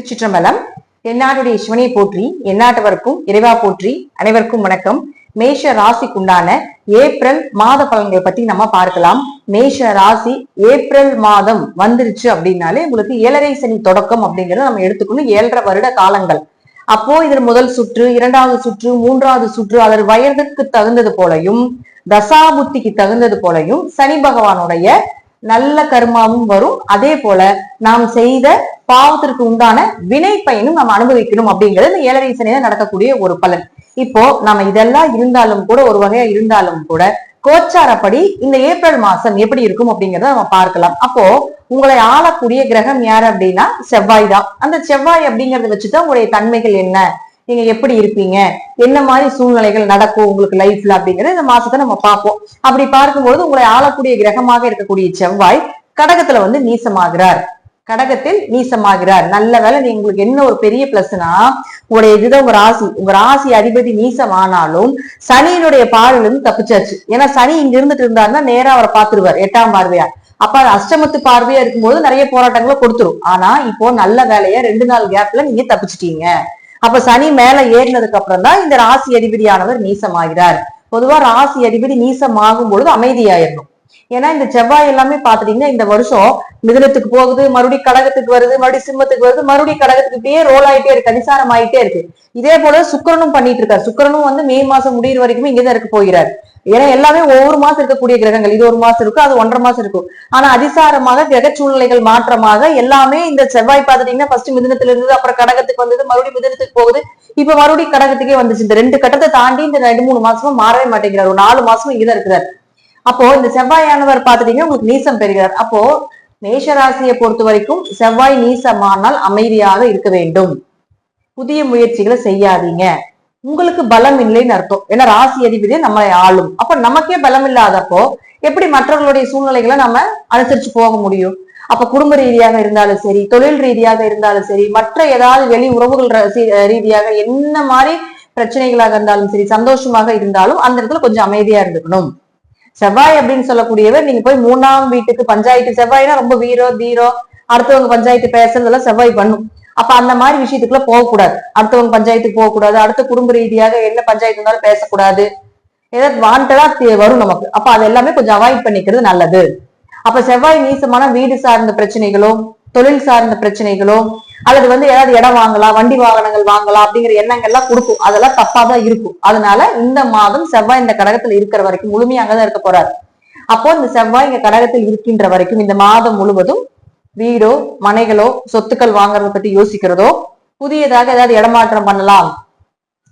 திருச்சிற்றம்பலம். எந்நாட்டுடைய சிவனை போற்றி, எந்நாட்டவருக்கும் இறைவா போற்றி. அனைவருக்கும் வணக்கம். மேஷ ராசிக்குண்டான ஏப்ரல் மாத பலன்களை பத்தி நம்ம பார்க்கலாம். மேஷ ராசி ஏப்ரல் மாதம் வந்துருச்சு அப்படின்னாலே உங்களுக்கு 7.5 சனி தொடக்கம் அப்படிங்கறத நம்ம எடுத்துக்கணும். 7.5 வருட காலங்கள். அப்போ இதில் முதல் சுற்று, 2வது சுற்று, 3வது சுற்று, அதன் வயதுக்கு தகுந்தது போலையும் தசாபுத்திக்கு தகுந்தது போலையும் சனி பகவானுடைய நல்ல கர்மாவும் வரும். அதே போல நாம் செய்த பாவத்திற்கு உண்டான வினை பயனும் நாம் அனுபவிக்கணும் அப்படிங்கிறது இந்த 7.5 சனியில நடக்கக்கூடிய ஒரு பலன். இப்போ நம்ம இதெல்லாம் இருந்தாலும் கூட, ஒரு வகையா இருந்தாலும் கூட, கோச்சாரப்படி இந்த ஏப்ரல் மாசம் எப்படி இருக்கும் அப்படிங்கறத நம்ம பார்க்கலாம். அப்போ உங்களை ஆளக்கூடிய கிரகம் யாரு அப்படின்னா செவ்வாய் தான். அந்த செவ்வாய் அப்படிங்கறத வச்சுதான் உங்களுடைய தன்மைகள் என்ன, நீங்க எப்படி இருப்பீங்க, என்ன மாதிரி சூழ்நிலைகள் நடக்கும் உங்களுக்கு லைஃப்ல அப்படிங்கறது இந்த மாசத்தை நம்ம பார்ப்போம். அப்படி பார்க்கும்போது உங்களை ஆளக்கூடிய கிரகமாக இருக்கக்கூடிய செவ்வாய் கடகத்துல வந்து நீசமாகிறார். கடகத்தில் நீசமாகிறார். நல்ல வேலை. நீ உங்களுக்கு என்ன ஒரு பெரிய பிளஸ்னா, உங்களுடைய இதுதான் உங்க ராசி அதிபதி நீசமானாலும் சனியினுடைய பார்வையில இருந்து தப்பிச்சாச்சு. ஏன்னா சனி இங்க இருந்துட்டு இருந்தாருன்னா நேரா அவரை பார்த்துருவார் 8ஆம் பார்வையா. அப்ப அது அஷ்டமத்து பார்வையா இருக்கும்போது நிறைய போராட்டங்களை கொடுத்துரும். ஆனா இப்போ நல்ல வேலையா 2 நாள் கேப்ல நீங்க தப்பிச்சிட்டீங்க. அப்ப சனி மேல ஏறினதுக்கு அப்புறம் தான் இந்த ராசி அதிபதியானவர் நீசமாகிறார். பொதுவா ராசி அதிபதி நீசமாகும் பொழுது அமைதியாயிடணும். ஏன்னா இந்த செவ்வாய் எல்லாமே பாத்துட்டீங்கன்னா இந்த வருஷம் மிதுனத்துக்கு போகுது, மறுபடியும் கடகத்துக்கு வருது, மறுபடியும் சிம்மத்துக்கு வருது, மறுபடியும் கடகத்துக்கு இப்படியே ரோல் ஆயிட்டே இருக்கு, அதிசாரம் ஆயிட்டே இருக்கு. இதே போல சுக்கிரனும் பண்ணிட்டு இருக்காரு. சுக்கிரனும் வந்து மே மாசம் முடிகிற வரைக்குமே இங்கதான் இருக்க போகிறார். ஏன்னா எல்லாமே ஒவ்வொரு மாசம் இருக்கக்கூடிய கிரகங்கள். இது ஒரு மாசம் இருக்கும், அது 1.5 மாசம் இருக்கும். ஆனா அதிசாரமாக கிரக சூழ்நிலைகள் மாற்றமாக எல்லாமே இந்த செவ்வாய் பாத்துட்டீங்கன்னா ஃபர்ஸ்ட் மிதுனத்துல இருந்தது, அப்புறம் கடகத்துக்கு வந்தது, மறுபடியும் மிதுனத்துக்கு போகுது, இப்ப மறுபடியும் கடகத்துக்கே வந்துச்சு. இந்த 2 கட்டத்தை தாண்டி இந்த 2-3 மாசமா மாறவே மாட்டேங்கிறார். ஒரு 4 மாசமும் இங்கதான் இருக்கிறார். அப்போ இந்த செவ்வாயானவர் பாத்துட்டீங்கன்னா உங்களுக்கு நீசம் பெறுகிறார். அப்போ மேஷராசியை பொறுத்த வரைக்கும் செவ்வாய் நீசமானால் அமைதியாக இருக்க வேண்டும். புதிய முயற்சிகளை செய்யாதீங்க. உங்களுக்கு பலம் இல்லைன்னு அர்த்தம். ஏன்னா ராசி அதிபதியை நம்மளை ஆளும். அப்ப நமக்கே பலம் இல்லாதப்போ எப்படி மற்றவர்களுடைய சூழ்நிலைகளை நம்ம அனுசரிச்சு போக முடியும்? அப்ப குடும்ப ரீதியாக இருந்தாலும் சரி, தொழில் ரீதியாக இருந்தாலும் சரி, மற்ற ஏதாவது வெளி உறவுகள் ரீதியாக என்ன மாதிரி பிரச்சனைகளாக இருந்தாலும் சரி, சந்தோஷமாக இருந்தாலும் அந்த இடத்துல கொஞ்சம் அமைதியா இருந்துக்கணும். செவ்வாய் அப்படின்னு சொல்லக்கூடியவர், நீங்க போய் 3ஆம் வீட்டுக்கு பஞ்சாயத்து, செவ்வாய்னா ரொம்ப வீரோ தீரோ, அடுத்தவங்க பஞ்சாயத்து பேசுறதெல்லாம் செவ்வாய் பண்ணும். அப்ப அந்த மாதிரி விஷயத்துக்குள்ள போகக்கூடாது. அடுத்தவங்க பஞ்சாயத்துக்கு போகக்கூடாது. அடுத்த குடும்ப ரீதியாக என்ன பஞ்சாயத்து இருந்தாலும் பேசக்கூடாது. ஏதாவது வாண்டடா வரும் நமக்கு. அப்ப அது எல்லாமே கொஞ்சம் அவாய்ட் பண்ணிக்கிறது நல்லது. அப்ப செவ்வாய் நீசமான வீடு சார்ந்த பிரச்சனைகளோ, தொழில் சார்ந்த பிரச்சனைகளோ, அல்லது வந்து ஏதாவது இடம் வாங்கலாம், வண்டி வாகனங்கள் வாங்கலாம் அப்படிங்கிற எண்ணங்கள்லாம் கொடுக்கும். அதெல்லாம் தப்பாதான் இருக்கும். அதனால இந்த மாதம் செவ்வாய் இந்த கடகத்துல இருக்கிற வரைக்கும் முழுமையாக அங்கதான் இருக்க போறாரு. அப்போ இந்த செவ்வாய் இங்க கடகத்தில் இருக்கின்ற வரைக்கும் இந்த மாதம் முழுவதும் வீடோ மனைகளோ சொத்துக்கள் வாங்குறத பத்தி யோசிக்கிறதோ, புதியதாக ஏதாவது இடமாற்றம் பண்ணலாம்,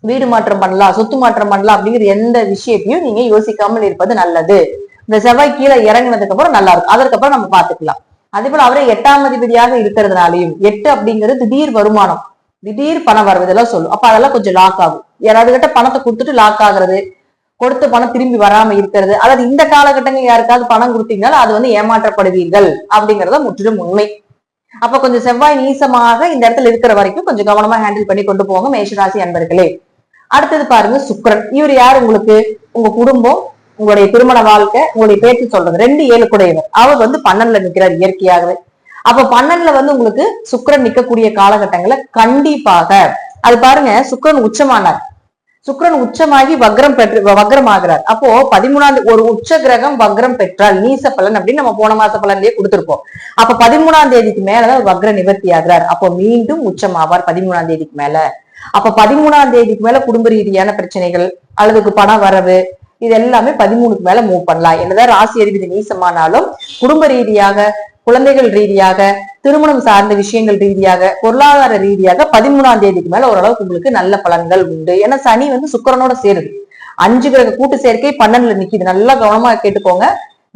வீடு மாற்றம் பண்ணலாம், சொத்து மாற்றம் பண்ணலாம் அப்படிங்கிற எந்த விஷயத்தையும் நீங்க யோசிக்காமல் இருப்பது நல்லது. இந்த செவ்வாய் கீழே இறங்கினதுக்கு அப்புறம் நல்லா இருக்கும். அதற்கப்புறம் நம்ம பாத்துக்கலாம். அதே போல அவரே 8ஆம் அதிபதியாக இருக்கிறதுனாலையும் 8 அப்படிங்கிறது திடீர் வருமானம், திடீர் பண வரவு இதெல்லாம் சொல்லும். அப்ப அதெல்லாம் கொஞ்சம் லாக் ஆகும். யாராவது கிட்ட பணத்தை கொடுத்துட்டு லாக் ஆகுறது, கொடுத்த பணம் திரும்பி வராம இருக்கிறது, அதாவது இந்த காலகட்டங்கள் யாருக்காவது பணம் கொடுத்தீங்கன்னா அது வந்து ஏமாற்றப்படுவீர்கள் அப்படிங்கறத முற்றிலும் உண்மை. அப்ப கொஞ்சம் செவ்வாய் நீசமாக இந்த இடத்துல இருக்கிற வரைக்கும் கொஞ்சம் கவனமா ஹேண்டில் பண்ணி கொண்டு போங்க மேஷராசி அன்பர்களே. அடுத்தது பாருங்க சுக்கிரன். இவர் யார்? உங்களுக்கு உங்க குடும்பம், உங்களுடைய திருமண வாழ்க்கை, உங்களுடைய பேச்சு சொல்றது. 2-7 கூடையவர். அவர் வந்து 12ல நிற்கிறார் இயற்கையாகவே. அப்ப 12ல வந்து உங்களுக்கு சுக்கிரன் நிற்கக்கூடிய காலகட்டங்களை கண்டிப்பாக அது பாருங்க. சுக்கிரன் உச்சமானார். சுக்கிரன் உச்சமாகி வக்ரமாகிறார். அப்போ 13ஆம் ஒரு உச்ச கிரகம் வக்ரம் பெற்றால் நீச பலன் அப்படின்னு நம்ம போன மாச பலன்லயே கொடுத்திருப்போம். அப்ப 13ஆம் தேதிக்கு மேலதான் வக்ர நிவர்த்தி ஆகிறார். அப்போ மீண்டும் உச்சமாவார் 13ஆம் தேதிக்கு மேல. அப்ப 13ஆம் தேதிக்கு மேல குடும்ப ரீதியான பிரச்சனைகள் அல்லது பண வரவு இது எல்லாமே 13க்கு மேல மூவ் பண்ணலாம். என்னதான் ராசி அதிபதி நீசமானாலும் குடும்ப ரீதியாக, குழந்தைகள் ரீதியாக, திருமணம் சார்ந்த விஷயங்கள் ரீதியாக, பொருளாதார ரீதியாக 13ஆம் தேதிக்கு மேல ஓரளவுக்கு உங்களுக்கு நல்ல பலன்கள் உண்டு. ஏன்னா சனி வந்து சுக்கிரனோட சேருது. 5 கிரக கூட்டு சேர்க்கை 12ல நிக்குது. நல்லா கவனமா கேட்டுக்கோங்க.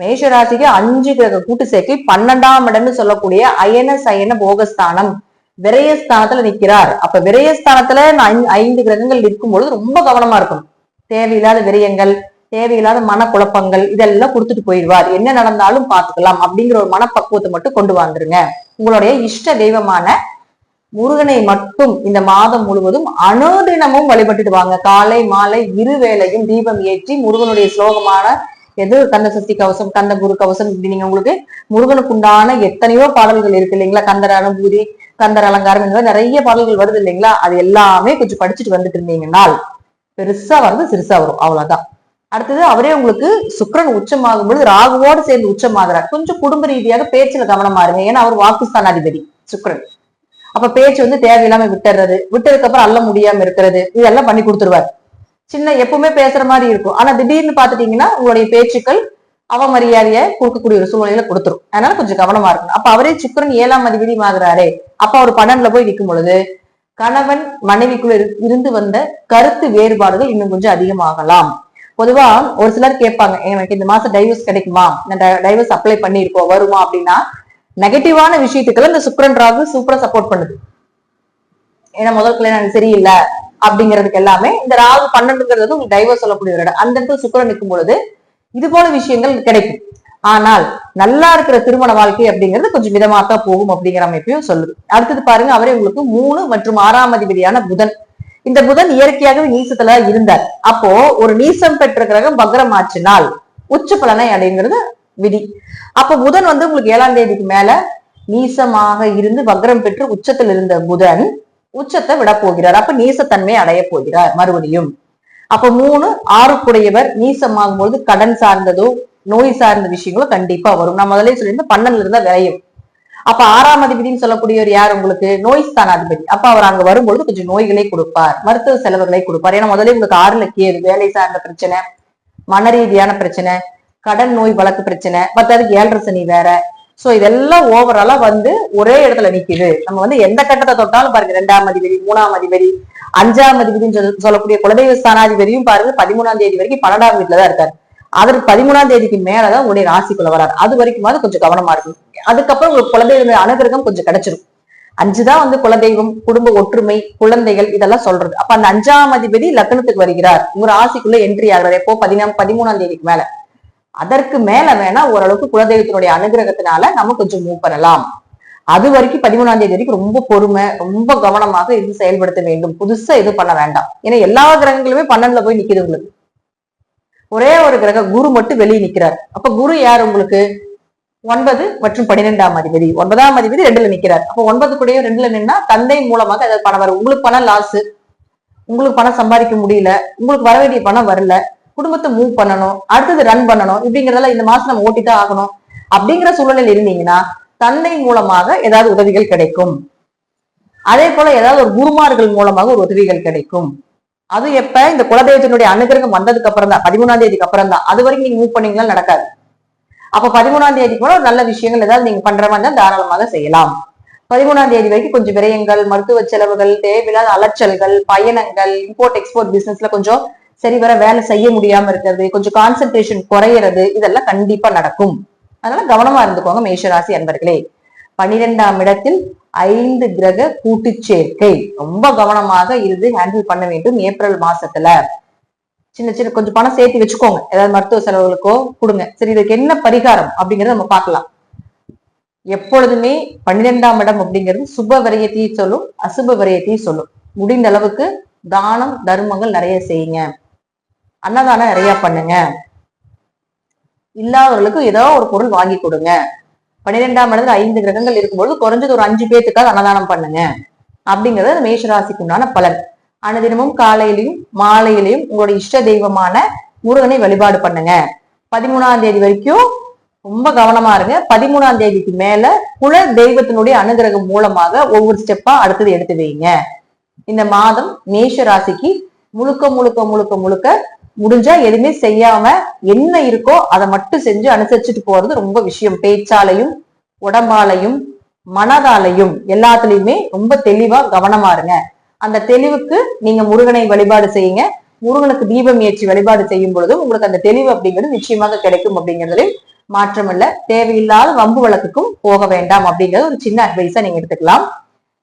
மேஷ ராசிக்கு 5 கிரக கூட்டு சேர்க்கை 12ஆம் இடம்னு சொல்லக்கூடிய அயன சயன போகஸ்தானம் விரயஸ்தானத்துல நிக்கிறார். அப்ப விரயஸ்தானத்துல 5 கிரகங்கள் இருக்கும் பொழுது ரொம்ப கவனமா இருக்கணும். தேவையில்லாத விரயங்கள், தேவையில்லாத மனக்குழப்பங்கள் இதெல்லாம் கொடுத்துட்டு போயிடுவார். என்ன நடந்தாலும் பாத்துக்கலாம் அப்படிங்கிற ஒரு மனப்பக்குவத்தை மட்டும் கொண்டு வந்துருங்க. உங்களுடைய இஷ்ட தெய்வமான முருகனை மட்டும் இந்த மாதம் முழுவதும் அனுதினமும் வழிபட்டுட்டு வாங்க. காலை மாலை 2 வேளையும் தீபம் ஏற்றி முருகனுடைய ஸ்லோகமான கந்த சஷ்டி கவசம், கந்த குரு கவசம், இப்படி நீங்க உங்களுக்கு முருகனுக்கு உண்டான எத்தனையோ பாடல்கள் இருக்கு இல்லைங்களா? கந்தர் அனுபூதி, கந்தர் அலங்காரம் இந்த மாதிரி நிறைய பாடல்கள் வருது இல்லைங்களா, அது எல்லாமே கொஞ்சம் படிச்சுட்டு வந்துட்டு இருந்தீங்கன்னா பெருசா வருது சிறுசா வரும், அவ்வளவுதான். அடுத்தது அவரே உங்களுக்கு சுக்கிரன் உச்சமாகும் பொழுது ராகுவோடு சேர்ந்து உச்சமாகிறார். கொஞ்சம் குடும்ப ரீதியாக பேச்சுல கவனமா இருங்க, ஏன்னா அவர் வாக்குஸ்தானாதிபதி சுக்கிரன். அப்ப பேச்சு வந்து தேவையில்லாம விட்டதுக்கு அப்புறம் அல்ல முடியாம இருக்கிறது, இதெல்லாம் பண்ணி கொடுத்துருவார். சின்ன எப்பவுமே பேசுற மாதிரி இருக்கும், ஆனா திடீர்னு பாத்துட்டீங்கன்னா உங்களுடைய பேச்சுக்கள் அவமரியாதையை கொடுக்கக்கூடிய ஒரு சூழ்நிலையில கொடுத்துரும். அதனால கொஞ்சம் கவனமா இருக்கணும். அப்ப அவரே சுக்கிரன் 7ஆம் அதிபதி ஆகுறாரே, அப்ப அவர் 12ல போய் நிற்கும் பொழுது கணவன் மனைவிக்குள்ள இருந்து வந்த கருத்து வேறுபாடுகள் இன்னும் கொஞ்சம் அதிகமாகலாம். பொதுவா ஒரு சிலர் கேட்பாங்க, எனக்கு இந்த மாசம் டைவர்ஸ் கிடைக்குமா, டைவர்ஸ் அப்ளை பண்ணிருக்கோம் வருமா அப்படின்னா, நெகட்டிவான விஷயத்துக்குள்ள இந்த சுக்கிரன் ராகு சூப்பரா சப்போர்ட் பண்ணுது. ஏன்னா முதல் கல்யாணம் சரியில்லை அப்படிங்கிறதுக்கு எல்லாமே இந்த ராகு 12ங்கிறது உங்களுக்கு டைவர்ஸ் சொல்லக்கூடிய ஒரு இடம். அந்த இடத்துல சுக்கிரன் நிற்கும் பொழுது இது போல விஷயங்கள் கிடைக்கும். ஆனால் நல்லா இருக்கிற திருமண வாழ்க்கை அப்படிங்கிறது கொஞ்சம் மிதமாத்தான் போகும் அப்படிங்கிற அமைப்பையும் சொல்லுது. அடுத்தது பாருங்க, அவரே உங்களுக்கு 3 மற்றும் 6ஆம் அதிபதியான புதன். இந்த புதன் இயற்கையாகவே நீசத்துல இருந்தார். அப்போ ஒரு நீசம் பெற்ற கிரகம் வக்ரம் ஆச்சினால் உச்ச பலனை அடைங்கிறது விதி. அப்ப புதன் வந்து உங்களுக்கு 7ஆம் தேதிக்கு மேல நீசமாக இருந்து வக்ரம் பெற்று உச்சத்தில் இருந்த புதன் உச்சத்தை விட போகிறார். அப்ப நீசத்தன்மை அடைய போகிறார் மறுபடியும். அப்ப 3 6 நீசமாகும் பொழுது கடன் சார்ந்ததோ நோய் சார்ந்த விஷயங்களும் கண்டிப்பா வரும். நான் முதலே சொல்லியிருந்தேன் 12ல இருந்தா விரையும். அப்ப 6ஆம் அதிபதினு சொல்லக்கூடியவர் யார், உங்களுக்கு நோய் ஸ்தானாதிபதி. அப்ப அவர் அங்க வரும்பொழுது கொஞ்சம் நோய்களை கொடுப்பார், மருத்துவ செலவுகளை கொடுப்பார். ஏன்னா முதலே உங்களுக்கு 6ல கேது, வேலை சார்ந்த பிரச்சனை, மன ரீதியான பிரச்சனை, கடன் நோய் வழக்கு பிரச்சனை, மற்றதுக்கு 7.5 சனி வேற. சோ இதெல்லாம் ஓவராலா வந்து ஒரே இடத்துல நிக்குது. நம்ம வந்து எந்த கட்டத்தை தொட்டாலும் பாருங்க, 2ஆம் அதிபதி, 3ஆம் அதிபதி, 5ஆம் அதிபதினு சொல்லக்கூடிய குலதெய்வ ஸ்தானாதிபதியும் பாருங்க 13ஆம் தேதி வரைக்கும் 12ஆம் வீட்டுலதான் இருக்காரு. அதற்கு 13ஆம் தேதிக்கு மேலதான் உங்களுடைய ராசிக்குள்ள வராரு. அது வரைக்கும் கொஞ்சம் கவனமா இருக்கும். அதுக்கப்புறம் உங்களுக்கு குலதெய்வ அனுகிரகம் கொஞ்சம் கிடைச்சிடும். 5 தான் வந்து குலதெய்வம், குடும்ப ஒற்றுமை, குழந்தைகள் இதெல்லாம் சொல்றது. அப்ப அந்த 5ஆம் அதிபதி லக்னத்துக்கு வருகிறார், உங்க ராசிக்குள்ள என்ட்ரி ஆகுறாரு. எப்போ 13ஆம் தேதிக்கு மேல. அதற்கு மேல வேணா ஓரளவுக்கு குலதெய்வத்தினுடைய அனுகிரகத்தினால நம்ம கொஞ்சம் மூவ் பண்ணலாம். அது வரைக்கும் 13ஆம் தேதி வரைக்கும் ரொம்ப பொறுமை, ரொம்ப கவனமாக இது செயல்படுத்த வேண்டும். புதுசா இது பண்ண வேண்டாம். ஏன்னா எல்லா கிரகங்களுமே 12ல போய் நிக்குது. உங்களுக்கு ஒரே ஒரு கிரகம் குரு மட்டும் வெளியே நிக்கிறார். அப்ப குரு யார் உங்களுக்கு 9 மற்றும் 12ஆம் அதிபதி. 9ஆம் அதிபதி 2ல நிக்கிறார். அப்ப 9 கூடயே 2ல நின்னா தந்தை மூலமாக ஏதாவது பணம் வரும். உங்களுக்கு பணம் லாஸ், உங்களுக்கு பணம் சம்பாதிக்க முடியல, உங்களுக்கு வர வேண்டிய பணம் வரல, குடும்பத்தை மூவ் பண்ணணும், அடுத்தது ரன் பண்ணணும், இப்படிங்கிறதெல்லாம் இந்த மாசம் நம்ம ஓட்டிதான் ஆகணும் அப்படிங்கிற சூழ்நிலையில் இருந்தீங்கன்னா தந்தை மூலமாக ஏதாவது உதவிகள் கிடைக்கும். அதே போல ஏதாவது ஒரு குருமார்கள் மூலமாக ஒரு உதவிகள் கிடைக்கும். அது எப்ப இந்த குலதெய்வத்தினுடைய அனுகிரகம் வந்ததுக்கு அப்புறம் தான், 13ஆம் தேதிக்கு அப்புறம் தான். அது வரைக்கும் நீங்க மூவ் பண்ணீங்கன்னா நடக்காது. அப்ப 13ஆம் தேதிக்கு கூட ஒரு நல்ல விஷயங்கள் ஏதாவது நீங்க பண்ற மாதிரி தான் தாராளமாக செய்யலாம். 13ஆம் தேதி வரைக்கும் கொஞ்சம் விரயங்கள், மருத்துவ செலவுகள், தேவையில்லாத அலைச்சல்கள், பயணங்கள், இம்போர்ட் எக்ஸ்போர்ட் பிசினஸ்ல கொஞ்சம் சரிவர வேலை செய்ய முடியாம இருக்கிறது, கொஞ்சம் கான்சென்ட்ரேஷன் குறையிறது, இதெல்லாம் கண்டிப்பா நடக்கும். அதனால கவனமா இருந்துக்கோங்க மேஷராசி அன்பர்களே. 12ஆம் இடத்தில் 5 கிரக கூட்டு சேர்க்கை, ரொம்ப கவனமாக இருந்து ஹேண்டில் பண்ண வேண்டும். ஏப்ரல் மாசத்துல சின்ன சின்ன கொஞ்சம் பணம் சேர்த்து வச்சுக்கோங்க, ஏதாவது மருத்துவ செலவுகளுக்கோ கொடுங்க. சரி, இதுக்கு என்ன பரிகாரம் அப்படிங்கறத நம்ம பார்க்கலாம். எப்பொழுதுமே 12ஆம் இடம் அப்படிங்கிறது சுப விரயத்தையும் சொல்லும், அசுப விரயத்தையும் சொல்லும். முடிந்த அளவுக்கு தானம் தர்மங்கள் நிறைய செய்யுங்க, அன்னதானம் நிறைய பண்ணுங்க, இல்லாதவர்களுக்கு ஏதோ ஒரு பொருள் வாங்கி கொடுங்க. 12ஆம் இடத்துல 5 கிரகங்கள் இருக்கும்போது குறைஞ்சது ஒரு 5 பேத்துக்காக அன்னதானம் பண்ணுங்க அப்படிங்கிறது மேஷராசிக்கு உண்டான பலன். அனுதினமும் காலையிலையும் மாலையிலையும் உங்களுடைய இஷ்ட தெய்வமான முருகனை வழிபாடு பண்ணுங்க. 13ஆம் தேதி வரைக்கும் ரொம்ப கவனமா இருங்க. 13ஆம் தேதிக்கு மேல குல தெய்வத்தினுடைய அனுகிரகம் மூலமாக ஒவ்வொரு ஸ்டெப்பா அடுத்தது எடுத்து வைங்க. இந்த மாதம் மேஷ ராசிக்கு முழுக்க முழுக்க முழுக்க முழுக்க முடிஞ்சா எதுவுமே செய்யாம என்ன இருக்கோ அதை மட்டும் செஞ்சு அனுசரிச்சுட்டு போறது ரொம்ப விஷயம். பேச்சாலையும் உடம்பாலையும் மனதாலையும் எல்லாத்துலயுமே ரொம்ப தெளிவா கவனமா இருங்க. அந்த தெளிவுக்கு நீங்க முருகனை வழிபாடு செய்யுங்க. முருகனுக்கு தீபம் ஏற்றி வழிபாடு செய்யும் பொழுதும் உங்களுக்கு அந்த தெளிவு அப்படிங்கிறது நிச்சயமாக கிடைக்கும் அப்படிங்கிறதுலையும் மாற்றம் இல்ல. தேவையில்லாத வம்பு வழக்குக்கும் போக வேண்டாம் அப்படிங்கிறது ஒரு சின்ன அட்வைஸா நீங்க எடுத்துக்கலாம்.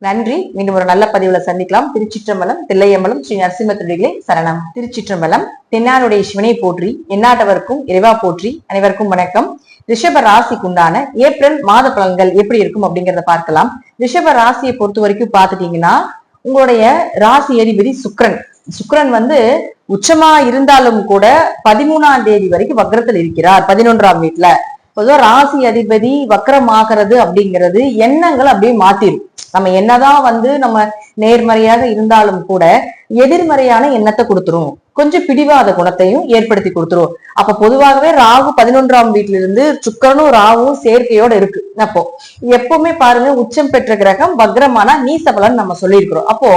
நன்றி. மீண்டும் ஒரு நல்ல பதிவுல சந்திக்கலாம். திருச்சிற்றம்பலம், தில்லையம்பலம், ஸ்ரீ நரசிம்ம திருடிகளே சரணம். திருச்சிற்றம்பலம். தென்னாடுடைய சிவனை போற்றி, எந்நாட்டவருக்கும் இறைவா போற்றி. அனைவருக்கும் வணக்கம். ரிஷப ராசிக்குண்டான ஏப்ரல் மாத பலன்கள் எப்படி இருக்கும் அப்படிங்கிறத பார்க்கலாம். ரிஷப ராசியை பொறுத்த வரைக்கும் பாத்துட்டீங்கன்னா உங்களுடைய ராசி அதிபதி சுக்கிரன். சுக்கிரன் வந்து உச்சமா இருந்தாலும் கூட 13ஆம் தேதி வரைக்கும் வக்ரத்தில் இருக்கிறார் 11ஆம் வீட்டுல. பொதுவா ராசி அதிபதி வக்கரமாகிறது அப்படிங்கிறது எண்ணங்கள் அப்படியே மாத்திரும். நம்ம என்னதான் வந்து நம்ம நேர்மறையாக இருந்தாலும் கூட எதிர்மறையான எண்ணத்தை கொடுத்துரும், கொஞ்சம் பிடிவாத குணத்தையும் ஏற்படுத்தி கொடுத்துரும். அப்ப பொதுவாகவே ராகு 11ஆம் வீட்டுல இருந்து சுக்கிரனும் ராகுவும் சேர்க்கையோட இருக்கு. அப்போ எப்பவுமே பாருங்க, உச்சம் பெற்ற கிரகம் வக்ரமான நீசபலன் நம்ம சொல்லியிருக்கிறோம். அப்போ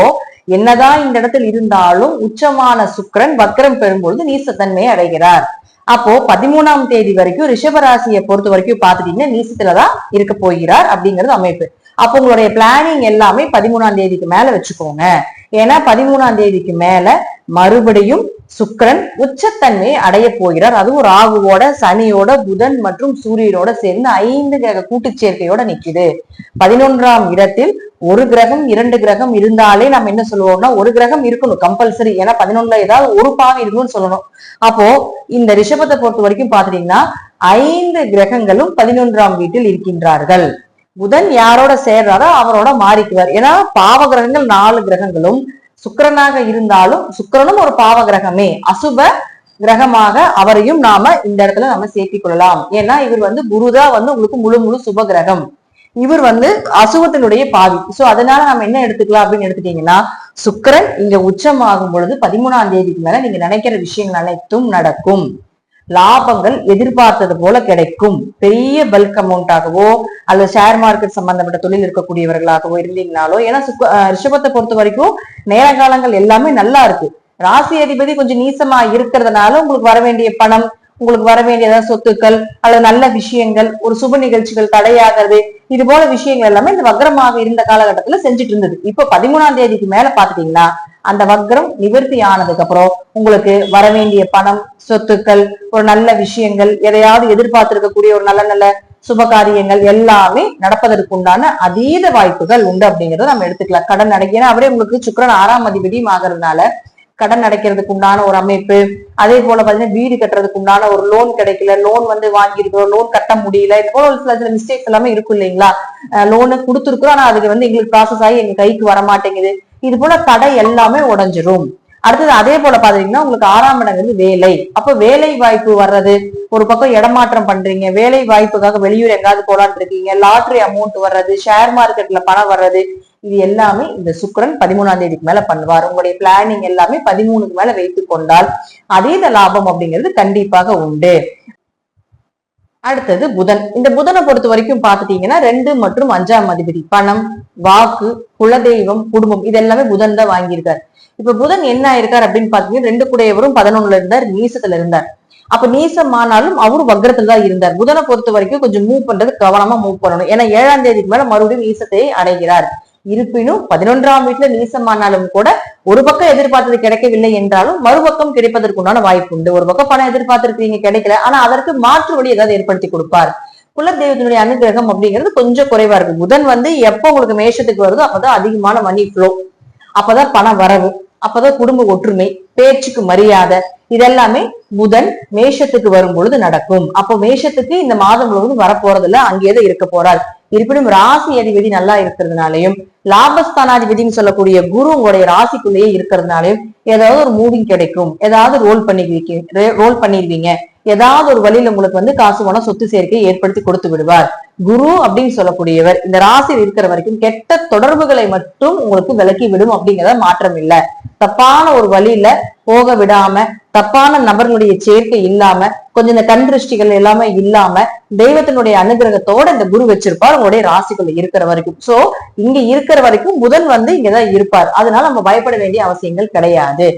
என்னதான் இந்த இடத்தில் இருந்தாலும் உச்சமான சுக்கிரன் வக்ரம் பெறும்பொழுது நீசத்தன்மையை அடைகிறார். அப்போ 13ஆம் தேதி வரைக்கும் ரிஷபராசியை பொறுத்த வரைக்கும் பாத்துட்டீங்கன்னா நீசத்துலதான் இருக்க போகிறார் அப்படிங்கிறது அமைப்பு. அப்போ உங்களுடைய பிளானிங் எல்லாமே 13ஆம் தேதிக்கு மேல வச்சுக்கோங்க. ஏன்னா 13ஆம் தேதிக்கு மேல மறுபடியும் சுக்கிரன் உச்சத்தன்மையை அடைய போகிறார். அதுவும் ராகுவோட, சனியோட, புதன் மற்றும் சூரியனோட சேர்ந்து 5 கிரக கூட்டு சேர்க்கையோட நிக்குது. 11ஆம் இடத்தில் ஒரு கிரகம் 2 கிரகம் இருந்தாலே நம்ம என்ன சொல்லுவோம்னா, ஒரு கிரகம் இருக்கணும் கம்பல்சரி. ஏன்னா 11ல ஏதாவது ஒரு பாவி இருக்கணும்னு சொல்லணும். அப்போ இந்த ரிஷபத்தை பொறுத்த வரைக்கும் பாத்துட்டீங்கன்னா 5 கிரகங்களும் 11ஆம் வீட்டில் இருக்கின்றார்கள். புதன் யாரோட சேர்றாரோ அவரோட மாறிக்குவார். ஏன்னா பாவ கிரகங்கள் 4 கிரகங்களும் சுக்கிரனாக இருந்தாலும் சுக்கிரனும் ஒரு பாவ கிரகமே, அசுப கிரகமாக அவரையும் நாம இந்த இடத்துல நம்ம சேர்த்திக் கொள்ளலாம். ஏன்னா இவர் வந்து குருதான் வந்து உங்களுக்கு முழு சுப கிரகம், இவர் வந்து அசுவத்தினுடைய பாவி. சோ அதனால நம்ம என்ன எடுத்துக்கலாம் அப்படின்னு எடுத்துட்டீங்கன்னா, சுக்கிரன் இங்க உச்சமாகும் பொழுது 13ஆம் தேதிக்கு மேல நீங்க நினைக்கிற விஷயங்கள் அனைத்தும் நடக்கும். லாபங்கள் எதிர்பார்த்தது போல கிடைக்கும். பெரிய பல்க் அமௌண்டாகவோ அல்லது ஷேர் மார்க்கெட் சம்பந்தப்பட்ட தொழில் இருக்கக்கூடியவர்களாகவோ இருந்தீங்கனாலோ, ஏன்னா ரிஷபத்தை பொறுத்த வரைக்கும் நேர காலங்கள் எல்லாமே நல்லா இருக்கு. ராசி அதிபதி கொஞ்சம் நீசமா இருக்கிறதுனால உங்களுக்கு வர வேண்டிய பணம், உங்களுக்கு வர வேண்டிய ஏதாவது சொத்துக்கள் அல்லது நல்ல விஷயங்கள், ஒரு சுப நிகழ்ச்சிகள் தடையாகிறது, இது போல விஷயங்கள் எல்லாமே இந்த வக்ரமாக இருந்த காலகட்டத்துல செஞ்சுட்டு இருந்தது. இப்ப 13ஆம் தேதிக்கு மேல பாத்துட்டீங்கன்னா அந்த வக்ரம் நிவர்த்தி ஆனதுக்கு அப்புறம் உங்களுக்கு வர வேண்டிய பணம், சொத்துக்கள், ஒரு நல்ல விஷயங்கள், எதையாவது எதிர்பார்த்திருக்கக்கூடிய ஒரு நல்ல சுப காரியங்கள் எல்லாமே நடப்பதற்கு உண்டான அதீத வாய்ப்புகள் உண்டு அப்படிங்கறத நம்ம எடுத்துக்கலாம். கடன் அடைக்கணும், அவரே உங்களுக்கு சுக்கிரன் 6ஆம் அதிபதியும் ஆகிறதுனால கடன் அடைக்கிறதுக்கு உண்டான ஒரு அமைப்பு. அதே போல பாத்தீங்கன்னா வீடு கட்டுறதுக்கு உண்டான ஒரு லோன் கிடைக்கல, லோன் வந்து வாங்கியிருக்கிறோம், லோன் கட்ட முடியல, இது போல ஒரு சில மிஸ்டேக்ஸ் எல்லாமே இருக்கும் இல்லைங்களா. லோனு கொடுத்துருக்குறோம், ஆனா அதுக்கு வந்து எங்களுக்கு ப்ராசஸ் ஆகி எங்க கைக்கு வர மாட்டேங்குது. இது போல தடை எல்லாமே உடைஞ்சிரும். அடுத்தது அதே போல பாத்தீங்கன்னா உங்களுக்கு 6ஆம் இடங்கிறது வேலை. அப்ப வேலை வாய்ப்பு வர்றது, ஒரு பக்கம் இடமாற்றம் பண்றீங்க, வேலை வாய்ப்புக்காக வெளியூர் எங்காவது போலான்னு இருக்கீங்க, லாட்டரி அமௌண்ட் வர்றது, ஷேர் மார்க்கெட்ல பணம் வர்றது, இது எல்லாமே இந்த சுக்கிரன் 13ஆம் தேதிக்கு மேல பண்ணுவார். உங்களுடைய பிளானிங் எல்லாமே 13க்கு மேல வைத்துக் கொண்டால் அதீத லாபம் அப்படிங்கிறது கண்டிப்பாக உண்டு. அடுத்தது புதன். இந்த புதனை பொறுத்த வரைக்கும் பாத்துட்டீங்கன்னா 2 மற்றும் 5ஆம் அதிபதி, பணம், வாக்கு, குலதெய்வம், குடும்பம், இது எல்லாமே புதன் தான் வாங்கியிருக்காரு. இப்ப புதன் என்ன ஆயிருக்காரு அப்படின்னு பாத்தீங்கன்னா 2 கூடையவரும் 11ல இருந்தார், நீசத்துல இருந்தார். அப்ப நீசமானாலும் அவரும் வக்ரத்துல தான் இருந்தார். புதனை பொறுத்த வரைக்கும் கொஞ்சம் மூவ் பண்றது கவனமா மூவ் பண்ணணும். ஏன்னா 7ஆம் தேதிக்கு மேல மறுபடியும் நீசத்தை அடைகிறார். இருப்பினும் 11ஆம் வீட்டுல நீசமானாலும் கூட ஒரு பக்கம் எதிர்பார்த்தது கிடைக்கவில்லை என்றாலும் மறுபக்கம் கிடைப்பதற்குண்டான வாய்ப்பு உண்டு. ஒரு பக்கம் பணம் எதிர்பார்த்திருக்கீங்க கிடைக்கல, ஆனா அதற்கு மாற்று வழி ஏதாவது ஏற்படுத்தி கொடுப்பார். குலதெய்வத்தினுடைய அனுகிரகம் அப்படிங்கிறது கொஞ்சம் குறைவா இருக்கு. புதன் வந்து எப்போ உங்களுக்கு மேஷத்துக்கு வருதோ அப்பதான் அதிகமான மணி ஃப்ளோ, அப்பதான் பண வரவு, அப்பதான் குடும்ப ஒற்றுமை, பேச்சுக்கு மரியாதை, இதெல்லாமே புதன் மேஷத்துக்கு வரும் பொழுது நடக்கும். அப்போ மேஷத்துக்கு இந்த மாதம் முழுவதும் வரப்போறதுல அங்கேதான் இருக்க போறார். இருப்பினும் ராசி அதிபதி நல்லா இருக்கிறதுனாலையும் லாபஸ்தானாதிபதினு சொல்லக்கூடிய குரு உங்களுடைய ராசிக்குள்ளேயே இருக்கிறதுனாலையும் ஏதாவது ஒரு மூவிங் கிடைக்கும், ஏதாவது ரோல் பண்ணிருவீங்க, ஏதாவது ஒரு வழியில உங்களுக்கு வந்து காசு பணம் சொத்து சேர்க்கை ஏற்படுத்தி கொடுத்து விடுவார். குரு அப்படின்னு சொல்லக்கூடியவர் இந்த ராசியில் இருக்கிற வரைக்கும் கெட்ட தொடர்புகளை மட்டும் உங்களுக்கு விலக்கி விடும் அப்படிங்கிறத மாற்றம் இல்லை. தப்பான ஒரு வழியில போக விடாம, தப்பான நபர்களுடைய சேர்க்கை இல்லாம, கொஞ்சம் இந்த கண் திருஷ்டிகள் எல்லாமே இல்லாம தெய்வத்தினுடைய அனுகிரகத்தோட இந்த குரு வச்சிருப்பார் உங்களுடைய ராசிக்குள்ள இருக்கிற வரைக்கும். சோ இங்க இருக்கிற வரைக்கும் புதன் வந்து இங்கதான் இருப்பார். அதனால நம்ம பயப்பட வேண்டிய அவசியங்கள் கிடையாது.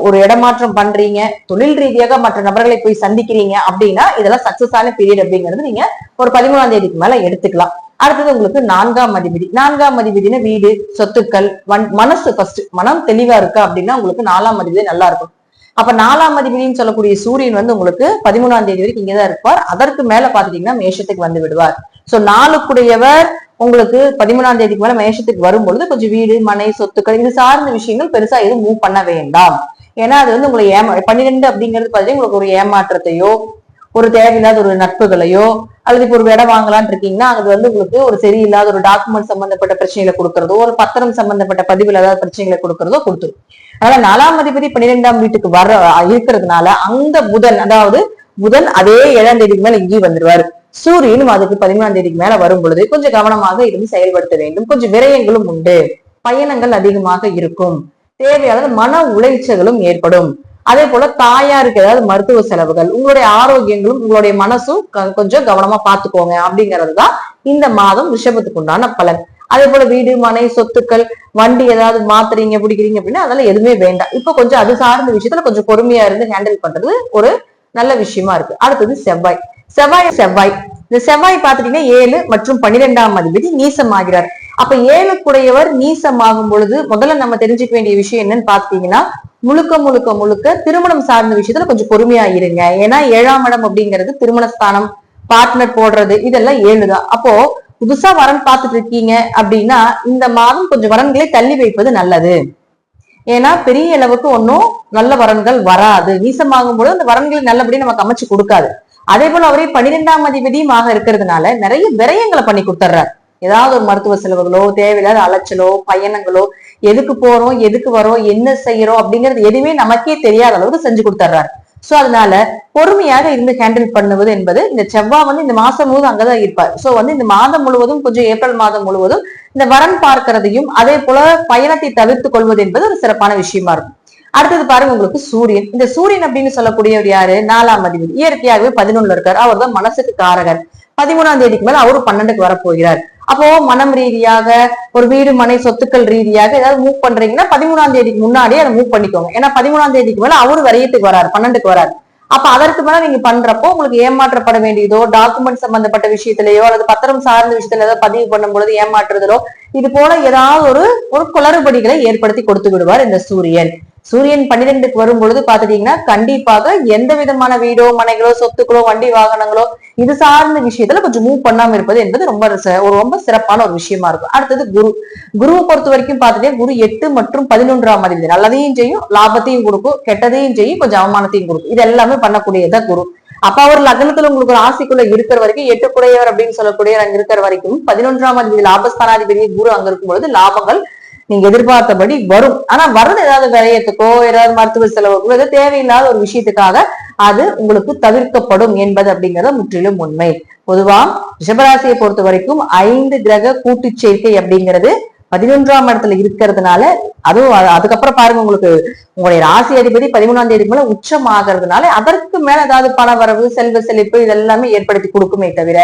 ஒரு இடமாற்றம் பண்றீங்க, தொழில் ரீதியாக மற்ற நபர்களை போய் சந்திக்கிறீங்க அப்படின்னா இதெல்லாம் சக்சஸ் ஆன பீரியட் அப்படிங்கிறது நீங்க ஒரு 13ஆம் தேதிக்கு மேல எடுத்துக்கலாம். அடுத்தது உங்களுக்கு 4ஆம் அதிபதி. 4ஆம் அதிபதினா வீடு, சொத்துக்கள், மனசு. ஃபர்ஸ்ட் மனம் தெளிவா இருக்கா அப்படின்னா உங்களுக்கு 4ஆம் அதிபதி நல்லா இருக்கும். அப்ப 4ஆம் அதிபதினு சொல்லக்கூடிய சூரியன் வந்து உங்களுக்கு 13ஆம் தேதி வரைக்கும் இங்கதான் இருப்பார். அதற்கு மேல பாத்துட்டீங்கன்னா மேஷத்துக்கு வந்து விடுவார். சோ 4 உங்களுக்கு 13ஆம் தேதிக்கு மேல மேஷத்துக்கு வரும்பொழுது கொஞ்சம் வீடு, மனை, சொத்துக்கள் இது சார்ந்த விஷயங்கள் பெருசா எதுவும் மூவ் பண்ண வேண்டாம். ஏன்னா அது வந்து உங்களை 12 அப்படிங்கிறது பாத்தீங்கன்னா உங்களுக்கு ஒரு ஏமாற்றத்தையோ, ஒரு தேவையில்லாத ஒரு நட்புகளையோ, அல்லது இப்போ ஒரு இடம் வாங்கலான் இருக்கீங்கன்னா அது வந்து உங்களுக்கு ஒரு சரியில்லாத ஒரு டாக்குமெண்ட் சம்பந்தப்பட்ட பிரச்சனைகளை கொடுக்கறதோ, ஒரு பத்திரம் சம்பந்தப்பட்ட பதிவில் ஏதாவது பிரச்சனைகளை கொடுக்கறதோ கொடுத்துரும். அதனால 4ஆம் அதிபதி 12ஆம் வீட்டுக்கு இருக்கிறதுனால அந்த புதன், அதாவது புதன் அதே 7ஆம் தேதிக்கு மேல இங்கேயும் வந்துருவாரு. சூரியனும் அதுக்கு 13ஆம் தேதிக்கு மேல வரும் பொழுது கொஞ்சம் கவனமாக இருந்து செயல்படுத்த வேண்டும். கொஞ்சம் விரயங்களும் உண்டு, பயணங்கள் அதிகமாக இருக்கும், தேவையான மன உளைச்சல்களும் ஏற்படும். அதே போல தாயாருக்கு ஏதாவது மருத்துவ செலவுகள், உங்களுடைய ஆரோக்கியங்களும் உங்களுடைய மனசும் கொஞ்சம் கவனமா பாத்துக்கோங்க அப்படிங்கறதுதான் இந்த மாதம் ரிஷபத்துக்கு உண்டான பலன். அதே போல வீடு மனை சொத்துக்கள் வண்டி ஏதாவது மாத்துறீங்க பிடிக்கிறீங்க அப்படின்னா அதெல்லாம் எதுவுமே வேண்டாம். இப்ப கொஞ்சம் அது சார்ந்த விஷயத்துல கொஞ்சம் பொறுமையா இருந்து ஹேண்டில் பண்றது ஒரு நல்ல விஷயமா இருக்கு. அடுத்தது செவ்வாய். செவ்வாய் இந்த செவ்வாய் பாத்துட்டீங்கன்னா 7 மற்றும் 12ஆம் அதிபதி நீசமாகிறார். அப்ப 7 நீசமாகும் பொழுது முதல்ல நம்ம தெரிஞ்சுக்க வேண்டிய விஷயம் என்னன்னு பாத்தீங்கன்னா, முழுக்க முழுக்க முழுக்க திருமணம் சார்ந்த விஷயத்துல கொஞ்சம் பொறுமையா இருங்க. ஏன்னா 7ஆம் இடம் அப்படிங்கிறது திருமணஸ்தானம், பார்ட்னர் போடுறது, இதெல்லாம் 7 தான். அப்போ புதுசா வரன் பார்த்துட்டு இருக்கீங்க அப்படின்னா இந்த மாதம் கொஞ்சம் வரன்களை தள்ளி வைப்பது நல்லது. ஏன்னா பெரிய அளவுக்கு ஒன்னும் நல்ல வரன்கள் வராது. நீசமாகும் பொழுது அந்த வரன்களை நல்லபடியா நமக்கு அமைச்சு கொடுக்காது. அதே போல அவரே 12ஆம் அதிபதியும் இருக்கிறதுனால நிறைய விரயங்களை பண்ணி கொடுத்துட்றாரு. ஏதாவது ஒரு மருத்துவ செலவுகளோ, தேவையில்லாத அலைச்சலோ, பயணங்களோ, எதுக்கு போறோம் எதுக்கு வரோம் என்ன செய்யறோம் அப்படிங்கிறது எதுவுமே நமக்கே தெரியாத அளவுக்கு செஞ்சு கொடுத்துட்றாரு. சோ அதனால பொறுமையாக இருந்து ஹேண்டில் பண்ணுவது என்பது, இந்த செவ்வாய் இந்த மாசம் முழுவதும் அங்கதான் இருப்பார். சோ இந்த மாதம் முழுவதும் கொஞ்சம் ஏப்ரல் மாதம் முழுவதும் இந்த வரன் பார்க்கிறதையும் அதே போல பயணத்தை தவிர்த்து கொள்வது என்பது ஒரு சிறப்பான விஷயமா இருக்கும். அடுத்தது பாருங்க உங்களுக்கு சூரியன். இந்த சூரியன் அப்படின்னு சொல்லக்கூடியவர் யாரு? 4ஆம் அதிபதி. இயற்கையாகவே 11 இருக்காரு. அவர் தான் மனசுக்கு காரகர். 13ஆம் தேதிக்கு மேல அவரு 12க்கு வரப்போகிறார். அப்போ மனம் ரீதியாக ஒரு வீடு மனை சொத்துக்கள் ரீதியாக ஏதாவது மூவ் பண்றீங்கன்னா 13ஆம் தேதிக்கு முன்னாடியே அதை மூவ் பண்ணிக்கோங்க. ஏன்னா 13ஆம் தேதிக்கு மேல அவரு வரையத்துக்கு வராரு, 12க்கு வராரு. அப்ப அதற்கு மேல நீங்க பண்றப்போ உங்களுக்கு ஏமாற்றப்பட வேண்டியதோ, டாக்குமெண்ட் சம்பந்தப்பட்ட விஷயத்திலேயோ அல்லது பத்திரம் சார்ந்த விஷயத்துல ஏதாவது பதிவு பண்ணும் பொழுது ஏமாற்றுதலோ, இது போல ஏதாவது ஒரு குளறுபடிகளை ஏற்படுத்தி கொடுத்து விடுவார் இந்த சூரியன். சூரியன் 12க்கு வரும் பொழுது பாத்துட்டீங்கன்னா கண்டிப்பாக எந்த விதமான வீடோ மனைகளோ சொத்துக்களோ வண்டி வாகனங்களோ இது சார்ந்த விஷயத்துல கொஞ்சம் மூவ் பண்ணாம இருப்பது என்பது ரொம்ப சிறப்பான ஒரு விஷயமா இருக்கும். அடுத்தது குருவை பொறுத்த வரைக்கும் பாத்துட்டீங்கன்னா குரு 8 மற்றும் 11ஆம் அதிபதி. நல்லதையும் செய்யும், லாபத்தையும் கொடுக்கும், கெட்டதையும் செய்யும், கொஞ்சம் அவமானத்தையும் கொடுக்கும். இது எல்லாமே பண்ணக்கூடியதான் குரு. அப்ப அவர் லக்னத்துல உங்களுக்கு ஒரு ஆசைக்குள்ள இருக்கிற வரைக்கும் 8 குடையவர் அப்படின்னு சொல்லக்கூடிய அங்க இருக்கிற வரைக்கும் 11ஆம் அதிபதி லாபஸ்தானாதிபதி குரு அங்க இருக்கும் பொழுது லாபங்கள் நீங்க எதிர்பார்த்தபடி வரும். ஆனா வர்றது ஏதாவது விரயத்துக்கோ ஏதாவது மருத்துவ செலவுக்கோ ஏதாவது தேவையில்லாத ஒரு விஷயத்துக்காக அது உங்களுக்கு தவிர்க்கப்படும் என்பது அப்படிங்கறது முற்றிலும் உண்மை. பொதுவா ரிஷபராசியை பொறுத்த வரைக்கும் 5 கிரக கூட்டு சேர்க்கை அப்படிங்கிறது 11ஆம் இடத்துல இருக்கிறதுனால, அதுவும் அதுக்கப்புறம் பாருங்க உங்களுக்கு உங்களுடைய ராசி அதிபதி 13ஆம் தேதிக்கு மேல உச்சம் ஆகிறதுனால அதற்கு மேல ஏதாவது பண வரவு செல்வ செழிப்பு இதெல்லாமே ஏற்படுத்தி கொடுக்குமே தவிர,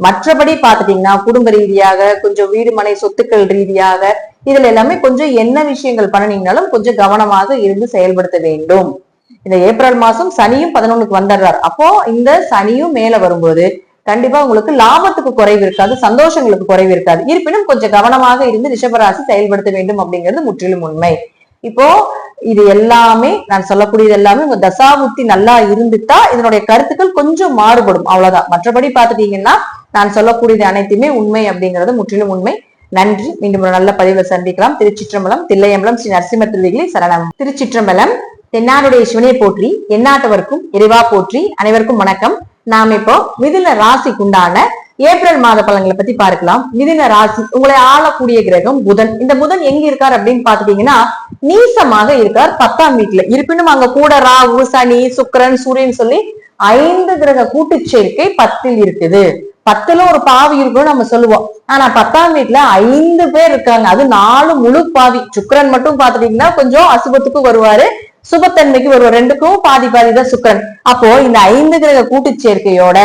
மற்றபடி பாத்துட்டீங்கன்னா குடும்ப ரீதியாக கொஞ்சம் வீடு மனை சொத்துக்கள் ரீதியாக இதுல எல்லாமே கொஞ்சம் என்ன விஷயங்கள் பண்ணினீங்கனாலும் கொஞ்சம் கவனமாக இருந்து செயல்படுத்த வேண்டும். இந்த ஏப்ரல் மாசம் சனியும் 11க்கு வந்துடுறார். அப்போ இந்த சனியும் மேல வரும்போது கண்டிப்பா உங்களுக்கு லாபத்துக்கு குறைவு இருக்காது, சந்தோஷங்களுக்கு குறைவு இருக்காது. இருப்பினும் கொஞ்சம் கவனமாக இருந்து ரிஷபராசி செயல்படுத்த வேண்டும் அப்படிங்கிறது முற்றிலும் உண்மை. இப்போ இது எல்லாமே நான் சொல்லக்கூடியது எல்லாமே உங்க தசாபுத்தி நல்லா இருந்துட்டா இதனுடைய கருத்துக்கள் கொஞ்சம் மாறுபடும், அவ்வளவுதான். மற்றபடி பாத்துட்டீங்கன்னா நான் சொல்லக்கூடியது அனைத்துமே உண்மை அப்படிங்கிறது முற்றிலும் உண்மை. நன்றி. மீண்டும் ஒரு நல்ல பதிவுல சந்திக்கலாம். திருச்சிற்றம்பலம், தில்லையம்பலம், ஸ்ரீ நரசிம்ம திருவிகளை சரணம். திருச்சிற்றம்பலம். தென்னாடுடைய சிவனை போற்றி, எந்நாட்டவர்க்கும் இறைவா போற்றி. அனைவருக்கும் வணக்கம். நாம் இப்போ மிதுன ராசிக்குண்டான ஏப்ரல் மாத பலன்களை பத்தி பார்க்கலாம். மிதுன ராசி உங்களை ஆளக்கூடிய கிரகம் புதன். இந்த புதன் எங்க இருக்கார் அப்படின்னு பாத்துட்டீங்கன்னா நீசமாக இருக்கார் 10ஆம் வீட்டுல. இருப்பினும் அங்க கூட ராகு சனி சுக்கிரன் சூரியன் சொல்லி 5 கிரக கூட்டு சேர்க்கை 10ல் இருக்குது. 10ல ஒரு பாவி இருக்குன்னு நம்ம சொல்லுவோம். ஆனா 10ஆம் வீட்டுல 5 பேர் இருக்காங்க. அது 4 முழு பாவி. சுக்கிரன் மட்டும் பாத்துட்டீங்கன்னா கொஞ்சம் அசுபத்துக்கு வருவாரு, சுபத்தன்மைக்கு வருவார். 2க்கும் பாதி பாதிதான் சுக்கிரன். அப்போ இந்த 5 கிரக கூட்டு சேர்க்கையோட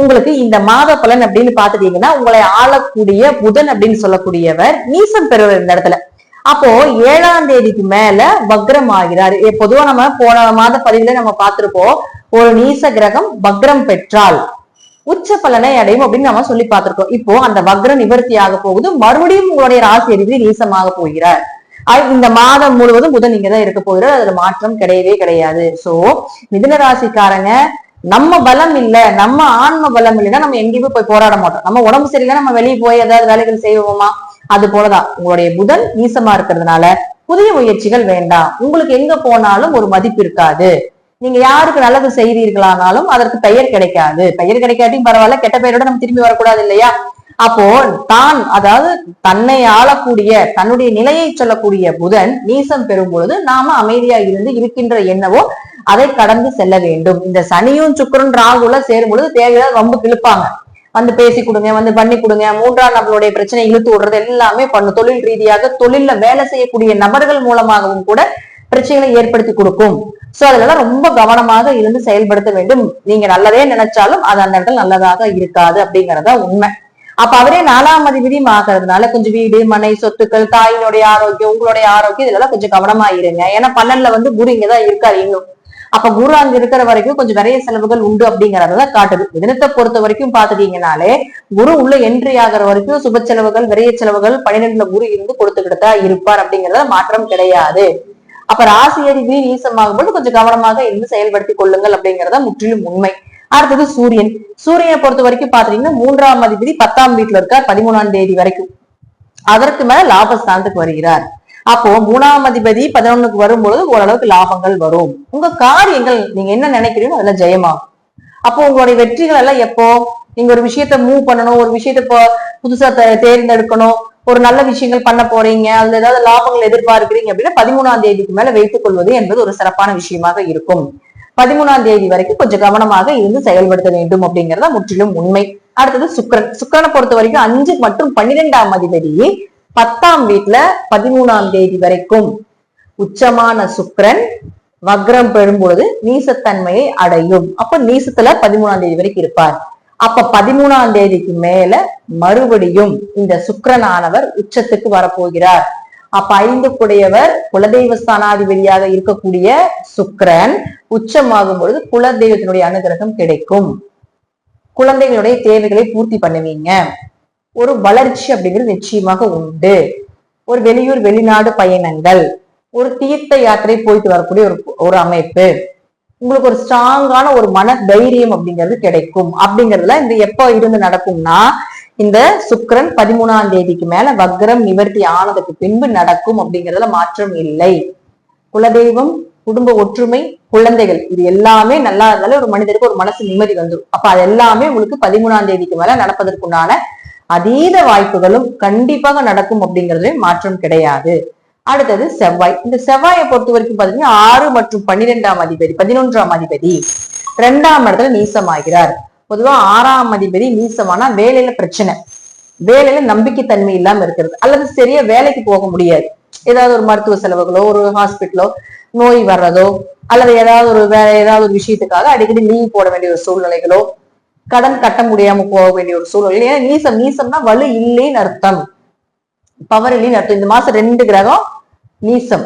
உங்களுக்கு இந்த மாத பலன் அப்படின்னு பாத்துட்டீங்கன்னா உங்களை ஆளக்கூடிய புதன் அப்படின்னு சொல்லக்கூடியவர் நீசம் பெறுவார் இந்த இடத்துல. அப்போ 7ஆம் தேதிக்கு மேல வக்ரம் ஆகிறார். பொதுவா நம்ம போன மாத பதிவுல நம்ம பார்த்திருப்போம், ஒரு நீச கிரகம் வக்ரம் பெற்றால் உச்ச பலனை அடையும் அப்படின்னு நம்ம சொல்லி பார்த்திருக்கோம். இப்போ அந்த வக்ர நிவர்த்தி ஆக போகுது. மறுபடியும் உங்களுடைய ராசி அதிபதி நீசமாக போகிறார். இந்த மாதம் முழுவதும் புதன் இங்கதான் இருக்க போகிறார். அதுல மாற்றம் கிடையவே கிடையாது. சோ மிதுன ராசிக்காரங்க நம்ம பலம் இல்ல, நம்ம ஆன்ம பலம் இல்லைன்னா நம்ம எங்கேயுமே போய் போராட மாட்டோம். நம்ம உடம்பு சரியில்லை நம்ம வெளியே போய் ஏதாவது வேலைகள் செய்வோமா? அது போலதான் உங்களுடைய புதன் நீசமா இருக்கிறதுனால புதிய முயற்சிகள் வேண்டாம். உங்களுக்கு எங்க போனாலும் ஒரு மதிப்பு இருக்காது. நீங்க யாருக்கு நல்லது செய்றீர்களானாலும் அதற்கு பெயர் கிடைக்காது. பெயர் கிடைக்காட்டியும் பரவாயில்ல, கெட்ட பெயரோட நம்ம திரும்பி வரக்கூடாது இல்லையா? அப்போ தான் அதாவது தன்னை ஆளக்கூடிய தன்னுடைய நிலையை சொல்லக்கூடிய புதன் நீசம் பெறும் பொழுது நாம அமைதியா இருந்து இருக்கின்ற என்னவோ அதை கடந்து செல்ல வேண்டும். இந்த சனியும் சுக்கிரன் ராகுல சேரும் பொழுது தேவையான ரொம்ப கிழிப்பாங்க, வந்து பேசி கொடுங்க, வந்து பண்ணி கொடுங்க, மூன்றாம் நபர்களுடைய பிரச்சனை இழுத்து விடுறது எல்லாமே பண்ணும். தொழில் ரீதியாக தொழில்ல வேலை செய்யக்கூடிய நபர்கள் மூலமாகவும் கூட பிரச்சனைகளை ஏற்படுத்தி கொடுக்கும். சோ அதெல்லாம் ரொம்ப கவனமாக இருந்து செயல்படுத்த வேண்டும். நீங்க நல்லதே நினைச்சாலும் அது அந்த இடத்துல நல்லதாக இருக்காது அப்படிங்கறதா உண்மை. அப்ப அவரே 4ஆம் அதிபதி ஆகிறதுனால கொஞ்சம் வீடு மனை சொத்துக்கள் தாயினுடைய ஆரோக்கியம் உங்களுடைய ஆரோக்கியம் இதெல்லாம் கொஞ்சம் கவனமா இருங்க. ஏன்னா 12ல வந்து குரு இங்கதான் இருக்காரு இன்னும். அப்ப குரு அங்க இருக்கிற வரைக்கும் கொஞ்சம் நிறைய செலவுகள் உண்டு அப்படிங்கறதான் காட்டுது. மிதுனத்தை பொறுத்த வரைக்கும் பாத்துட்டீங்கன்னாலே குரு உள்ள என்ட்ரி ஆகிற வரைக்கும் சுப செலவுகள் விரைய செலவுகள் 12ல குரு இருந்து கொடுத்துக்கிட்டு தான் இருப்பார் அப்படிங்கறத மாற்றம் கிடையாது. அப்ப ராசி அதிபதி நீசமாகும் போது கொஞ்சம் கவனமாக இருந்து செயல்படுத்தி கொள்ளுங்கள் அப்படிங்கறத முற்றிலும் உண்மை. அடுத்தது சூரியன். சூரியனை பொறுத்த வரைக்கும் பாத்தீங்கன்னா 3ஆம் அதிபதி 10ஆம் வீட்டுல இருக்கார் 13ஆம் தேதி வரைக்கும். அதற்கு மேல லாபஸ்தானத்துக்கு வருகிறார். அப்போ 3ஆம் அதிபதி 11க்கு வரும்பொழுது ஓரளவுக்கு லாபங்கள் வரும். உங்க காரியங்கள் நீங்க என்ன நினைக்கிறீங்களோ அதெல்லாம் ஜெயமாகும். அப்போ உங்களுடைய வெற்றிகள் எல்லாம் எப்போ நீங்க ஒரு விஷயத்த மூவ் பண்ணணும், ஒரு விஷயத்த புதுசா தேர்ந்தெடுக்கணும், ஒரு நல்ல விஷயங்கள் பண்ண போறீங்க, அதுல ஏதாவது லாபங்கள் எதிர்பார்க்கிறீங்க அப்படின்னா 13ஆம் தேதிக்கு மேல வைத்துக் கொள்வது என்பது ஒரு சிறப்பான விஷயமாக இருக்கும். 13ஆம் தேதி வரைக்கும் கொஞ்சம் கவனமாக இருந்து செயல்படுத்த வேண்டும் அப்படிங்கறத முற்றிலும் உண்மை. அடுத்தது சுக்கிரன். சுக்கிரனை பொறுத்த வரைக்கும் 5 மற்றும் 12ஆம் அதிபதி 10ஆம் வீட்டுல 13ஆம் தேதி வரைக்கும் உச்சமான சுக்கிரன் வக்ரம் பெறும்பொழுது நீசத்தன்மையை அடையும். அப்ப நீசத்துல 13ஆம் தேதி வரைக்கும் இருப்பார். அப்ப 13ஆம் தேதிக்கு மேல மறுபடியும் இந்த சுக்கிரனானவர் உச்சத்துக்கு வரப்போகிறார். அப்ப 5 குடையவர் குலதெய்வ ஸ்தானாதிபதியாக இருக்கக்கூடிய சுக்கிரன் உச்சமாகும் பொழுது குலதெய்வத்தினுடைய அனுகிரகம் கிடைக்கும். குழந்தைகளுடைய தேவைகளை பூர்த்தி பண்ணுவீங்க. ஒரு வளர்ச்சி அப்படிங்கிறது நிச்சயமாக உண்டு. ஒரு வெளியூர் வெளிநாடு பயணங்கள், ஒரு தீர்த்த யாத்திரை போயிட்டு வரக்கூடிய ஒரு அமைப்பு, உங்களுக்கு ஒரு ஸ்ட்ராங்கான ஒரு மன தைரியம் அப்படிங்கிறது கிடைக்கும். அப்படிங்கிறதுல இந்த எப்ப இருந்து நடக்கும்னா இந்த சுக்கிரன் 13ஆம் தேதிக்கு மேல வக்ரம் நிவர்த்தி ஆனதுக்கு பின்பு நடக்கும் அப்படிங்கிறதுல மாற்றம் இல்லை. குலதெய்வம், குடும்ப ஒற்றுமை, குழந்தைகள் இது எல்லாமே நல்லா இருந்தாலும் ஒரு மனிதருக்கு ஒரு மனசு நிம்மதி வந்துடும். அப்ப அது எல்லாமே உங்களுக்கு 13ஆம் தேதிக்கு மேல நடப்பதற்குண்டான அதீத வாய்ப்புகளும் கண்டிப்பாக நடக்கும் அப்படிங்கிறதுல மாற்றம் கிடையாது. அடுத்தது செவ்வாய். இந்த செவ்வாயை பொறுத்த வரைக்கும் பாத்தீங்கன்னா 6 மற்றும் 12ஆம் அதிபதி 11ஆம் அதிபதி 2ஆம் இடத்துல நீசமாகிறார். பொதுவா 6ஆம் அதிபதி நீசமானா வேலையில பிரச்சனை, வேலையில நம்பிக்கை தன்மை இல்லாம இருக்கிறது, அல்லது சரியா வேலைக்கு போக முடியாது, ஏதாவது ஒரு மருத்துவ செலவுகளோ ஒரு ஹாஸ்பிட்டலோ நோய் வர்றதோ அல்லது ஏதாவது ஒரு வேற ஏதாவது ஒரு விஷயத்துக்காக அடிக்கடி லீவ் போட வேண்டிய ஒரு சூழ்நிலைகளோ கடன் கட்ட முடியாம போக வேண்டிய ஒரு சூழ்நிலை. ஏன்னா நீசம்னா வலு இல்லைன்னு அர்த்தம், பவர் இல்லைன்னு அர்த்தம். இந்த மாசம் 2 கிரகம் நீசம்,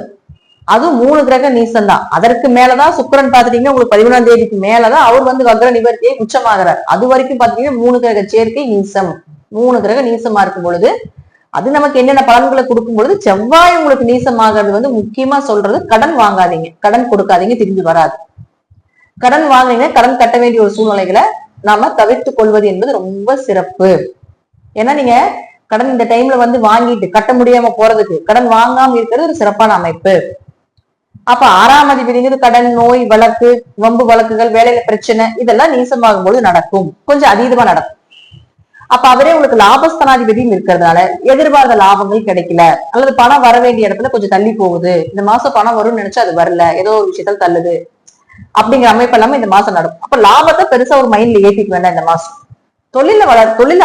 அதுவும் 3 கிரகம் நீசம் தான். அதற்கு மேலதான் சுக்கிரன் பாத்துட்டீங்கன்னா உங்களுக்கு 13ஆம் தேதிக்கு மேலதான் அவர் வந்து வக்ர நிவர்த்தியை உச்சமாகிறார். அது வரைக்கும் பாத்தீங்கன்னா 3 கிரக சேர்க்கை நீசம். 3 கிரக நீசமா இருக்கும் பொழுது அது நமக்கு என்னென்ன பலன்களை கொடுக்கும் பொழுது செவ்வாய் உங்களுக்கு நீசமாகிறது வந்து முக்கியமா சொல்றது கடன் வாங்காதீங்க, கடன் கொடுக்காதீங்க, திரும்பி வராது. கடன் வாங்குறீங்க, கடன் கட்ட வேண்டிய ஒரு சூழ்நிலைகளை நாம தவிர்த்து கொள்வது என்பது ரொம்ப சிறப்பு. ஏன்னா நீங்க கடன் இந்த டைம்ல வந்து வாங்கிட்டு கட்ட முடியாம போறதுக்கு கடன் வாங்காம இருக்கிறது ஒரு சிறப்பான அமைப்பு. அப்ப 6ஆம் அதிபதிங்கிறது கடன், நோய், வழக்கு, வம்பு வழக்குகள், வேலையில பிரச்சனை இதெல்லாம் நீசமாகும் போது நடக்கும், கொஞ்சம் அதீதமா நடக்கும். அப்ப அவரே உங்களுக்கு லாபஸ்தானாதிபதியும் இருக்கிறதுனால எதிர்பார்த்த லாபங்கள் கிடைக்கல, அல்லது பணம் வர வேண்டிய இடத்துல கொஞ்சம் தள்ளி போகுது, இந்த மாசம் பணம் வரும்னு நினைச்சா அது வரல, ஏதோ ஒரு விஷயத்துல தள்ளுது அப்படிங்கிற அமைப்பு எல்லாமே இந்த மாசம் நடக்கும். அப்ப லாபத்தை பெருசா ஒரு மைண்ட்ல ஏத்திக்க வேண்டாம். இந்த மாசம் தொழில்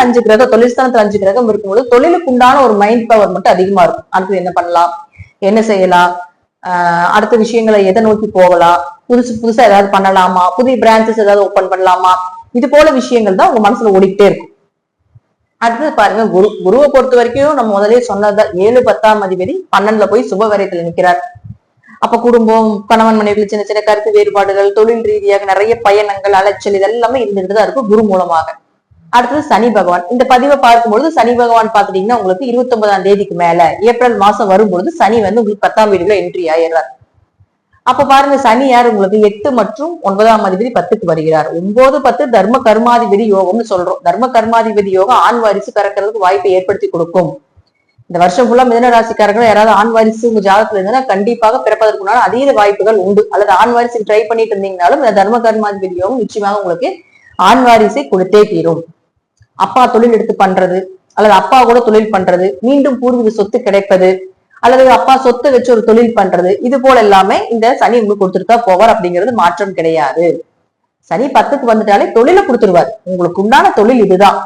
5 கிரகம், தொழில் ஸ்தானத்துல 5 கிரகம் இருக்கும்போது தொழிலுக்கு உண்டான ஒரு மைண்ட் பவர் மட்டும் அதிகமா இருக்கும். அடுத்து என்ன பண்ணலாம், என்ன செய்யலாம், அடுத்த விஷயங்களை எதை நோக்கி போகலாம், புதுசா ஏதாவது பண்ணலாமா, புதிய பிரான்ச்சஸ் ஏதாவது ஓபன் பண்ணலாமா, இது போல விஷயங்கள் தான் உங்க மனசுல ஓடிக்கிட்டே இருக்கும். அடுத்தது பாருங்க குருவை பொறுத்த வரைக்கும் நம்ம முதலே சொன்னதுதான் 7 10ஆம் அதிபதி 12ல போய் சுப வரையத்துல நிற்கிறார். அப்ப குடும்பம், கணவன் மனைவிகள் சின்ன சின்ன கருத்து வேறுபாடுகள், தொழில் ரீதியாக நிறைய பயணங்கள், அலைச்சல் இதெல்லாமே இருந்துகிட்டு தான் இருக்கும் குரு மூலமாக. அடுத்தது சனி பகவான். இந்த பதிவை பார்க்கும்பொழுது சனி பகவான் பாத்துட்டீங்கன்னா உங்களுக்கு 29ஆம் தேதிக்கு மேல ஏப்ரல் மாசம் வரும்பொழுது சனி வந்து உங்களுக்கு 10ஆம் வீடுல என்ட்ரி ஆயிடுறார். அப்ப பாருங்க சனி யார் உங்களுக்கு 8 மற்றும் 9ஆம் அதிபதி 10க்கு வருகிறார். 9 10 தர்ம கர்மாதிபதி யோகம்னு சொல்றோம். தர்ம கர்மாதிபதி யோகம் ஆண் வாரிசு பிறக்கிறதுக்கு வாய்ப்பை ஏற்படுத்தி கொடுக்கும். இந்த வருஷம் ஃபுல்லா மிதன ராசிக்காரர்கள் யாராவது ஆண் வாரிசு உங்க ஜாதகத்துல இருந்தா கண்டிப்பாக பிறப்பதற்குனால அதீத வாய்ப்புகள் உண்டு. அல்லது ஆண் வாரிசு ட்ரை பண்ணிட்டு இருந்தீங்கனாலும் இந்த தர்ம கர்மாதிபதி யோகம் நிச்சயமாக உங்களுக்கு ஆண் வாரிசை கொடுத்தே தீரும். அப்பா தொழில் எடுத்து பண்றது அல்லது அப்பா கூட தொழில் பண்றது, மீண்டும் பூர்வீக சொத்து கிடைப்பது, அல்லது அப்பா சொத்தை வச்சு ஒரு தொழில் பண்றது, இது போல எல்லாமே இந்த சனி உங்களுக்கு கொடுத்துட்டு தான் போவார் அப்படிங்கிறது மாற்றம் கிடையாது. சனி 10க்கு வந்துட்டாலே தொழிலை கொடுத்துருவார். உங்களுக்கு உண்டான தொழில் இதுதான்,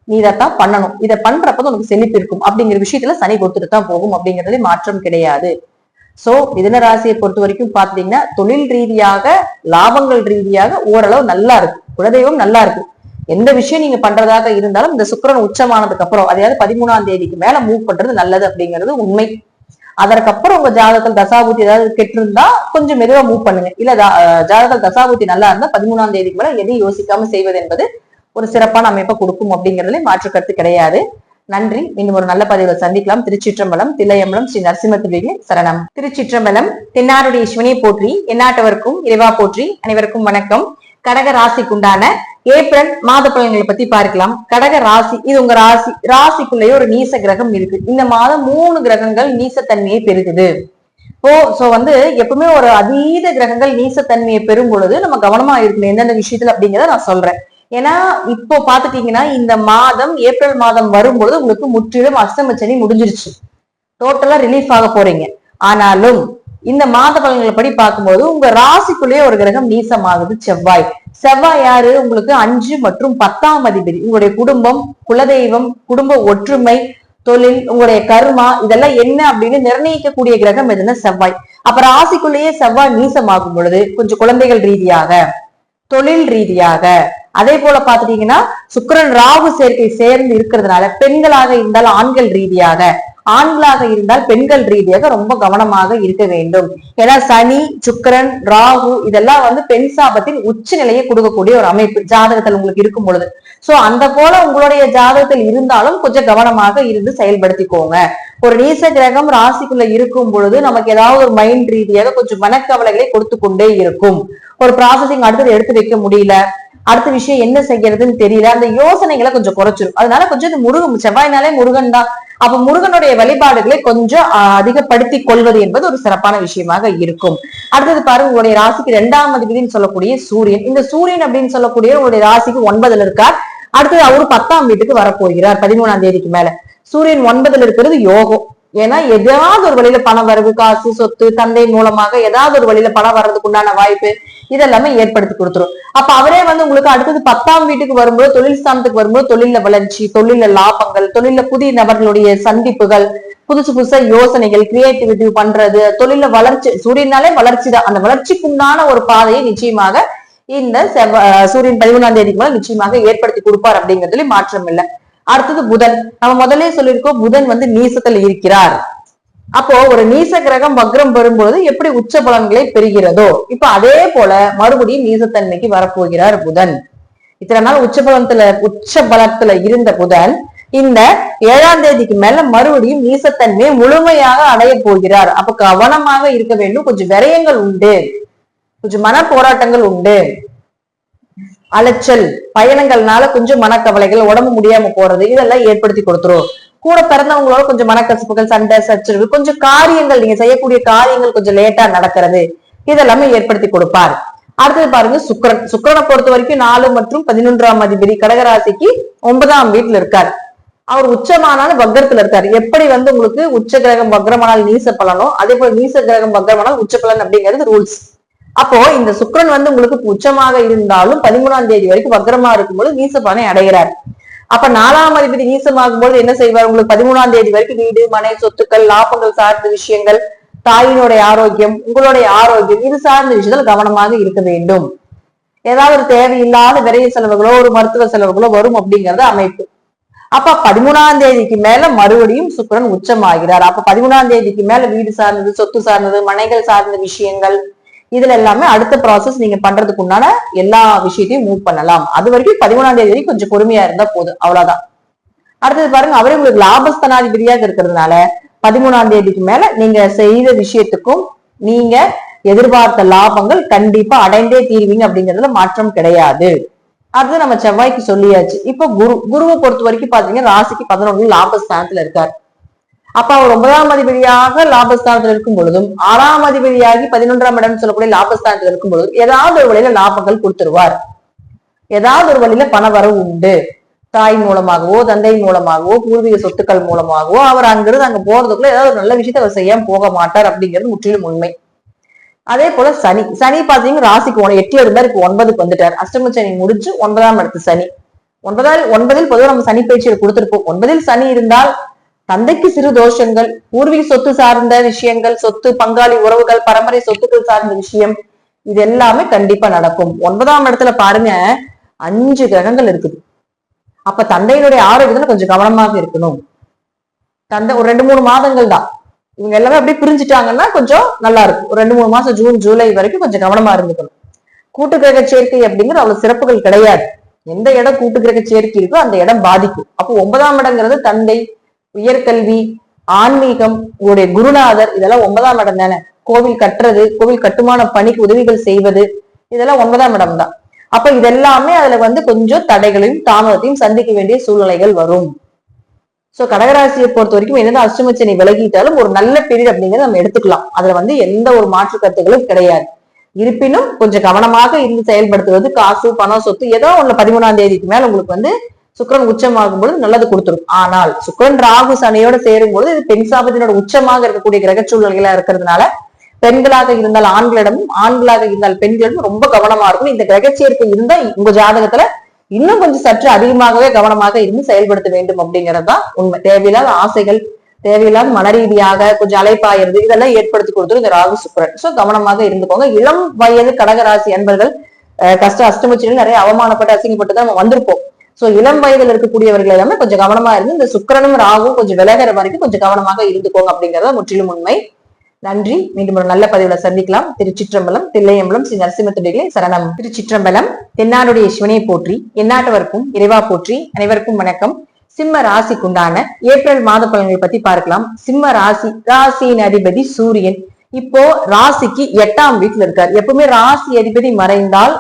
நீ இதைத்தான் பண்ணணும், இதை பண்றப்பதான் உனக்கு செழிப்பு இருக்கும் அப்படிங்கிற விஷயத்துல சனி கொடுத்துட்டு தான் போகும் அப்படிங்கிறதுல மாற்றம் கிடையாது. சோ மிதுன ராசியை பொறுத்த வரைக்கும் பாத்தீங்கன்னா தொழில் ரீதியாக லாபங்கள் ரீதியாக ஓரளவு நல்லா இருக்கு, குலதெய்வம் நல்லா இருக்கு. எந்த விஷயம் நீங்க பண்றதாக இருந்தாலும் இந்த சுக்கிரன் உச்சமானதுக்கு அப்புறம், அதாவது 13ஆம் தேதிக்கு மேல மூவ் பண்றது நல்லது அப்படிங்கிறது உண்மை. அதற்கப்புறம் உங்க ஜாதகத்தில் தசாபுத்தி ஏதாவது கெட்டிருந்தா கொஞ்சம் மெதுவா மூவ் பண்ணுங்க. இல்ல ஜாதகத்தில் தசாபுத்தி நல்லா இருந்தா 13ஆம் தேதிக்கு மேல எதையும் யோசிக்காம செய்வது என்பது ஒரு சிறப்பான அமைப்பை கொடுக்கும் அப்படிங்கிறதுல மாற்று கருத்து கிடையாது. நன்றி. இன்னும் ஒரு நல்ல பதிவில் சந்திக்கலாம். திருச்சிற்றம்பலம், தில்லையம்பலம், ஸ்ரீ நரசிம்ம சரணம். திருச்சிற்றம்பலம். தென்னாருடைய சிவனையை போற்றி, எந்நாட்டவருக்கும் இறைவா போற்றி. அனைவருக்கும் வணக்கம். கடக ராசிக்குண்டான ஏப்ரல் மாத பலன்களை பத்தி பார்க்கலாம். கடக ராசி, இது உங்க ராசி. ராசிக்குள்ளேயே ஒரு நீச கிரகம் இருக்கு. இந்த மாதம் 3 கிரகங்கள் நீசத்தன்மையை பெறுகுது. சோ எப்பவுமே ஒரு அதீத கிரகங்கள் நீசத்தன்மையை பெறும் பொழுது நம்ம கவனமா இருக்கணும் எந்தெந்த விஷயத்துல அப்படிங்கிறத நான் சொல்றேன். ஏன்னா இப்போ பாத்துட்டீங்கன்னா இந்த மாதம் ஏப்ரல் மாதம் வரும்பொழுது உங்களுக்கு முற்றிலும் அஷ்டம சனி முடிஞ்சிருச்சு, டோட்டலா ரிலீஃப் ஆக போறீங்க. ஆனாலும் இந்த மாத பலன்களை படி பார்க்கும்போது உங்க ராசிக்குள்ளேயே ஒரு கிரகம் நீசமாகுது, செவ்வாய். செவ்வாய் யாரு? உங்களுக்கு 5 மற்றும் 10ஆம் அதிபதி. உங்களுடைய குடும்பம், குலதெய்வம், குடும்ப ஒற்றுமை, தொழில், உங்களுடைய கர்மா, இதெல்லாம் என்ன அப்படின்னு நிர்ணயிக்கக்கூடிய கிரகம் எதுன்னா செவ்வாய். அப்ப ராசிக்குள்ளேயே செவ்வாய் நீசமாகும் பொழுது கொஞ்சம் குழந்தைகள் ரீதியாக, தொழில் ரீதியாக, அதே போல பாத்துட்டீங்கன்னா சுக்கிரன் ராகு சேர்க்கை சேர்ந்து இருக்கிறதுனால பெண்களாக இருந்தால் ஆண்கள் ரீதியாக, ஆண்களாக இருந்தால் பெண்கள் ரீதியாக ரொம்ப கவனமாக இருக்க வேண்டும். ஏன்னா சனி, சுக்கிரன், ராகு இதெல்லாம் பெண் சாபத்தின் உச்ச நிலையை கொடுக்கக்கூடிய ஒரு அமைப்பு ஜாதகத்தில் உங்களுக்கு இருக்கும் பொழுது. சோ அந்த போல உங்களுடைய ஜாதகத்தில் இருந்தாலும் கொஞ்சம் கவனமாக இருந்து செயல்படுத்திக்கோங்க. ஒரு நீச கிரகம் ராசிக்குள்ள இருக்கும் பொழுது நமக்கு ஏதாவது ஒரு மைண்ட் ரீதியாக கொஞ்சம் மனக்கவலைகளை கொடுத்து கொண்டே இருக்கும். ஒரு ப்ராசஸிங் அடுத்தது எடுத்து வைக்க முடியல, அடுத்த விஷயம் என்ன செய்யறதுன்னு தெரியல, அந்த யோசனைகளை கொஞ்சம் குறைச்சிடும். அதனால கொஞ்சம் இந்த முருகன், செவ்வாய்னாலே முருகன் தான். அப்ப முருகனுடைய வழிபாடுகளை கொஞ்சம் அதிகப்படுத்தி கொள்வது என்பது ஒரு சிறப்பான விஷயமாக இருக்கும். அடுத்தது பாருங்க, உங்களுடைய ராசிக்கு 2ஆம் அதிபதினு சொல்லக்கூடிய சூரியன். இந்த சூரியன் அப்படின்னு சொல்லக்கூடிய உங்களுடைய ராசிக்கு 9ல் இருக்கார். அடுத்தது அவரு 10ஆம் வீட்டுக்கு வரப்போகிறார் 13ஆம் தேதிக்கு மேல. சூரியன் 9ல் இருக்கிறது யோகம். ஏன்னா ஏதாவது ஒரு வழியில பணம் வரவு, காசு, சொத்து, தந்தை மூலமாக ஏதாவது ஒரு வழியில பணம் வர்றதுக்கு உண்டான வாய்ப்பு இதெல்லாமே ஏற்படுத்தி கொடுத்துரும். அப்ப அவரே உங்களுக்கு அடுத்தது 10ஆம் வீட்டுக்கு வரும்போது, தொழில் ஸ்தானத்துக்கு வரும்போது தொழில வளர்ச்சி, தொழில லாபங்கள், தொழில புதிய நபர்களுடைய சந்திப்புகள், புதுசு புதுசா யோசனைகள், கிரியேட்டிவிட்டி பண்றது, தொழில வளர்ச்சி. சூரியனாலே வளர்ச்சி தான். அந்த வளர்ச்சிக்குண்டான ஒரு பாதையை நிச்சயமாக இந்த சூரியன் 13ஆம் தேதிக்கு மேல நிச்சயமாக ஏற்படுத்தி கொடுப்பார் அப்படிங்கிறதுல மாற்றம் இல்லை. அடுத்தது புதன். நம்ம முதலே சொல்லியிருக்கோம், புதன் நீசத்துல இருக்கிறார். அப்போ ஒரு நீச கிரகம் வக்ரம் வரும்போது எப்படி உச்ச பலன்களை பெறுகிறதோ இப்ப அதே போல மறுபடியும் நீசத்தன்மைக்கு வரப்போகிறார் புதன். இத்தனை நாள் உச்ச பலத்துல இருந்த புதன் இந்த 7ஆம் தேதிக்கு மேல மறுபடியும் நீசத்தன்மையை முழுமையாக அடைய போகிறார். அப்ப கவனமாக இருக்க வேண்டும். கொஞ்சம் விரயங்கள் உண்டு, கொஞ்சம் மன போராட்டங்கள் உண்டு, அலைச்சல், பயணங்கள்னால கொஞ்சம் மனக்கவலைகள், உடம்பு முடியாம போறது, இதெல்லாம் ஏற்படுத்தி கொடுத்துரும். கூட பிறந்தவங்களோட கொஞ்சம் மனக்கசப்புகள், சண்டை, சச்சரவு, கொஞ்சம் காரியங்கள், நீங்க செய்யக்கூடிய காரியங்கள் கொஞ்சம் லேட்டா நடக்கிறது, இதெல்லாமே ஏற்படுத்தி கொடுப்பார். அடுத்தது பாருங்க சுக்கிரன். சுக்கிரனை பொறுத்த வரைக்கும் 4 மற்றும் 11ஆம் அதிபதி கடகராசிக்கு 9ஆம் வீட்டுல இருக்காரு. அவர் உச்சமானாலும் வக்ரத்துல இருக்காரு. எப்படி உங்களுக்கு உச்ச கிரகம் வக்ரமானால் நீச பலனோ அதே போல நீச கிரகம் வக்ரமானால் உச்ச பலன் அப்படிங்கிறது ரூல்ஸ். அப்போ இந்த சுக்கிரன் உங்களுக்கு உச்சமாக இருந்தாலும் 13ஆம் தேதி வரைக்கும் வக்ரமா இருக்கும்போது நீச பலனை அடைகிறார். அப்ப 4ஆம் அதிபதி நீசமாகும் போது என்ன செய்வார்? உங்களுக்கு 13ஆம் தேதி வரைக்கும் வீடு, மனை, சொத்துக்கள், லாபங்கள் சார்ந்த விஷயங்கள், தாயினுடைய ஆரோக்கியம், உங்களுடைய ஆரோக்கியம், இது சார்ந்த விஷயத்தில் கவனமாக இருக்க வேண்டும். ஏதாவது ஒரு தேவையில்லாத விரைய செலவுகளோ ஒரு மருத்துவ செலவுகளோ வரும் அப்படிங்கறது அமைப்பு. அப்ப 13ஆம் தேதிக்கு மேல மறுபடியும் சுக்கிரன் உச்சமாகிறார். அப்ப 13ஆம் தேதிக்கு மேல வீடு சார்ந்தது, சொத்து சார்ந்தது, மனைகள் சார்ந்த விஷயங்கள், இதுல எல்லாமே அடுத்த ப்ராசஸ் நீங்க பண்றதுக்கு உண்டான எல்லா விஷயத்தையும் மூவ் பண்ணலாம். அது வரைக்கும் 13ஆம் தேதி வரைக்கும் கொஞ்சம் பொறுமையா இருந்தா போதும், அவ்வளவுதான். அடுத்தது பாருங்க, அவரே உங்களுக்கு லாபஸ்தானாதிபதியாக இருக்கிறதுனால 13ஆம் தேதிக்கு மேல நீங்க செய்த விஷயத்துக்கும் நீங்க எதிர்பார்த்த லாபங்கள் கண்டிப்பா அடைந்தே தீர்வீங்க அப்படிங்கிறதுல மாற்றம் கிடையாது. அடுத்து நம்ம செவ்வாய்க்கு சொல்லியாச்சு. இப்ப குருவை பொறுத்த வரைக்கும் பாத்தீங்கன்னா ராசிக்கு 11 லாபஸ்தானத்துல இருக்காரு. அப்ப அவர் 9ஆம் அதிபதியாக லாபஸ்தானத்துல இருக்கும் பொழுதும் 6ஆம் அதிபதியாகி 11ஆம் இடம் சொல்லக்கூடிய லாபஸ்தானத்துல இருக்கும் பொழுதும் ஏதாவது ஒரு வழியில லாபங்கள் கொடுத்துருவார். ஏதாவது ஒரு வழியில பண வரவு உண்டு. தாய் மூலமாகவோ தந்தை மூலமாகவோ பூர்வீக சொத்துக்கள் மூலமாகவோ அவர் அங்கிருந்து அங்க போறதுக்குள்ள ஏதாவது ஒரு நல்ல விஷயத்த அவர் செய்யாம போக மாட்டார் அப்படிங்கிறது முற்றிலும் உண்மை. அதே போல சனி பாத்தீங்கன்னா ராசிக்கு 8ல இருந்தார், இப்ப 9க்கு வந்துட்டார். அஷ்டம சனி முடிச்சு 9ஆம் இடத்து சனி. 9ல் பொதுவாக நம்ம சனி பயிற்சியை கொடுத்திருப்போம். 9ல் சனி இருந்தால் தந்தைக்கு சிறு தோஷங்கள், பூர்வீக சொத்து சார்ந்த விஷயங்கள், சொத்து பங்காளி உறவுகள், பரம்பரை சொத்துக்கள் சார்ந்த விஷயம், இது எல்லாமே கண்டிப்பா நடக்கும். 9ஆம் இடத்துல பாருங்க 5 கிரகங்கள் இருக்குது. அப்ப தந்தையினுடைய ஆரோக்கியத்துல கொஞ்சம் கவனமாக இருக்கணும். தந்தை ஒரு 2-3 மாதங்கள் தான், இவங்க எல்லாமே அப்படியே பிரிஞ்சுட்டாங்கன்னா கொஞ்சம் நல்லா இருக்கும். ஒரு 2-3 மாசம் ஜூன் ஜூலை வரைக்கும் கொஞ்சம் கவனமா இருந்துக்கணும். கூட்டு கிரக சேர்க்கை அப்படிங்கிற அவ்வளவு சிறப்புகள் கிடையாது. எந்த இடம் கூட்டு கிரக சேர்க்கை இருக்கோ அந்த இடம் பாதிக்கும். அப்போ 9ஆம் இடங்கிறது தந்தை, உயர்கல்வி, ஆன்மீகம், உங்களுடைய குருநாதர், இதெல்லாம் 9ஆம் இடம் தானே. கோவில் கட்டுறது, கோவில் கட்டுமான பணிக்கு உதவிகள் செய்வது, இதெல்லாம் 9ஆம் இடம் தான். அப்ப இதெல்லாமே அதுல கொஞ்சம் தடைகளையும் தாமதத்தையும் சந்திக்க வேண்டிய சூழ்நிலைகள் வரும். சோ கடகராசியை பொறுத்த வரைக்கும் என்னதான் அஷ்டமச்சனி விலகிட்டாலும் ஒரு நல்ல பீரியட் அப்படிங்கறத நம்ம எடுத்துக்கலாம். அதுல எந்த ஒரு மாற்று கருத்துகளும் கிடையாது. இருப்பினும் கொஞ்சம் கவனமாக இருந்து செயல்படுத்துவது, காசு பணம் சொத்து ஏதோ ஒண்ணு 13ஆம் தேதிக்கு மேல உங்களுக்கு சுக்கிரன் உச்சமாகும் பொழுது நல்லது கொடுத்துரும். ஆனால் சுக்கிரன் ராகு சனியோட சேரும் பொழுது இது பெண் சாபத்தினோட உச்சமாக இருக்கக்கூடிய கிரக சூழ்நிலைகளா இருக்கிறதுனால பெண்களாக இருந்தால் ஆண்களிடமும், ஆண்களாக இருந்தால் பெண்களிடமும் ரொம்ப கவனமா இருக்கும். இந்த கிரக சேர்க்கை இருந்தா உங்க ஜாதகத்துல இன்னும் கொஞ்சம் சற்று அதிகமாகவே கவனமாக இருந்து செயல்படுத்த வேண்டும் அப்படிங்கறதுதான் உண்மை. தேவையில்லாத ஆசைகள், தேவையில்லாத மனரீதியாக கொஞ்சம் அலைப்பாயிருது, இதெல்லாம் ஏற்படுத்தி கொடுத்துரும் இந்த ராகு சுக்கிரன். சோ கவனமாக இருந்துக்கோங்க. இளம் வயது கடகராசி அன்பர்கள் அஷ்டமச்சனியில் நிறைய அவமானப்பட்டு அசிங்கப்பட்டு தான் நம்ம வந்திருப்போம். சோ இளம் வயதில் இருக்கக்கூடியவர்கள் எல்லாமே கொஞ்சம் கவனமா இருந்து இந்த சுக்கிரனும் ராகும் கொஞ்சம் விலகிற வரைக்கும் கொஞ்சம் கவனமாக இருந்துக்கோங்க அப்படிங்கறத முற்றிலும் உண்மை. நன்றி. மீண்டும் ஒரு நல்ல பதிவுல சந்திக்கலாம். திருச்சிற்றம்பலம், தில்லையம்பலம், ஸ்ரீ நரசிம்மத்துடிகளே சரணம். திருச்சிற்றம்பலம். தென்னாடுடைய சிவனை போற்றி, எந்நாட்டவருக்கும் இறைவா போற்றி. அனைவருக்கும் வணக்கம். சிம்ம ராசிக்குண்டான ஏப்ரல் மாத பலன்களை பத்தி பார்க்கலாம். சிம்ம ராசியின் அதிபதி சூரியன் இப்போ ராசிக்கு 8ஆம் வீட்டுல இருக்கார். எப்பவுமே ராசி அதிபதி மறைந்தால்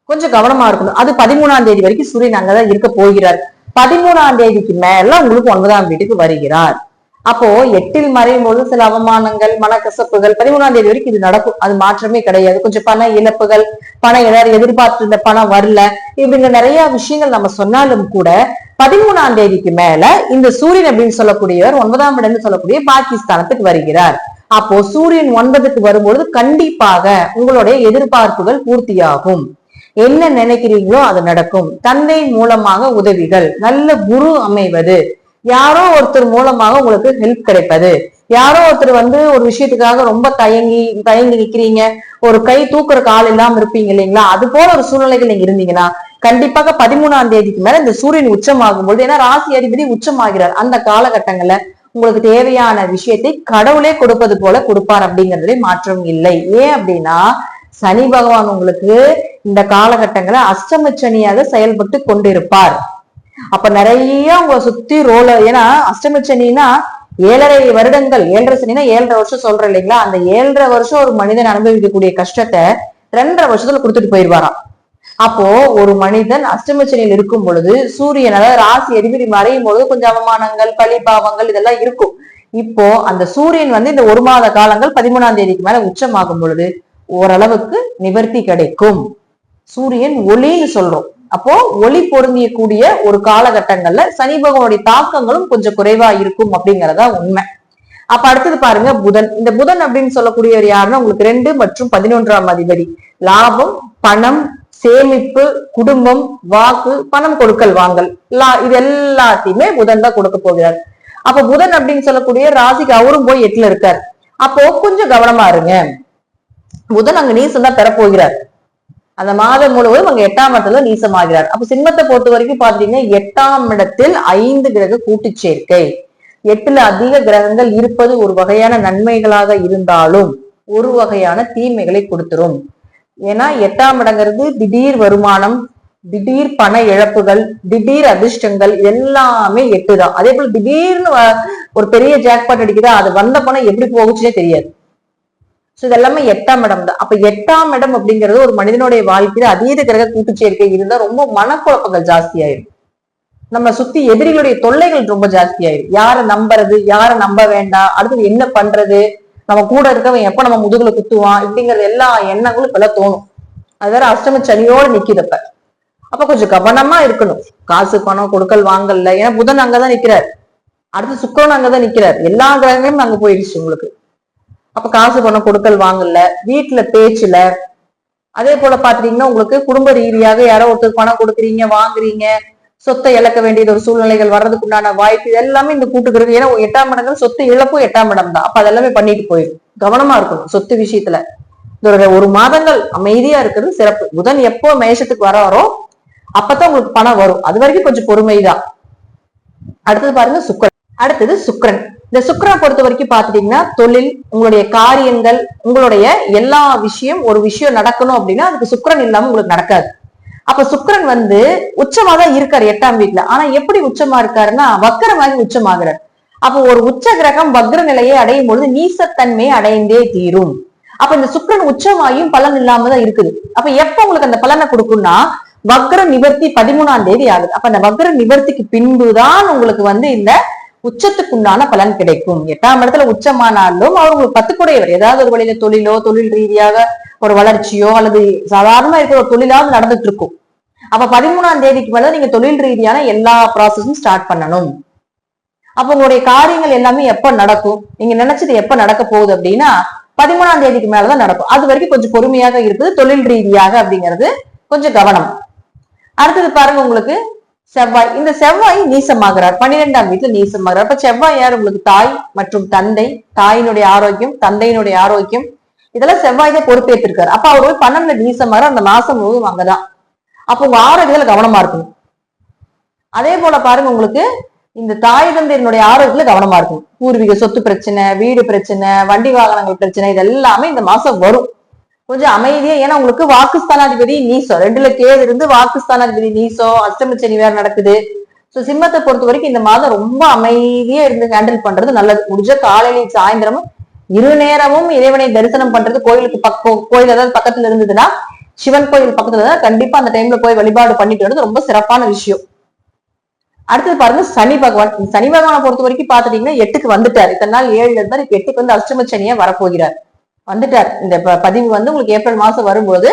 கொஞ்சம் கவனமா இருக்கணும். அது 13ஆம் தேதி வரைக்கும் சூரியன் அங்கதான் இருக்க போகிறார். 13ஆம் தேதிக்கு மேல உங்களுக்கு 9ஆம் வீட்டுக்கு வருகிறார். அப்போ 8ல் மறையும் போது சில அவமானங்கள், மனக்கசப்புகள் 13ஆம் தேதி வரைக்கும் இது நடக்கும். அது மாற்றமே கிடையாது. கொஞ்சம் பண இழப்புகள், பணம் எல்லாரும் எதிர்பார்த்து இருந்த பணம் வரல, இப்படிங்க நிறைய விஷயங்கள் நம்ம சொன்னாலும் கூட 13ஆம் தேதிக்கு மேல இந்த சூரியன் அப்படின்னு சொல்லக்கூடியவர் 9ஆம் இடம் சொல்லக்கூடிய பாகிஸ்தானத்துக்கு வருகிறார். அப்போ சூரியன் 9க்கு வரும்பொழுது கண்டிப்பாக உங்களுடைய எதிர்பார்ப்புகள் பூர்த்தியாகும். என்ன நினைக்கிறீங்களோ அது நடக்கும். தந்தை மூலமாக உதவிகள், நல்ல குரு அமைவது, யாரோ ஒருத்தர் மூலமாக உங்களுக்கு ஹெல்ப் கிடைப்பது, யாரோ ஒருத்தர் ஒரு விஷயத்துக்காக ரொம்ப தயங்கி நிக்கிறீங்க, ஒரு கை தூக்குற கால் இல்லாம இருப்பீங்க இல்லைங்களா, அது போல ஒரு சூழ்நிலைகள் நீங்க இருந்தீங்கன்னா கண்டிப்பாக 13ஆம் தேதிக்கு மேல இந்த சூரியன் உச்சமாகும் பொழுது, ஏன்னா ராசி அதிபதி உச்சமாகிறார், அந்த காலகட்டங்கள்ல உங்களுக்கு தேவையான விஷயத்தை கடவுளே கொடுப்பது போல கொடுப்பார் அப்படிங்கிறதுல மாற்றம் இல்லை. ஏன் அப்படின்னா சனி பகவான் உங்களுக்கு இந்த காலகட்டங்களை அஷ்டம சனியாக செயல்பட்டு கொண்டிருப்பார். அப்ப நிறைய உங்க சுத்தி ரோல, ஏன்னா அஷ்டம சனின்னா 7.5 வருடங்கள், 7.5 சனினா 7.5 வருஷம் சொல்றேன் இல்லைங்களா, அந்த 7.5 வருஷம் ஒரு மனிதன் அனுபவிக்கக்கூடிய கஷ்டத்தை 2.5 வருஷத்துல கொடுத்துட்டு போயிருவாராம். அப்போ ஒரு மனிதன் அஷ்டம சனியில் இருக்கும் பொழுது சூரியன், அதாவது ராசி அதிபதி மறையும் பொழுது கொஞ்சம் அவமானங்கள், பழி பாவங்கள் இதெல்லாம் இருக்கும். இப்போ அந்த சூரியன் இந்த 1 மாத காலங்கள் 13ஆம் தேதிக்கு மேல உச்சமாகும் பொழுது ஓரளவுக்கு நிவர்த்தி கிடைக்கும். சூரியன் ஒளின்னு சொல்றோம். அப்போ ஒளி பொருந்தியக்கூடிய ஒரு காலகட்டங்கள்ல சனி பகவானுடைய தாக்கங்களும் கொஞ்சம் குறைவா இருக்கும் அப்படிங்கறதா உண்மை. அப்ப அடுத்தது பாருங்க புதன். இந்த புதன் அப்படின்னு சொல்லக்கூடியவர் யாருன்னா உங்களுக்கு 2 மற்றும் 11ஆம் அதிபதி. லாபம், பணம், சேமிப்பு, குடும்பம், வாக்கு, பணம் கொடுக்கல் வாங்கல், இது எல்லாத்தையுமே புதன் தான் கொடுக்க போகிறார். அப்ப புதன் அப்படின்னு சொல்லக்கூடிய ராசிக்கு அவரும் போய் 8ல இருக்கார். அப்போ கொஞ்சம் கவனமா இருங்க. புதன் அங்க நீசம் தான் பெறப்போகிறார். அந்த மாதம் முழுவதும் அங்க 8ஆம் இடத்துல நீசமாகிறார். அப்ப சிம்மத்தை பொறுத்த வரைக்கும் பாத்தீங்கன்னா 8ஆம் இடத்தில் 5 கிரக கூட்டு சேர்க்கை. 8ல அதிக கிரகங்கள் இருப்பது ஒரு வகையான நன்மைகளாக இருந்தாலும் ஒரு வகையான தீமைகளை கொடுத்துரும். ஏன்னா 8ஆம் இடங்கிறது திடீர் வருமானம், திடீர் பண இழப்புகள், திடீர் அதிர்ஷ்டங்கள், எல்லாமே 8 தான். அதே போல திடீர்னு ஒரு பெரிய ஜாக்பாட் அடிக்குதா, அது வந்த பணம் எப்படி போகுச்சுன்னே தெரியாது. சோ இதெல்லாமே 8ஆம் இடம் தான். அப்ப 8ஆம் இடம் அப்படிங்கிறது ஒரு மனிதனுடைய வாழ்க்கையில அதீத கிரக கூட்டு சேர்க்கை இருந்தா ரொம்ப மனக்குழப்பங்கள் ஜாஸ்தி ஆயிடும். நம்ம சுத்தி எதிரிகளுடைய தொல்லைகள் ரொம்ப ஜாஸ்தி ஆயிடும். யாரை நம்புறது, யாரை நம்ப வேண்டாம், அடுத்தது என்ன பண்றது, நம்ம கூட இருக்கவன் எப்ப நம்ம முதுகுல குத்துவான், இப்படிங்கிறது எல்லா எண்ணங்களும் இப்பெல்லாம் தோணும். அது வேற அஷ்டம சனியோடு நிக்குதப்ப. அப்ப கொஞ்சம் கவனமா இருக்கணும். காசு பணம் கொடுக்கல் வாங்கல, ஏன்னா புதன் அங்கதான் நிக்கிறார், அடுத்து சுக்கிரன் அங்கதான் நிக்கிறார், எல்லா கிரகங்களும் அங்க போயிடுச்சு உங்களுக்கு. அப்ப காசு பணம் கொடுக்கல் வாங்கல, வீட்டுல பேச்சுல, அதே போல பாத்தீங்கன்னா உங்களுக்கு குடும்ப ரீதியாக யாரோ ஒருத்தருக்கு பணம் கொடுக்குறீங்க, வாங்குறீங்க, சொத்தை இழக்க வேண்டியது ஒரு சூழ்நிலைகள் வர்றதுக்கு உண்டான வாய்ப்பு எல்லாமே இந்த கூட்டுக்கிறது. ஏன்னா 8ஆம் இடங்கள் சொத்து இழப்பும் 8ஆம் இடம் தான். அப்ப அதெல்லாமே பண்ணிட்டு போயிடும். கவனமா இருக்கணும் சொத்து விஷயத்துல. ஒரு மாதங்கள் அமைதியா இருக்கிறது சிறப்பு. புதன் எப்போ மேஷத்துக்கு வராரோ அப்பதான் உங்களுக்கு பணம் வரும். அது வரைக்கும் கொஞ்சம் பொறுமைதான். அடுத்தது பாருங்க சுக்கிரன். அடுத்தது சுக்கிரன். இந்த சுக்கிரனை பொறுத்த வரைக்கும் பாத்துட்டீங்கன்னா தொழில், உங்களுடைய காரியங்கள், உங்களுடைய எல்லா விஷயம், ஒரு விஷயம் நடக்கணும் அப்படின்னா அதுக்கு சுக்கிரன் இல்லாம உங்களுக்கு நடக்காது. அப்ப சுக்கிரன் உச்சமாதான் இருக்காரு 8ஆம் வீட்டுல. ஆனா எப்படி உச்சமா இருக்காருன்னா வக்கரமாகி உச்சமாகிறார். அப்ப ஒரு உச்ச கிரகம் வக்ர நிலையை அடையும் பொழுது நீசத்தன்மையை அடைந்தே தீரும். அப்ப இந்த சுக்கிரன் உச்சமாயும் பலன் இல்லாம தான் இருக்குது. அப்ப எப்ப உங்களுக்கு அந்த பலனை கொடுக்கும்னா வக்ர நிவர்த்தி 13ஆம் தேதி ஆகுது. அப்ப அந்த வக்ர நிவர்த்திக்கு பின்புதான் உங்களுக்கு இந்த உச்சத்துக்குண்டான பலன் கிடைக்கும். 8ஆம் இடத்துல உச்சமானாலும் அவர் உங்களுக்கு 10 ஏதாவது ஒரு வழியில தொழிலோ, தொழில் ரீதியாக ஒரு வளர்ச்சியோ அல்லது சாதாரணமா இருக்கிற ஒரு தொழிலாவது நடந்துட்டு இருக்கும். அப்ப 13ஆம் தேதிக்கு மேல நீங்க தொழில் ரீதியான எல்லா ப்ராசஸும் ஸ்டார்ட் பண்ணணும். அப்ப உங்களுடைய காரியங்கள் எல்லாமே எப்ப நடக்கும், நீங்க நினைச்சது எப்ப நடக்க போகுது அப்படின்னா 13ஆம் தேதிக்கு மேலதான் நடக்கும். அது வரைக்கும் கொஞ்சம் பொறுமையாக இருக்குது தொழில் ரீதியாக அப்படிங்கிறது கொஞ்சம் கவனம். அடுத்தது பாருங்க உங்களுக்கு செவ்வாய். இந்த செவ்வாய் நீசமாகிறார், 12ஆம் வீட்டுல நீசமாகிறார். அப்ப செவ்வாய் யார்? உங்களுக்கு தாய் மற்றும் தந்தை, தாயினுடைய ஆரோக்கியம், தந்தையினுடைய ஆரோக்கியம், இதெல்லாம் செவ்வாய் தான் பொறுப்பேற்றிருக்காரு. அப்ப அவர் 12ல நீசமாகிறார். அந்த மாசம் முழுவதும் அங்கதான். அப்ப உங்க ஆரோக்கியத்துல கவனமா இருக்கணும். அதே போல பாருங்க உங்களுக்கு இந்த தாய் தந்தையினுடைய ஆரோக்கியத்துல கவனமா இருக்கும். பூர்வீக சொத்து பிரச்சனை, வீடு பிரச்சனை, வண்டி வாகனங்கள் பிரச்சனை, இது எல்லாமே இந்த மாசம் வரும். கொஞ்சம் அமைதியா, ஏன்னா உங்களுக்கு வாக்குஸ்தானாதிபதி நீசம், 2ல கேது இருந்து வாக்குஸ்தானாதிபதி நீசம், அஷ்டமச்சனி வேற நடக்குது. சோ சிம்மத்தை பொறுத்த வரைக்கும் இந்த மாதம் ரொம்ப அமைதியா இருந்து ஹேண்டில் பண்றது நல்லது. முடிஞ்ச காலையில சாயந்தரமும் 2 நேரமும் இறைவனை தரிசனம் பண்றது, கோயிலுக்கு கோயில் ஏதாவது பக்கத்துல இருந்ததுன்னா, சிவன் கோயில் பக்கத்துல தான் கண்டிப்பா அந்த டைம்ல போய் வழிபாடு பண்ணிட்டு வர்றது ரொம்ப சிறப்பான விஷயம். அடுத்தது பாருங்க சனி பகவான். சனி பகவானை பொறுத்த வரைக்கும் பாத்துட்டீங்கன்னா 8க்கு வந்துட்டார். இத்தனை நாள் 7ல இருந்தார், இப்ப 8க்கு அஷ்டமச்சனியா வரப்போகிறார், வந்துட்டார். இந்த பதிவு உங்களுக்கு ஏப்ரல் மாசம் வரும்போது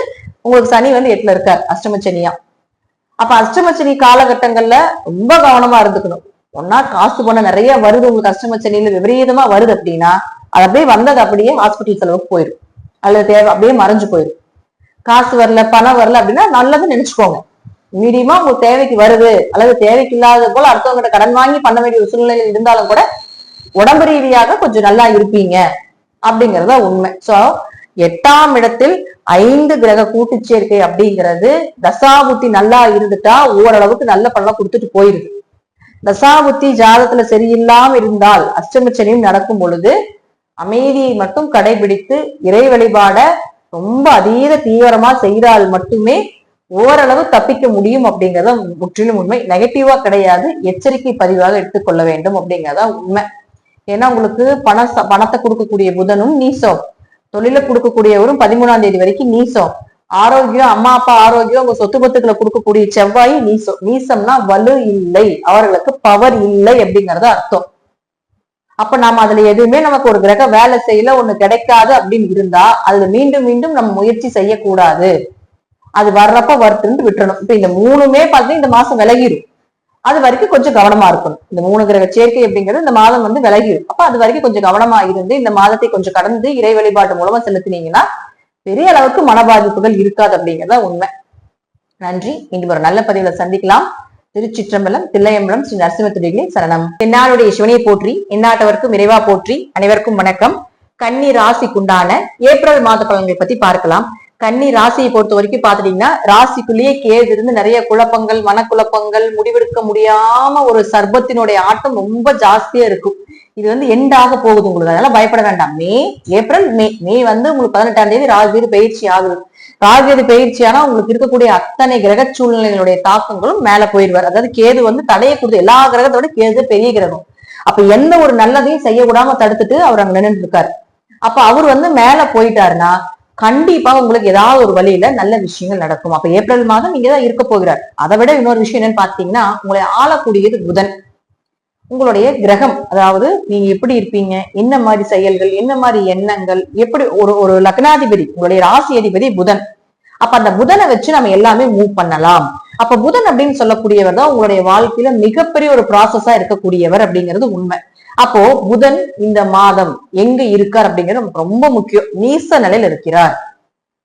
உங்களுக்கு சனி 8ல இருக்கார் அஷ்டமச்சனியா. அப்ப அஷ்டமச்சனி காலகட்டங்கள்ல ரொம்ப கவனமா இருந்துக்கணும். ஒன்னா காசு பணம் நிறைய வருது உங்களுக்கு அஷ்டமச்சனியில விபரீதமா வருது அப்படின்னா அது அப்படியே வந்தது அப்படியே ஹாஸ்பிட்டல் செலவுக்கு போயிடும், அல்லது தேவை அப்படியே மறைஞ்சு போயிடும். காசு வரல, பணம் வரல அப்படின்னா நல்லதுன்னு நினைச்சுக்கோங்க. மீடியமா உங்களுக்கு தேவைக்கு வருது, அல்லது தேவைக்கு இல்லாத போல அடுத்தவங்க கடன் வாங்கி பண்ண வேண்டிய ஒரு சூழ்நிலையில் இருந்தாலும் கூட உடம்பு ரீதியாக கொஞ்சம் நல்லா இருப்பீங்க அப்படிங்கறத உண்மை. சோ 8ஆம் இடத்தில் 5 கிரக கூட்டு சேர்க்கை அப்படிங்கிறது தசாபுத்தி நல்லா இருந்துட்டா ஓரளவுக்கு நல்ல பலன் கொடுத்துட்டு போயிருது. தசாபுத்தி ஜாதத்துல சரியில்லாம இருந்தால் அஷ்டமச்சனியும் நடக்கும் பொழுது அமைதியை மட்டும் கடைபிடித்து இறை வழிபாட ரொம்ப அதீத தீவிரமா செய்தால் மட்டுமே ஓரளவு தப்பிக்க முடியும் அப்படிங்கறத முற்றிலும் உண்மை. நெகட்டிவா கிடையாது, எச்சரிக்கை பதிவாக எடுத்துக்கொள்ள வேண்டும் அப்படிங்கறத உண்மை. ஏன்னா உங்களுக்கு பணத்தை கொடுக்கக்கூடிய புதனும் நீசம், தொழில கொடுக்கக்கூடியவரும் 13ஆம் தேதி வரைக்கும் நீசம், ஆரோக்கியம், அம்மா அப்பா ஆரோக்கியம், உங்க சொத்து பத்துக்களை கொடுக்கக்கூடிய செவ்வாய் நீசம். நீசம்னா வலு இல்லை, அவர்களுக்கு பவர் இல்லை அப்படிங்கறது அர்த்தம். அப்ப நாம அதுல எதுவுமே நமக்கு ஒரு கிரக வேலை செய்யல, ஒண்ணு கிடைக்காது அப்படின்னு இருந்தா அதுல மீண்டும் மீண்டும் நம்ம முயற்சி செய்யக்கூடாது. அது வர்றப்ப வருத்துன்னு விட்டுறணும். இப்ப இந்த 3மே பார்த்தீங்கன்னா இந்த மாசம் விலகிடும். அது வரைக்கும் கொஞ்சம் கவனமா இருக்கணும். இந்த 3 கிரக சேர்க்கை அப்படிங்கிறது இந்த மாதம் விலகிடும். அப்ப அது வரைக்கும் கொஞ்சம் கவனமா இருந்து இந்த மாதத்தை கொஞ்சம் கடந்து இறை வழிபாட்டு மூலமா செலுத்தினீங்கன்னா பெரிய அளவுக்கு மன பாதிப்புகள் இருக்காது அப்படிங்கிறத உண்மை. நன்றி. இன்று ஒரு நல்ல பதிவுல சந்திக்கலாம். திருச்சிற்றம்பலம், தில்லையம்பலம், ஸ்ரீ நரசிம்மத்துடிகளே சரணம். என்னாளுடைய சிவனையை போற்றி, எந்நாட்டவருக்கும் இறைவா போற்றி. அனைவருக்கும் வணக்கம். கன்னி ராசிக்குண்டான ஏப்ரல் மாத பலன்களை பத்தி பார்க்கலாம். கன்னி ராசியை பொறுத்த வரைக்கும் பாத்துட்டீங்கன்னா ராசிக்குள்ளேயே கேது இருந்து நிறைய குழப்பங்கள், மனக்குழப்பங்கள், முடிவெடுக்க முடியாம ஒரு சர்பத்தினுடைய ஆட்டம் ரொம்ப ஜாஸ்தியா இருக்கும். இது எண்டாக போகுது உங்களுக்கு, அதனால பயப்பட வேண்டாம். ஏப்ரல் மே உங்களுக்கு 18ஆம் தேதி ராகுகேது பயிற்சி ஆகுது. ராகுகேது பயிற்சியானா உங்களுக்கு இருக்கக்கூடிய அத்தனை கிரக சூழ்நிலைகளுடைய தாக்கங்களும் மேல போயிடுவார். அதாவது கேது தடையை கொடுத்து, எல்லா கிரகத்தோட கேது பெரிய கிரகம். அப்ப எந்த ஒரு நல்லதையும் செய்ய விடாம தடுத்துட்டு அவர் அங்க நின்று இருக்காரு. அப்ப அவர் மேல போயிட்டாருன்னா கண்டிப்பா உங்களுக்கு ஏதாவது ஒரு வழியில நல்ல விஷயங்கள் நடக்கும். அப்ப ஏப்ரல் மாதம் இங்கதான் இருக்க போகிறார். அதை விட இன்னொரு விஷயம் என்னன்னு பாத்தீங்கன்னா, உங்களை ஆளக்கூடியது புதன், உங்களுடைய கிரகம். அதாவது நீங்க எப்படி இருப்பீங்க, என்ன மாதிரி செயல்கள், என்ன மாதிரி எண்ணங்கள், எப்படி ஒரு லக்னாதிபதி, உங்களுடைய ராசி அதிபதி புதன். அப்ப அந்த புதனை வச்சு நம்ம எல்லாமே மூவ் பண்ணலாம். அப்ப புதன் அப்படின்னு சொல்லக்கூடியவர் தான் உங்களுடைய வாழ்க்கையில மிகப்பெரிய ஒரு ப்ராசஸா இருக்கக்கூடியவர் அப்படிங்கிறது உண்மை. அப்போ புதன் இந்த மாதம் எங்க இருக்கார் அப்படிங்கிறது நமக்கு ரொம்ப முக்கியம். நீச நிலையில இருக்கிறார்.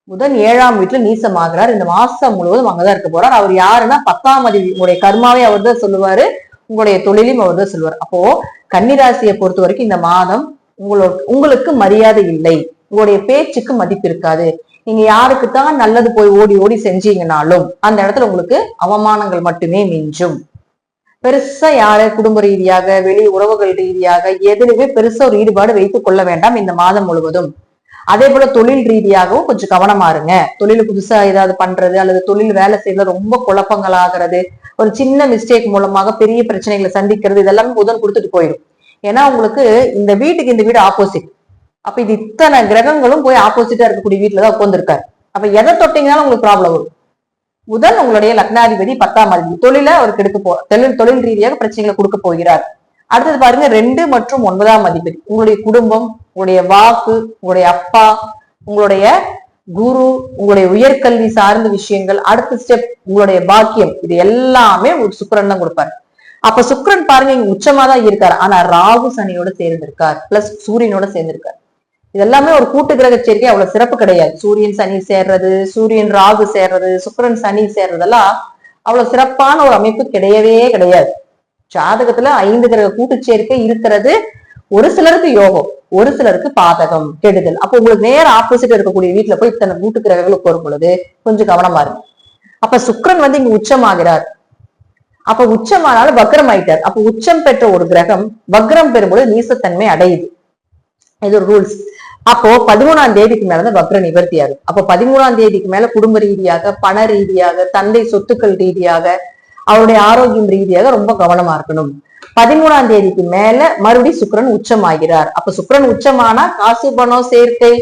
புதன் 7ஆம் வீட்டுல நீசமாகிறார். இந்த மாசம் முழுவதும் அங்கதான் இருக்க போறார். அவர் யாருன்னா 10ஆம் அதிபதி. உங்களுடைய கர்மாவை அவர் தான் சொல்லுவாரு, உங்களுடைய தொழிலையும் அவர் தான் சொல்லுவார். அப்போ கன்னிராசியை பொறுத்த வரைக்கும் இந்த மாதம் உங்களுக்கு மரியாதை இல்லை, உங்களுடைய பேச்சுக்கு மதிப்பு இருக்காது. நீங்க யாருக்குத்தான் நல்லது போய் ஓடி ஓடி செஞ்சீங்கனாலும் அந்த இடத்துல உங்களுக்கு அவமானங்கள் மட்டுமே மிஞ்சும். பெருசா யாரு குடும்ப ரீதியாக வெளி உறவுகள் ரீதியாக எதுலையுமே பெருசா ஒரு ஈடுபாடு வைத்துக் கொள்ள வேண்டாம் இந்த மாதம் முழுவதும். அதே போல தொழில் ரீதியாகவும் கொஞ்சம் கவனமா இருங்க. தொழில் புதுசா ஏதாவது பண்றது அல்லது தொழில் வேலை செய்யறது ரொம்ப குழப்பங்கள் ஆகிறது, ஒரு சின்ன மிஸ்டேக் மூலமாக பெரிய பிரச்சனைகளை சந்திக்கிறது, இதெல்லாமே புதன் கொடுத்துட்டு போயிடும். ஏன்னா உங்களுக்கு இந்த வீட்டுக்கு இந்த வீடு ஆப்போசிட். அப்ப இது இத்தனை கிரகங்களும் போய் ஆப்போசிட்டா இருக்கக்கூடிய வீட்டுலதான் உட்கார்ந்துருக்காரு. அப்ப எதை தொட்டீங்கன்னாலும் உங்களுக்கு ப்ராப்ளம் வரும். புதன் உங்களுடைய லக்னாதிபதி 10ஆம் அதிபதி. தொழில அவருக்கு எடுக்க தொழில் ரீதியாக பிரச்சனைகளை கொடுக்க போகிறார். அடுத்தது பாருங்க 2 மற்றும் 9ஆம் அதிபதி. உங்களுடைய குடும்பம், உங்களுடைய வாக்கு, உங்களுடைய அப்பா, உங்களுடைய குரு, உங்களுடைய உயர்கல்வி சார்ந்த விஷயங்கள், அடுத்த ஸ்டெப் உங்களுடைய பாக்கியம், இது எல்லாமே ஒரு சுக்கிரன் தான் கொடுப்பாரு. அப்ப சுக்கிரன் பாருங்க இங்க உச்சமா தான் இருக்காரு. ஆனா ராகு சனியோட சேர்ந்திருக்கார், பிளஸ் சூரியனோட சேர்ந்திருக்கார். இதெல்லாமே ஒரு கூட்டு கிரக சேர்க்கை அவ்வளவு சிறப்பு கிடையாது. சூரியன் சனி சேர்றது, சூரியன் ராகு சேர்றது, சுக்கிரன் சனி சேர்றதெல்லாம் அவ்வளவு சிறப்பான ஒரு அமைப்பு கிடையவே கிடையாது. ஜாதகத்துல 5 கிரக கூட்டு சேர்க்கை இருக்கிறது ஒரு சிலருக்கு யோகம், ஒரு சிலருக்கு பாதகம், கெடுதல். அப்ப உங்களுக்கு நேர ஆப்போசிட் இருக்கக்கூடிய வீட்டுல போய் இத்தனை கூட்டு கிரகங்களுக்கு வரும் பொழுது கொஞ்சம் கவனமா இருக்கு. அப்ப சுக்கிரன் வந்து இங்க உச்சமாகிறார். அப்ப உச்சமானாலும் வக்ரம் ஆயிட்டார். அப்ப உச்சம் பெற்ற ஒரு கிரகம் வக்ரம் பெறும்போது நீசத்தன்மை அடையுது. இது ஒரு ரூல்ஸ். அப்போ 13ஆம் தேதிக்கு மேலதான் வக்ர நிவர்த்தி ஆகும். அப்போ 13ஆம் தேதிக்கு மேல குடும்ப ரீதியாக, பண ரீதியாக, தந்தை சொத்துக்கள் ரீதியாக, அவருடைய ஆரோக்கியம் ரீதியாக ரொம்ப கவனமா இருக்கணும். 13ஆம் தேதிக்கு மேல மறுபடியும் சுக்கிரன் உச்சமாகிறார். அப்ப சுக்கிரன் உச்சமானா காசு பணம் சேர்க்கை,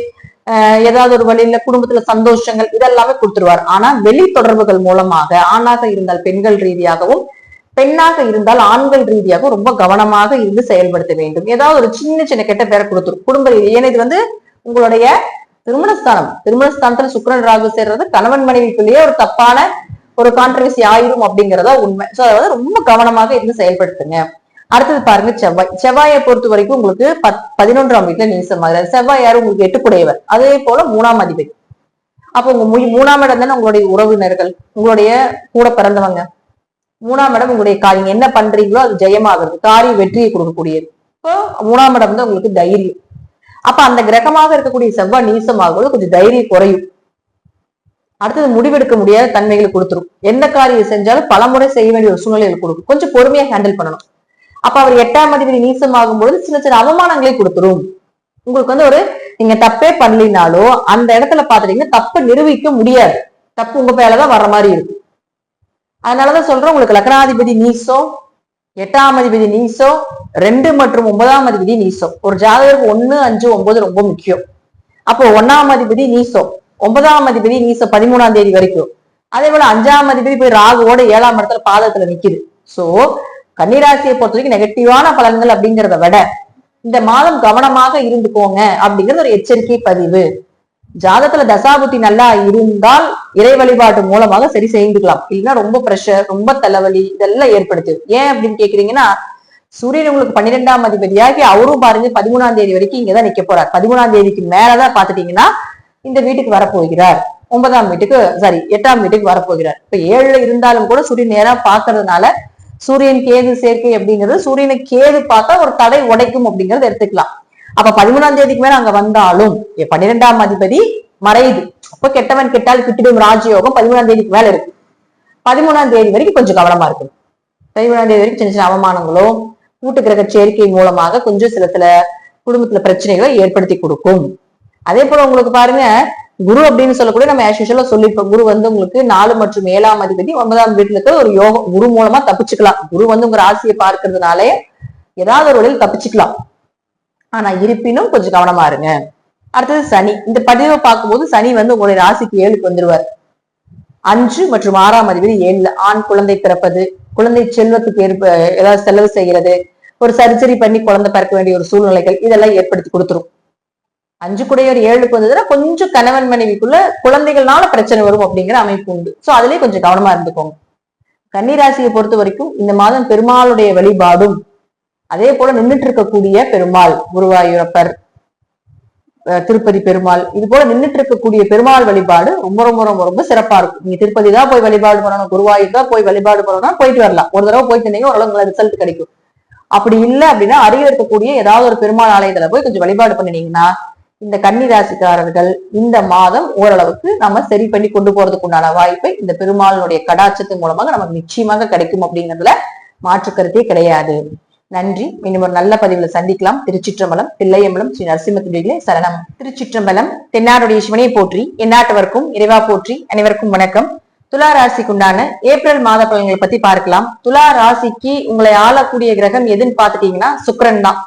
ஏதாவது ஒரு வழியில குடும்பத்துல சந்தோஷங்கள் இதெல்லாமே கொடுத்துருவார். ஆனா வெளி தொடர்புகள் மூலமாக ஆணாக இருந்தால் பெண்கள் ரீதியாகவும், பெண்ணாக இருந்தால் ஆண்கள் ரீதியாக ரொம்ப கவனமாக இருந்து செயல்படுத்த வேண்டும். ஏதாவது ஒரு சின்ன சின்ன கெட்ட பேரை கொடுத்துரும் குடும்ப ரீதி. ஏன்னா இது வந்து உங்களுடைய திருமணஸ்தானம். திருமணஸ்தானத்துல சுக்கிரன் ராகு சேர்றது கணவன் மனைவிக்குள்ளேயே ஒரு தப்பான ஒரு கான்ட்ரவர்சி ஆயிரும் அப்படிங்கிறதா உண்மை. சோ அதாவது ரொம்ப கவனமாக இருந்து செயல்படுத்துங்க. அடுத்தது பாருங்க செவ்வாய். செவ்வாயை பொறுத்த வரைக்கும் உங்களுக்கு 11ஆம் வீட்டுல நீசமாகிறார். செவ்வாய் யாரும் உங்களுக்கு 8 அதே போல 3ஆம் அதிபதி. அப்போ உங்க 3ஆம் இடம் தானே உங்களுடைய உறவினர்கள், உங்களுடைய கூட பிறந்தவங்க. 3ஆம் இடம் உங்களுடைய காரியம் என்ன பண்றீங்களோ அது ஜெயமாகிறது, காரிய வெற்றியை கொடுக்கக்கூடியது. இப்போ 3ஆம் இடம் தான் உங்களுக்கு தைரியம். அப்ப அந்த கிரகமாக இருக்கக்கூடிய செவ்வாய் நீசமாகும்போது கொஞ்சம் தைரியம் குறையும். அடுத்தது முடிவெடுக்க முடியாத தன்மைகளை கொடுத்துரும். எந்த காரியம் செஞ்சாலும் பலமுறை செய்ய வேண்டிய ஒரு சூழ்நிலைகள் கொடுக்கும். கொஞ்சம் பொறுமையா ஹேண்டில் பண்ணணும். அப்ப அவர் 8ஆம் அதிபதி நீசமாகும் பொழுது சின்ன சின்ன அவமானங்களை கொடுத்துரும். உங்களுக்கு வந்து ஒரு நீங்க தப்பே பண்ணலினாலோ அந்த இடத்துல பாத்துட்டீங்கன்னா தப்பு நிரூபிக்க முடியாது, தப்பு உங்க பேலதான் வர்ற மாதிரி இருக்கும். அதனாலதான் சொல்றேன், உங்களுக்கு லக்னாதிபதி நீசம், 8ஆம் அதிபதி நீசம், 2 மற்றும் 9ஆம் அதிபதி நீசம். ஒரு ஜாதகருக்கு 1, 5, 9 ரொம்ப முக்கியம். அப்போ 1ஆம் அதிபதி நீசம், 9ஆம் அதிபதி நீசம் 13ஆம் தேதி வரைக்கும். அதே போல 5ஆம் அதிபதி போய் ராகுவோட 7ஆம் இடத்துல பாதத்துல நிக்குது. சோ கன்னிராசியை பொறுத்த வரைக்கும் நெகட்டிவான பலன்கள் அப்படிங்கிறத விட இந்த மாதம் கவனமாக இருந்துக்கோங்க அப்படிங்கிறது ஒரு எச்சரிக்கை பதிவு. ஜாதகத்துல தசாபுத்தி நல்லா இருந்தால் இறை வழிபாட்டு மூலமாக சரி செய்துக்கலாம். இல்லைன்னா ரொம்ப பிரஷர், ரொம்ப தலைவலி இதெல்லாம் ஏற்படுத்து. ஏன் அப்படின்னு கேக்குறீங்கன்னா, சூரியன் உங்களுக்கு 12ஆம் அதிபதியாகி அவரும் பாருங்க 13ஆம் தேதி வரைக்கும் இங்கதான் நிக்க போறார். 13ஆம் தேதிக்கு மேலதான் பாத்துட்டீங்கன்னா இந்த வீட்டுக்கு வரப்போகிறார். 8ஆம் வீட்டுக்கு வரப்போகிறார். இப்ப 7ல இருந்தாலும் கூட சூரியன் நேரா பாக்குறதுனால சூரியன் கேது சேர்க்கை அப்படிங்கிறது சூரியனை கேது பார்த்தா ஒரு தடை உடைக்கும் அப்படிங்கறத எடுத்துக்கலாம். அப்ப 13ஆம் தேதிக்கு மேல அங்க வந்தாலும் 12ஆம் அதிபதி மறையுது. அப்ப கெட்டவன் கெட்டால் கிட்டிடும் ராஜயோகம் 13ஆம் தேதிக்கு மேல இருக்கு. 13ஆம் தேதி வரைக்கும் கொஞ்சம் கவனமா இருக்கு. 13ஆம் தேதி வரைக்கும் சின்ன சின்ன அவமானங்களோ கூட்டு கிரக சேர்க்கை மூலமாக கொஞ்சம் சில குடும்பத்துல பிரச்சனைகளை ஏற்படுத்தி கொடுக்கும். அதே போல உங்களுக்கு பாருங்க குரு அப்படின்னு சொல்லக்கூடிய நம்ம ஆஸ்யூஷுவலா சொல்லிருப்போம். குரு வந்து உங்களுக்கு 4 மற்றும் 7ஆம் அதிபதி 9ஆம் வீட்டுல இருக்கிற ஒரு யோகம். குரு மூலமா தப்பிச்சுக்கலாம். குரு வந்து உங்க ராசியை பார்க்கறதுனாலே ஏதாவது ஒரு வழியில் தப்பிச்சுக்கலாம். ஆனா இருப்பினும் கொஞ்சம் கவனமா இருங்க. அடுத்தது சனி. இந்த பதிவை பார்க்கும்போது சனி வந்து உங்களுடைய ராசிக்கு 7க்கு வந்துருவார். 5 மற்றும் 6ஆம் அதிபதி 7ல ஆண் குழந்தை பிறப்பது, குழந்தை செல்வத்துக்கு ஏதாவது செலவு செய்கிறது, ஒரு சர்ஜரி பண்ணி குழந்தை பிறக்க வேண்டிய ஒரு சூழ்நிலைகள் இதெல்லாம் ஏற்படுத்தி கொடுத்துரும். 5 குடையவர் 7க்கு வந்ததுன்னா கொஞ்சம் கணவன் மனைவிக்குள்ள குழந்தைகள்னால பிரச்சனை வரும் அப்படிங்கிற அமைப்பு உண்டு. சோ அதுலயே கொஞ்சம் கவனமா இருந்துக்கோங்க. கன்னிராசியை பொறுத்த வரைக்கும் இந்த மாதம் பெருமாளுடைய வழிபாடும், அதே போல நின்றுட்டு இருக்கக்கூடிய பெருமாள் குருவாயூரப்பர், திருப்பதி பெருமாள், இது போல நின்றுட்டு இருக்கக்கூடிய பெருமாள் வழிபாடு ரொம்ப ரொம்ப ரொம்ப ரொம்ப சிறப்பா இருக்கும். நீங்க திருப்பதி தான் போய் வழிபாடு பண்ணணும், குருவாயூர் தான் போய் வழிபாடு பண்ணணும்னா போயிட்டு வரலாம். ஒரு தடவை போயிட்டு இருந்தீங்க ஓரளவு ரிசல்ட் கிடைக்கும். அப்படி இல்லை அப்படின்னா அருகில் இருக்கக்கூடிய ஏதாவது ஒரு பெருமாள் ஆலயத்துல போய் கொஞ்சம் வழிபாடு பண்ணினீங்கன்னா இந்த கன்னி ராசிக்காரர்கள் இந்த மாதம் ஓரளவுக்கு நம்ம சரி பண்ணி கொண்டு போறதுக்கு உண்டான வாய்ப்பை இந்த பெருமாளுடைய கடாட்சத்தின் மூலமாக நமக்கு நிச்சயமாக கிடைக்கும் அப்படிங்கிறதுல மாற்று கருத்தே கிடையாது. நன்றி. இன்னும் ஒரு நல்ல பதிவுல சந்திக்கலாம். திருச்சிற்றம்பலம், தில்லையம்பலம், ஸ்ரீ நரசிம்மத்துடைய சரணம். திருச்சிற்றம்பலம். தென்னாடுடைய சிவனையை போற்றி, எந்நாட்டவர்க்கும் இறைவா போற்றி. அனைவருக்கும் வணக்கம். துலா ராசிக்கு உண்டான ஏப்ரல் மாத பலன்களை பத்தி பார்க்கலாம். துலா ராசிக்கு உங்களை ஆளக்கூடிய கிரகம் எதுன்னு பாத்துட்டீங்கன்னா சுக்கிரன் தான்.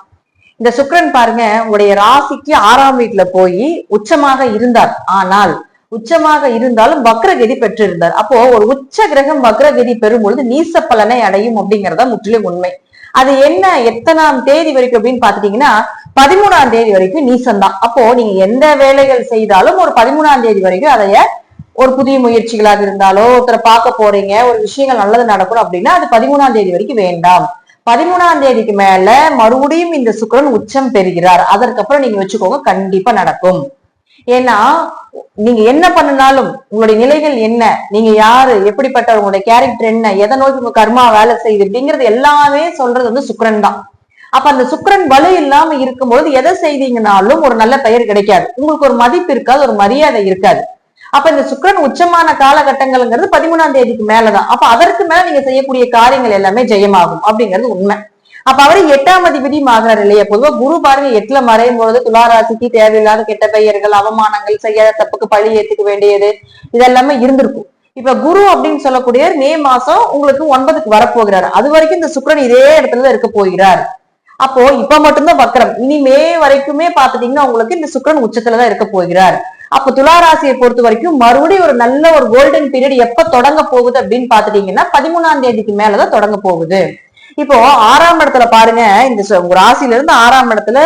இந்த சுக்கிரன் பாருங்க, உங்களுடைய ராசிக்கு 6ஆம் வீட்டுல போய் உச்சமாக இருந்தார். ஆனால் உச்சமாக இருந்தாலும் வக்ரகதி பெற்றிருந்தார். அப்போ ஒரு உச்ச கிரகம் வக்ரகதி பெறும் பொழுது நீச பலனை அடையும் அப்படிங்கறத முற்றிலும் உண்மை. அது என்ன, எத்தனாம் தேதி வரைக்கும் அப்படின்னு பாத்துட்டீங்கன்னா 13ஆம் தேதி வரைக்கும் நீசம்தான். அப்போ நீங்க எந்த வேலைகள் செய்தாலும் ஒரு 13ஆம் தேதி வரைக்கும் அதைய ஒரு புதிய முயற்சிகளாக இருந்தாலோ, ஒருத்தரை பார்க்க போறீங்க, ஒரு விஷயங்கள் நல்லது நடக்கணும் அப்படின்னா அது 13ஆம் தேதி வரைக்கும் வேண்டாம். 13ஆம் தேதிக்கு மேல மறுபடியும் இந்த சுக்கிரன் உச்சம் பெறுகிறார். அதற்கப்புறம் நீங்க வச்சுக்கோங்க, கண்டிப்பா நடக்கும். ஏன்னா நீங்க என்ன பண்ணினாலும் உங்களுடைய நிலைகள் என்ன, நீங்க யாரு, எப்படிப்பட்ட உங்களுடைய கேரக்டர் என்ன, எதை நோக்கி உங்க கர்மா வேலை செய்யுது அப்படிங்கிறது எல்லாமே சொல்றது வந்து சுக்கிரன் தான். அப்ப அந்த சுக்கிரன் வலு இல்லாம இருக்கும்போது எதை செய்தீங்கன்னாலும் ஒரு நல்ல பெயர் கிடைக்காது, உங்களுக்கு ஒரு மதிப்பு இருக்காது, ஒரு மரியாதை இருக்காது. அப்ப இந்த சுக்கிரன் உச்சமான காலகட்டங்கள்ங்கிறது 13ஆம் தேதிக்கு மேலதான். அப்ப அதற்கு மேல நீங்க செய்யக்கூடிய காரியங்கள் எல்லாமே ஜெயமாகும் அப்படிங்கிறது உண்மை. அப்ப அவரு 8ஆம் அதிபதியும் ஆகிறார் இல்லையா. பொதுவா குரு பாருங்க 8ல மறையும் பொழுது துளாராசிக்கு தேவையில்லாத கெட்ட பெயர்கள், அவமானங்கள், செய்யாத தப்புக்கு பழி ஏத்துக்க வேண்டியது இதெல்லாமே இருந்திருக்கும். இப்ப குரு அப்படின்னு சொல்லக்கூடிய மே மாசம் உங்களுக்கு 9க்கு வரப்போகிறார். அது வரைக்கும் இந்த சுக்கிரன் இதே இடத்துலதான் இருக்க போகிறார். அப்போ இப்ப மட்டும்தான் வக்ரம். இனி மே வரைக்குமே பாத்துட்டீங்கன்னா உங்களுக்கு இந்த சுக்கிரன் உச்சத்துலதான் இருக்க போகிறார். அப்ப துளாராசியை பொறுத்த வரைக்கும் மறுபடியும் ஒரு நல்ல ஒரு கோல்டன் பீரியட் எப்ப தொடங்க போகுது அப்படின்னு பாத்துட்டீங்கன்னா 13ஆம் தேதிக்கு மேலதான் தொடங்க போகுது. இப்போ 6ஆம் இடத்துல பாருங்க, இந்த ராசியில இருந்து 6ஆம் இடத்துல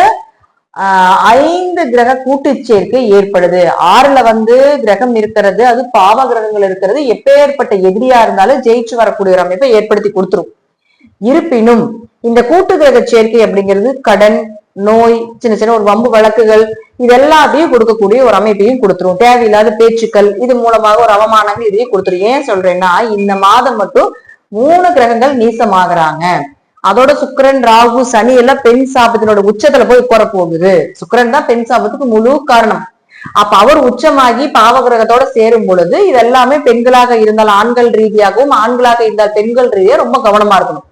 5 கிரக கூட்டு சேர்க்கை ஏற்படுது. 6ல வந்து கிரகம் இருக்கிறது, அது பாவ கிரகங்கள் இருக்கிறது. எப்பேற்பட்ட எதிரியா இருந்தாலும் ஜெயிச்சு வரக்கூடிய ஒரு அமைப்பை ஏற்படுத்தி கொடுத்துரும். இருப்பினும் இந்த கூட்டு கிரக சேர்க்கை அப்படிங்கிறது கடன், நோய், சின்ன சின்ன ஒரு வம்பு வழக்குகள் இதெல்லாத்தையும் கொடுக்கக்கூடிய ஒரு அமைப்பையும் கொடுத்துரும். தேவையில்லாத பேச்சுக்கள், இது மூலமாக ஒரு அவமானங்கள் இதையும் கொடுத்துரும். ஏன் சொல்றேன்னா இந்த மாதம் மட்டும் 3 கிரகங்கள் நீசமாகறாங்க. அதோட சுக்கிரன், ராகு, சனி எல்லாம் பெண் சாபத்தினோட உச்சத்துல போய் உட்கார போகுது. சுக்கிரன் தான் பெண் சாபத்துக்கு முழு காரணம். அப்ப அவர் உச்சமாகி பாவ கிரகத்தோட சேரும் பொழுது இதெல்லாமே பெண்களாக இருந்தால் ஆண்கள் ரீதியாகவும், ஆண்களாக இருந்தால் பெண்கள் ரீதியா ரொம்ப கவனமா இருக்கணும்.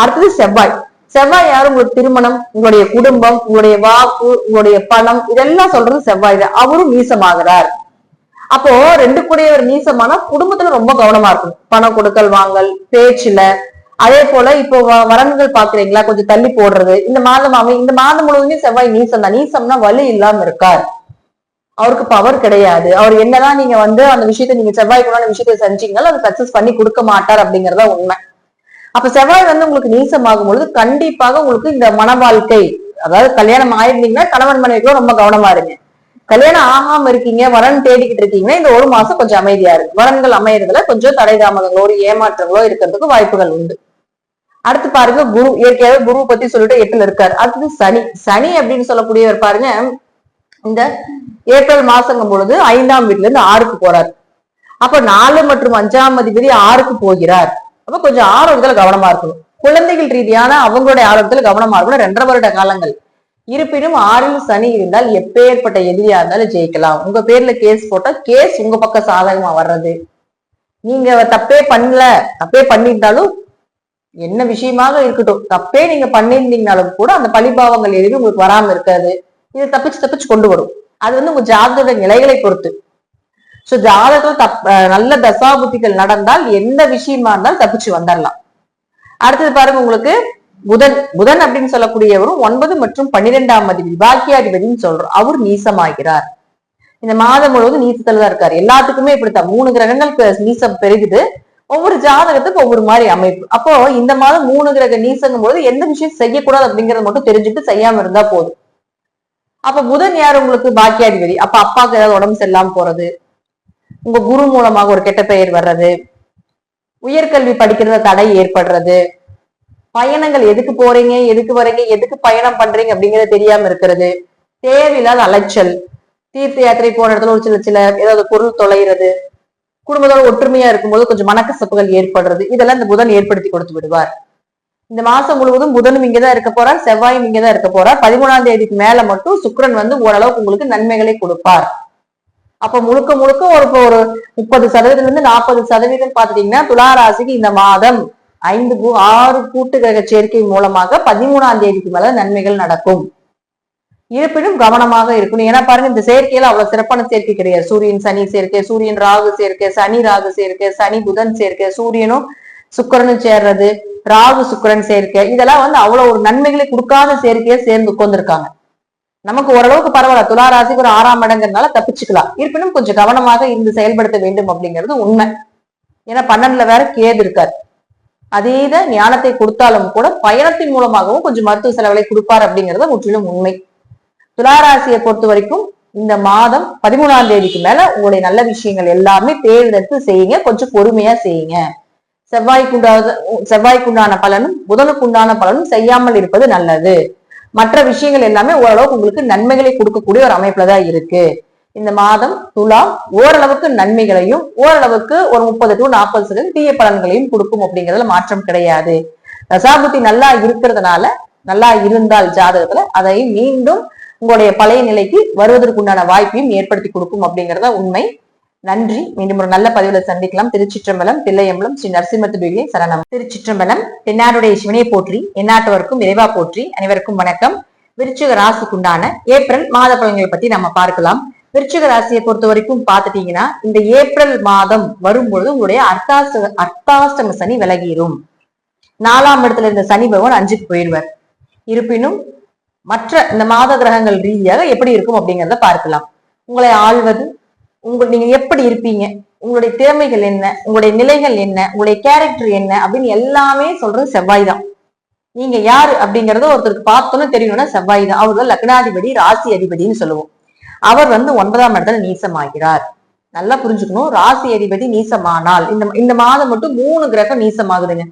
அடுத்தது செவ்வாய். செவ்வாய் யாரும் உங்களுக்கு திருமணம், உங்களுடைய குடும்பம், உங்களுடைய வாக்கு, உங்களுடைய பணம் இதெல்லாம் சொல்றது செவ்வாய் தான். அவரும் நீசமாகிறார். அப்போ 2 கூடையவர் நீசமானா குடும்பத்துல ரொம்ப கவனமா இருக்கும். பணம் கொடுக்கல் வாங்கல், பேச்சுல. அதே போல இப்போ வரன்கள் பாக்குறீங்களா, கொஞ்சம் தள்ளி போடுறது. இந்த மாதம் முழுவதுமே செவ்வாய் நீசம் தான். நீசம்னா வலு இல்லாம இருக்கார், அவருக்கு பவர் கிடையாது. அவர் என்னதான் நீங்க வந்து அந்த விஷயத்த நீங்க செவ்வாய் கூட விஷயத்த செஞ்சீங்கனாலும் அது சக்சஸ் பண்ணி கொடுக்க மாட்டார் அப்படிங்கறதா உண்மை. அப்ப செவ்வாய் வந்து உங்களுக்கு நீசமாகும் பொழுது கண்டிப்பாக உங்களுக்கு இந்த மன வாழ்க்கை, அதாவது கல்யாணம் ஆயிருந்தீங்கன்னா கணவன் மனைவிக்கும் ரொம்ப கவனமா இருங்க. கல்யாணம் ஆகாம இருக்கீங்க, வரன் தேடிக்கிட்டு இருக்கீங்கன்னா இந்த 1 மாசம் கொஞ்சம் அமைதியா இருக்கு. வரன்கள் அமையறதுல கொஞ்சம் தடை தாமதங்களோ ஒரு ஏமாற்றங்களோ இருக்கிறதுக்கு வாய்ப்புகள் உண்டு. அடுத்து பாருங்க குரு. இயற்கையாவே குரு பத்தி சொல்லிட்டு 8ல இருக்காரு. அடுத்தது சனி. சனி அப்படின்னு சொல்லக்கூடியவர் பாருங்க இந்த ஏப்ரல் மாசங்கும் பொழுது 5ஆம் வீட்டுல இருந்து 6க்கு போறாரு. அப்ப 4 மற்றும் 5ஆம் அதிபதி 6க்கு போகிறார். அப்ப கொஞ்சம் ஆரோக்கியத்துல கவனமா இருக்கணும். குழந்தைகள் ரீதியான அவங்களுடைய ஆரோக்கியத்துல கவனமா இருக்கணும் 2.5 வருட காலங்கள். இருப்பினும் 6ல் சனி இருந்தால் எப்பேற்பட்ட எதிரியா இருந்தாலும் ஜெயிக்கலாம். உங்க பேர்ல கேஸ் போட்டா கேஸ் உங்க பக்கம் சாதகமா வர்றது, நீங்க தப்பே பண்ணல, தப்பே பண்ணியிருந்தாலும் என்ன விஷயமாக இருக்கட்டும், தப்பே நீங்க பண்ணியிருந்தீங்கனாலும் கூட அந்த பழிபாவங்கள் எதுவும் உங்களுக்கு வராம இருக்காது. இதை தப்பிச்சு கொண்டு வரும். அது வந்து உங்க ஜாதகத்தோட நிலைகளை பொறுத்து. சோ ஜாதகத்துல நல்ல தசாபுத்திகள் நடந்தால் எந்த விஷயமா இருந்தாலும் தப்பிச்சு வந்துடலாம். அடுத்தது பாருங்க உங்களுக்கு புதன். புதன் அப்படின்னு சொல்லக்கூடியவரும் 9 மற்றும் 12ஆம் அதிபதி பாக்கியாதிபதினு சொல்றோம். அவர் நீசமாகிறார். இந்த மாதம் முழுவதும் நீசத்துலதான் இருக்காரு. எல்லாத்துக்குமே இப்படித்தான் 3 கிரகங்கள் நீசம் பெருகுது. ஒவ்வொரு ஜாதகத்துக்கு ஒவ்வொரு மாதிரி அமைப்பு. அப்போ இந்த மாதம் 3 கிரக நீசங்கும் போது எந்த விஷயம் செய்யக்கூடாது அப்படிங்கறத மட்டும் தெரிஞ்சுட்டு செய்யாம இருந்தா போதும். அப்ப புதன் யார் உங்களுக்கு பாக்கியாதிபதி. அப்ப அப்பாவுக்கு ஏதாவது உடம்பு சரியில்லாம போறது, உங்க குரு மூலமாக ஒரு கெட்ட பெயர் வர்றது, உயர்கல்வி படிக்கிறத தடை ஏற்படுறது, பயணங்கள் எதுக்கு போறீங்க எதுக்கு வரீங்க எதுக்கு பயணம் பண்றீங்க அப்படிங்கறது தெரியாம இருக்கிறது, தேவையில்லாத அலைச்சல், தீர்த்த யாத்திரை போன இடத்துல ஒரு சில சில ஏதாவது பொருள் தொலைகிறது, குடும்பத்தோட ஒற்றுமையா இருக்கும்போது கொஞ்சம் மனக்கசப்புகள் ஏற்படுறது, இதெல்லாம் இந்த புதன் ஏற்படுத்தி கொடுத்து விடுவார். இந்த மாசம் முழுவதும் புதனும் இங்கதான் இருக்க போறார், செவ்வாயும் இங்கதான் இருக்க போறார். 13ஆம் தேதிக்கு மேல மட்டும் சுக்கிரன் வந்து ஓரளவுக்கு உங்களுக்கு நன்மைகளை கொடுப்பார். அப்ப முழுக்க முழுக்க ஒரு 30% 40% பாத்துட்டீங்கன்னா துலா ராசிக்கு இந்த மாதம் 6 கூட்டு கிரக சேர்க்கை மூலமாக 13ஆம் தேதிக்கு மேல நன்மைகள் நடக்கும். இருப்பினும் கவனமாக இருக்கணும். ஏன்னா பாருங்க, இந்த சேர்க்கையில அவ்வளவு சிறப்பான சேர்க்கை கிடையாது. சூரியன் சனி சேர்க்கை, சூரியன் ராகு சேர்க்கை, சனி ராகு சேர்க்கை, சனி புதன் சேர்க்கை, சூரியனும் சுக்கிரனும் சேர்றது, ராகு சுக்கிரன் சேர்க்கை, இதெல்லாம் வந்து அவ்வளவு ஒரு நன்மைகளை கொடுக்காத சேர்க்கையை சேர்ந்து உட்கார்ந்துருக்காங்க. நமக்கு ஓரளவுக்கு பரவாயில்ல, துலா ராசிக்கு ஒரு 6ஆம் இடங்கிறதுனால தப்பிச்சுக்கலாம். இருப்பினும் கொஞ்சம் கவனமாக இருந்து செயல்படுத்த வேண்டும் அப்படிங்கிறது உண்மை. ஏன்னா 12ல வேற கேது இருக்காரு. அதீத ஞானத்தை கொடுத்தாலும் கூட பயணத்தின் மூலமாகவும் கொஞ்சம் மருத்துவ செலவுகளை கொடுப்பார் அப்படிங்கிறது முற்றிலும் உண்மை. துளாராசியை பொறுத்த வரைக்கும் இந்த மாதம் 13ஆம் தேதிக்கு மேல உங்களுடைய நல்ல விஷயங்கள் எல்லாமே தேர்ந்தெடுத்து செய்யுங்க. கொஞ்சம் பொறுமையா செய்யுங்க. செவ்வாய்க்குண்டான பலனும் புதனுக்குண்டான பலனும் செய்யாமல் இருப்பது நல்லது. மற்ற விஷயங்கள் எல்லாமே ஓரளவுக்கு உங்களுக்கு நன்மைகளை கொடுக்கக்கூடிய ஒரு அமைப்புலதான் இருக்கு. இந்த மாதம் துலா ஓரளவுக்கு நன்மைகளையும் ஓரளவுக்கு ஒரு 30 to 40% தீய பலன்களையும் கொடுக்கும் அப்படிங்கிறதுல மாற்றம் கிடையாது. தசாபுத்தி நல்லா இருக்கிறதுனால, நல்லா இருந்தால் ஜாதகத்துல அதை மீண்டும் உங்களுடைய பழைய நிலைக்கு வருவதற்குண்டான வாய்ப்பையும் ஏற்படுத்தி கொடுக்கும் அப்படிங்கிறத உண்மை. நன்றி. மீண்டும் ஒரு நல்ல பதிவுல சந்திக்கலாம். திருச்சிற்றம்பலம், தில்லையம்பலம், ஸ்ரீ நரசிம்மத்துடைய சரணம். திருச்சிற்றம்பலம். தென்னாடுடைய சிவனையை போற்றி, எந்நாட்டவருக்கும் இறைவா போற்றி. அனைவருக்கும் வணக்கம். விருச்சிக ராசிக்குண்டான ஏப்ரல் மாத பலன்களை பத்தி நம்ம பார்க்கலாம். விருச்சிக ராசியை பொறுத்த வரைக்கும் பாத்துட்டீங்கன்னா, இந்த ஏப்ரல் மாதம் வரும்பொழுது உங்களுடைய அர்த்தாஷ்டம சனி விலகிரும். 4ஆம் இடத்துல இருந்த சனி பகவான் 5க்கு போயிடுவார். இருப்பினும் மற்ற இந்த மாத கிரகங்கள் ரீதியாக எப்படி இருக்கும் அப்படிங்கிறத பார்க்கலாம். உங்களை ஆள்வது, நீங்க எப்படி இருப்பீங்க, உங்களுடைய திறமைகள் என்ன, உங்களுடைய நிலைகள் என்ன, உங்களுடைய கேரக்டர் என்ன அப்படின்னு எல்லாமே சொல்றது செவ்வாய் தான். நீங்க யாரு அப்படிங்கறத ஒருத்தருக்கு பார்த்தோன்னு தெரியணும்னா செவ்வாய் தான். அவர் தான் லக்னாதிபதி, ராசி அதிபதினு சொல்லுவோம். அவர் வந்து 9ஆம் இடத்துல நீசமாகிறார். நல்லா புரிஞ்சுக்கணும். ராசி அதிபதி நீசமானால் இந்த மாதம் மட்டும் 3 கிரகம் நீசமாகுதுங்க.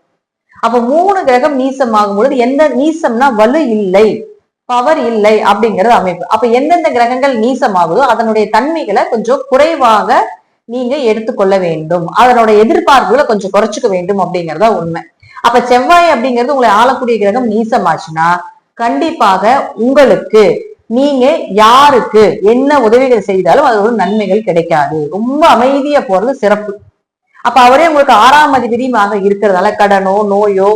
அப்ப 3 கிரகம் நீசமாகும் பொழுது எந்த நீசம்னா வலு இல்லை, பவர் இல்லை அப்படிங்கிறது அமைப்பு. அப்ப எந்தெந்த கிரகங்கள் நீசமாகுதோ அதனுடைய தன்மைகளை கொஞ்சம் குறைவாக நீங்க எடுத்துக்கொள்ள வேண்டும். அதனுடைய எதிர்பார்ப்புகளை கொஞ்சம் குறைச்சிக்க வேண்டும் அப்படிங்கறதா உண்மை. அப்ப செவ்வாய் அப்படிங்கிறது உங்களை ஆளக்கூடிய கிரகம் நீசமாச்சுன்னா கண்டிப்பாக உங்களுக்கு நீங்க யாருக்கு என்ன உதவிகள் செய்தாலும் அதோட நன்மைகள் கிடைக்காது. ரொம்ப அமைதியா போறது சிறப்பு. அப்ப அவரே உங்களுக்கு 6ஆம் அதிபதியாக இருக்கிறதால கடனோ நோயோ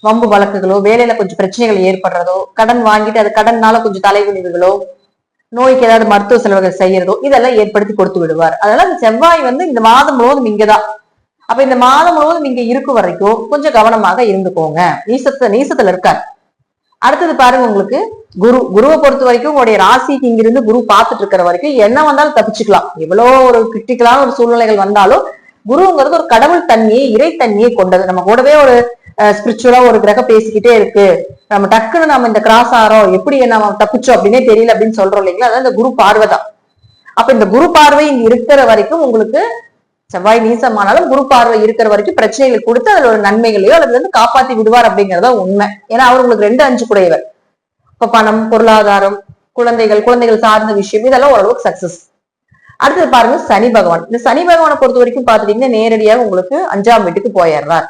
வம்பு வழக்குகளோ, வேலையில கொஞ்சம் பிரச்சனைகள் ஏற்படுறதோ, கடன் வாங்கிட்டு அது கடன்னால கொஞ்சம் தலைகுனிவுகளோ, நோய்க்கு ஏதாவது மருத்துவ செலவுகள் செய்யறதோ இதெல்லாம் ஏற்படுத்தி கொடுத்து விடுவார். அதனால இந்த செவ்வாய் வந்து இந்த மாதம் முழுவதும் இங்கதான். அப்ப இந்த மாதம் முழுவதும் நீங்க இருக்கும் வரைக்கும் கொஞ்சம் கவனமாக இருந்துக்கோங்க. நீசத்துல இருக்கார். அடுத்தது பாருங்க, உங்களுக்கு குருவை பொறுத்த வரைக்கும் உங்களுடைய ராசிக்கு இங்கிருந்து குரு பார்த்துட்டு இருக்கிற வரைக்கும் என்ன வந்தாலும் தப்பிச்சுக்கலாம். எவ்வளவு ஒரு கிரிட்டிக்கலான ஒரு சூழ்நிலைகள் வந்தாலும் குருங்கிறது ஒரு கடவுள் தன்மையை, இறை தன்மையை கொண்டது. நம்ம கூடவே ஒரு ஸ்பிரிச்சுவலா ஒரு கிரகம் பேசிக்கிட்டே இருக்கு, நம்ம டக்குன்னு நம்ம இந்த கிராஸ் ஆறோம், எப்படி நம்ம தப்பிச்சோம் அப்படின்னே தெரியல அப்படின்னு சொல்றோம் இல்லைங்களா? அதான் இந்த குரு பார்வை தான். அப்ப இந்த குரு பார்வை இங்க இருக்கிற வரைக்கும் உங்களுக்கு செவ்வாய் நீசமானாலும் குரு பார்வை இருக்கிற வரைக்கும் பிரச்சனைகள் கொடுத்து அதுல ஒரு நன்மைகளையோ அல்லது வந்து காப்பாத்தி விடுவார் அப்படிங்கறத உண்மை. ஏன்னா அவர் உங்களுக்கு 2-5 கூடையவர். இப்ப பணம், பொருளாதாரம், குழந்தைகள் சார்ந்த விஷயம் இதெல்லாம் ஓரளவுக்கு சக்சஸ். அடுத்தது பாருங்க சனி பகவான். இந்த சனி பகவானை பொறுத்த வரைக்கும் பாத்துட்டீங்கன்னா நேரடியாக உங்களுக்கு 5ஆம் வீட்டுக்கு போயிடுறார்.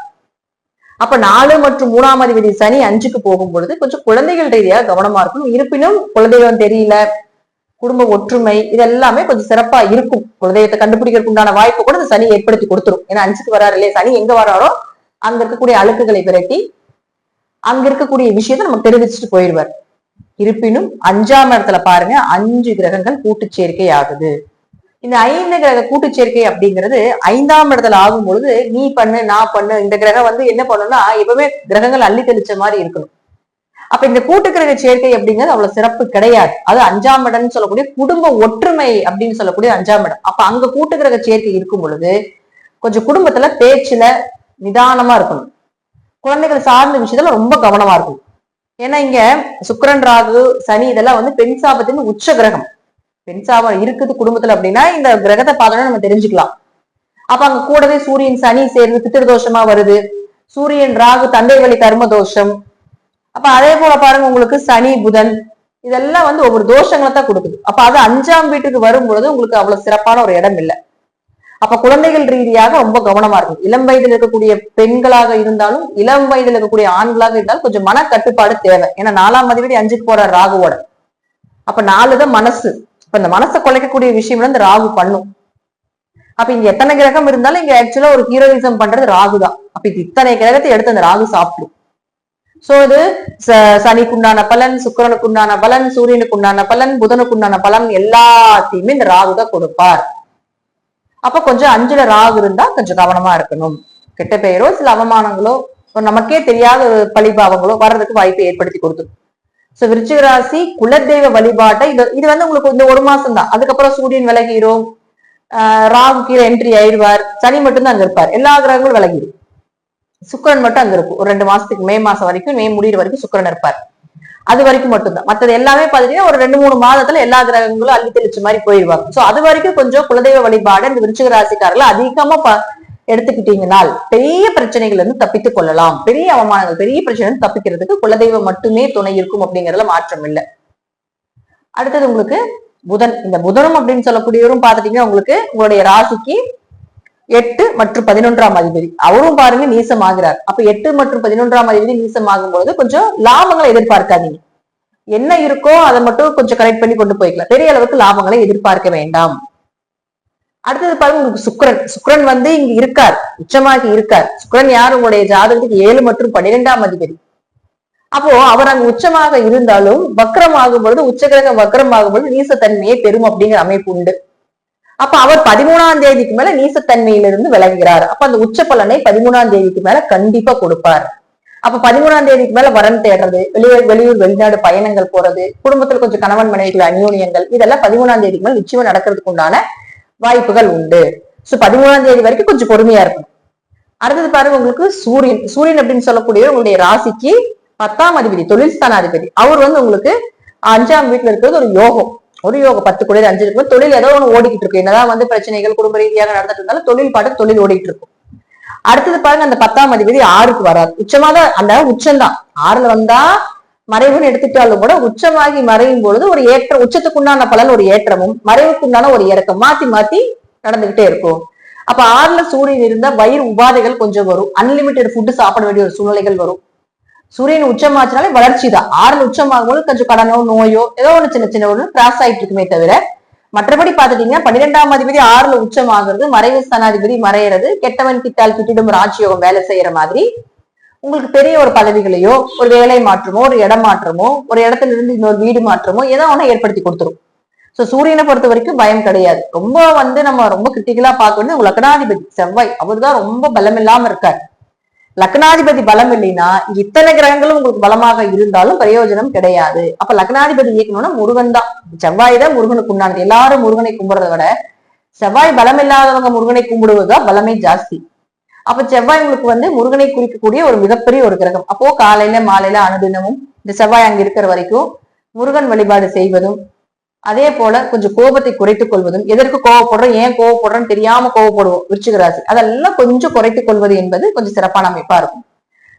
அப்ப 4 மற்றும் 3ஆம் அதிபதி சனி 5க்கு போகும் பொழுது கொஞ்சம் குழந்தைகள் ரீதியாக கவனமா இருக்கணும். இருப்பினும் குலதெய்வம் தெரியல, குடும்ப ஒற்றுமை இதெல்லாமே கொஞ்சம் சிறப்பா இருக்கும். குலதெய்வத்தை கண்டுபிடிக்கிறதுக்கு உண்டான வாய்ப்பு கூட இந்த சனி ஏற்படுத்தி கொடுத்துரும். ஏன்னா 5க்கு வராரு இல்லையா, சனி எங்க வராரோ அங்க இருக்கக்கூடிய அழுக்குகளை விரட்டி அங்க இருக்கக்கூடிய விஷயத்த நமக்கு தெரிவிச்சுட்டு போயிடுவார். இருப்பினும் 5ஆம் இடத்துல பாருங்க 5 கிரகங்கள் கூட்டு சேர்க்கை ஆகுது. இந்த 5 கிரக கூட்டு சேர்க்கை அப்படிங்கிறது 5ஆம் இடத்துல ஆகும் பொழுது நீ பண்ணு நான் பண்ணு, இந்த கிரகம் வந்து என்ன பண்ணும்னா எப்பவுமே கிரகங்கள் அள்ளி தெளிச்ச மாதிரி இருக்கணும். அப்ப இந்த கூட்டு கிரக சேர்க்கை அப்படிங்கிறது அவ்வளவு சிறப்பு கிடையாது. அது 5ஆம் இடம்னு சொல்லக்கூடிய குடும்ப ஒற்றுமை அப்படின்னு சொல்லக்கூடிய 5ஆம் இடம். அப்ப அங்க கூட்டு கிரக சேர்க்கை இருக்கும் பொழுது கொஞ்சம் குடும்பத்துல பேச்சுல நிதானமா இருக்கணும். குழந்தைகள் சார்ந்த விஷயத்துல ரொம்ப கவனமா இருக்கணும். ஏன்னா இங்க சுக்கிரன் ராகு சனி இதெல்லாம் வந்து பெண் சாபத்தின் உச்ச கிரகம். பெண் சாபம் இருக்குது குடும்பத்துல அப்படின்னா இந்த கிரகத்தை பார்த்தோம்னா நம்ம தெரிஞ்சுக்கலாம். அப்ப அங்க கூடவே சூரியன் சனி சேர்ந்து பித்திருதோஷமா வருது. சூரியன் ராகு தந்தை வழி கர்ம தோஷம். அப்ப அதே போல பாருங்க உங்களுக்கு சனி புதன் இதெல்லாம் வந்து ஒவ்வொரு தோஷங்களை தான் கொடுக்குது. அப்ப அது 5ஆம் வீட்டுக்கு வரும்பொழுது உங்களுக்கு அவ்வளவு சிறப்பான ஒரு இடம் இல்லை. அப்ப குழந்தைகள் ரீதியாக ரொம்ப கவனமா இருக்கும். இளம் வயதில் இருக்கக்கூடிய பெண்களாக இருந்தாலும் இளம் வயதில் இருக்கக்கூடிய ஆண்களாக இருந்தாலும் கொஞ்சம் மன கட்டுப்பாடு தேவை. ஏன்னா 4ஆம் அதிபதி 5க்கு போற ராகுவோட. அப்ப 4 தான் மனசு. இப்ப இந்த மனசை குலைக்கக்கூடிய விஷயம் இந்த ராகு பண்ணும். அப்ப இங்க எத்தனை கிரகம் இருந்தாலும் இங்க ஆக்சுவலா ஒரு ஹீரோயிசம் பண்றது ராகு தான். அப்ப இது இத்தனை கிரகத்தை எடுத்து அந்த ராகு சாப்பிடும். சோ இது சனிக்குண்டான பலன், சுக்கிரனுக்குண்டான பலன், சூரியனுக்குண்டான பலன், புதனுக்குண்டான பலன் எல்லாத்தையுமே இந்த ராகு தான் கொடுப்பார். அப்ப கொஞ்சம் 5ல ராகு இருந்தா கொஞ்சம் கவனமா இருக்கணும். கெட்ட பெயரோ சில அவமானங்களோ நமக்கே தெரியாத பழிபாவங்களோ வர்றதுக்கு வாய்ப்பை ஏற்படுத்தி கொடுத்துரும். சோ விருச்சிக ராசி குலதெய்வ வழிபாட்டை இது வந்து உங்களுக்கு இந்த 1 மாசம் தான். அதுக்கப்புறம் சூரியன் விலகிரும், ராகு கீழே என்ட்ரி ஆயிடுவார், சனி மட்டும் தான் அங்க இருப்பார். எல்லா கிரகங்களும் விலகிடும். சுக்கிரன் மட்டும் அங்க இருக்கும். ஒரு 2 மாசத்துக்கு மே மாசம் வரைக்கும், மே முடிகிற வரைக்கும் சுக்கிரன் இருப்பார். அது வரைக்கும் மட்டும்தான். மற்றது எல்லாமே பாத்தீங்கன்னா ஒரு 2-3 மாதத்துல எல்லா கிரகங்களும் அள்ளி தெளிச்ச மாதிரி போயிடுவாங்க. சோ அது வரைக்கும் கொஞ்சம் குலதெய்வ வழிபாடு இந்த விருச்சிக ராசிக்காரர்கள் அதிகமா எடுத்துக்கிட்டீங்கன்னால் பெரிய பிரச்சனைகள் இருந்து தப்பித்துக் கொள்ளலாம். பெரிய அவமானங்கள், பெரிய பிரச்சனை இருந்து தப்பிக்கிறதுக்கு குலதெய்வம் மட்டுமே துணை இருக்கும் அப்படிங்கறதுல மாற்றம் இல்லை. அடுத்தது உங்களுக்கு புதன். இந்த புதனும் அப்படின்னு சொல்லக்கூடியவரும் பாத்துட்டீங்கன்னா உங்களுக்கு உங்களுடைய ராசிக்கு 8 மற்றும் 11ஆம் அதிபதி. அவரும் பாருங்க நீசம் ஆகிறார். அப்ப 8 மற்றும் 11ஆம் அதிபதி நீசம் ஆகும் பொழுது கொஞ்சம் லாபங்களை எதிர்பார்க்காதீங்க. என்ன இருக்கோ அதை மட்டும் கொஞ்சம் கரெக்ட் பண்ணி கொண்டு போய்க்கலாம். பெரிய அளவுக்கு லாபங்களை எதிர்பார்க்க வேண்டாம். அடுத்தது பாருங்க உங்களுக்கு சுக்கிரன் வந்து இங்க இருக்கார், உச்சமாகி இருக்கார். சுக்கிரன் யார்? உங்களுடைய ஜாதகத்துக்கு 7 மற்றும் 12ஆம் அதிபதி. அப்போ அவர் அங்கு உச்சமாக இருந்தாலும் வக்ரம் ஆகும் பொழுது, உச்சகிரக வக்ரம் ஆகும் பொழுது நீசத்தன்மையை பெறும் அப்படிங்கிற அமைப்பு உண்டு. அப்ப அவர் 13ஆம் தேதிக்கு மேல நீசத்தன்மையிலிருந்து விலகுகிறார். அப்ப அந்த உச்ச பலனை 13ஆம் தேதிக்கு மேல கண்டிப்பா கொடுப்பார். அப்ப 13ஆம் தேதிக்கு மேல வரன் தேடுறது, வெளியூர் வெளிநாடு பயணங்கள் போறது, குடும்பத்துல கொஞ்சம் கணவன் மனைவிகள் அந்யோன்யங்கள், இதெல்லாம் 13ஆம் தேதிக்கு மேல நிச்சயமா நடக்கிறதுக்கு உண்டான வாய்ப்புகள் உண்டு. சோ 13ஆம் தேதி வரைக்கும் கொஞ்சம் பொறுமையா இருக்கும். அடுத்தது பாருங்க உங்களுக்கு சூரியன் அப்படின்னு சொல்லக்கூடிய உங்களுடைய ராசிக்கு 10ஆம் அதிபதி, தொழில் ஸ்தானாதிபதி. அவர் வந்து உங்களுக்கு 5ஆம் வீட்டுல இருக்கிறது ஒரு யோகம். 10 கூட 5 இருக்கும். தொழில் ஏதோ ஒண்ணு ஓடிக்கிட்டு இருக்கு. என்னதான் வந்து பிரச்சனைகள் குடும்ப ரீதியாக நடந்துட்டு இருந்தாலும் தொழில் ஓடிட்டு இருக்கும். அடுத்தது பாருங்க அந்த 10ஆம் அதிபதி 6க்கு வராது. உச்சமாக அந்த உச்சம்தான். 6ல வந்தா மறைவுன்னு எடுத்துட்டாலும் கூட உச்சமாகி மறையும் பொழுது ஒரு உச்சத்துக்குண்டான பலன் ஒரு ஏற்றமும் மறைவுக்குண்டான ஒரு இறக்கம் மாத்தி மாத்தி நடந்துகிட்டே இருக்கும். அப்ப 6ல சூரியன் இருந்தா வயிறு உபாதைகள் கொஞ்சம் வரும். அன்லிமிட்டெட் ஃபுட்டு சாப்பிட வேண்டிய ஒரு சூழ்நிலைகள் வரும். சூரியன் உச்சமாச்சுனாலே வளர்ச்சி தான். 6ல உச்சமாகும் போது கொஞ்சம் கடனோ நோயோ ஏதோ ஒண்ணு சின்ன ஒண்ணு கிராஸ் ஆயிட்டு இருக்குமே தவிர மற்றபடி பாத்துட்டீங்கன்னா 12ஆம் அதிபதி 6ல உச்சமாகிறது, மறைவு ஸ்தானாதிபதி மறையிறது, கெட்டவன் கிட்டால் கிட்டிடும் ராஜயோகம் வேலை செய்யற மாதிரி உங்களுக்கு பெரிய ஒரு பதவிகளையோ ஒரு வேலை மாற்றமோ ஒரு இடம் மாற்றமோ ஒரு இடத்துல இருந்து இன்னொரு வீடு மாற்றமோ ஏதோ ஒண்ணு ஏற்படுத்தி கொடுத்துரும். சோ சூரியனை பொறுத்த வரைக்கும் பயம் கிடையாது. ரொம்ப வந்து நம்ம ரொம்ப கிரிட்டிக்கலா பார்க்க வேண்டியது உங்க லக்னாதிபதி செவ்வாய். அவர் தான் ரொம்ப பலம் இல்லாம இருக்காரு. லக்னாதிபதி பலம் இல்லைன்னா இத்தனை கிரகங்களும் உங்களுக்கு பலமாக இருந்தாலும் பிரயோஜனம் கிடையாது. அப்ப லக்னாதிபதி இயக்கணும்னா முருகன் தான். செவ்வாய் தான் முருகனுக்கு உண்டானது. எல்லாரும் முருகனை கும்பிடுறத விட செவ்வாய் பலம் இல்லாதவங்க முருகனை கும்பிடுவதுதான் பலமே ஜாஸ்தி. அப்ப செவ்வாய் உங்களுக்கு வந்து முருகனை குறிக்கக்கூடிய ஒரு மிகப்பெரிய ஒரு கிரகம். அப்போ காலையில மாலையில அனுதினமும் இந்த செவ்வாய் அங்க இருக்கிற வரைக்கும் முருகன் வழிபாடு செய்வதும், அதே போல கொஞ்சம் கோபத்தை குறைத்துக் கொள்வதும், எதற்கு கோவப்படுறோம் ஏன் கோவப்படுறோம்னு தெரியாம கோவப்படுவோம் விருச்சிக ராசி, அதெல்லாம் கொஞ்சம் குறைத்துக் கொள்வது என்பது கொஞ்சம் சிறப்பான அமைப்பா இருக்கும்.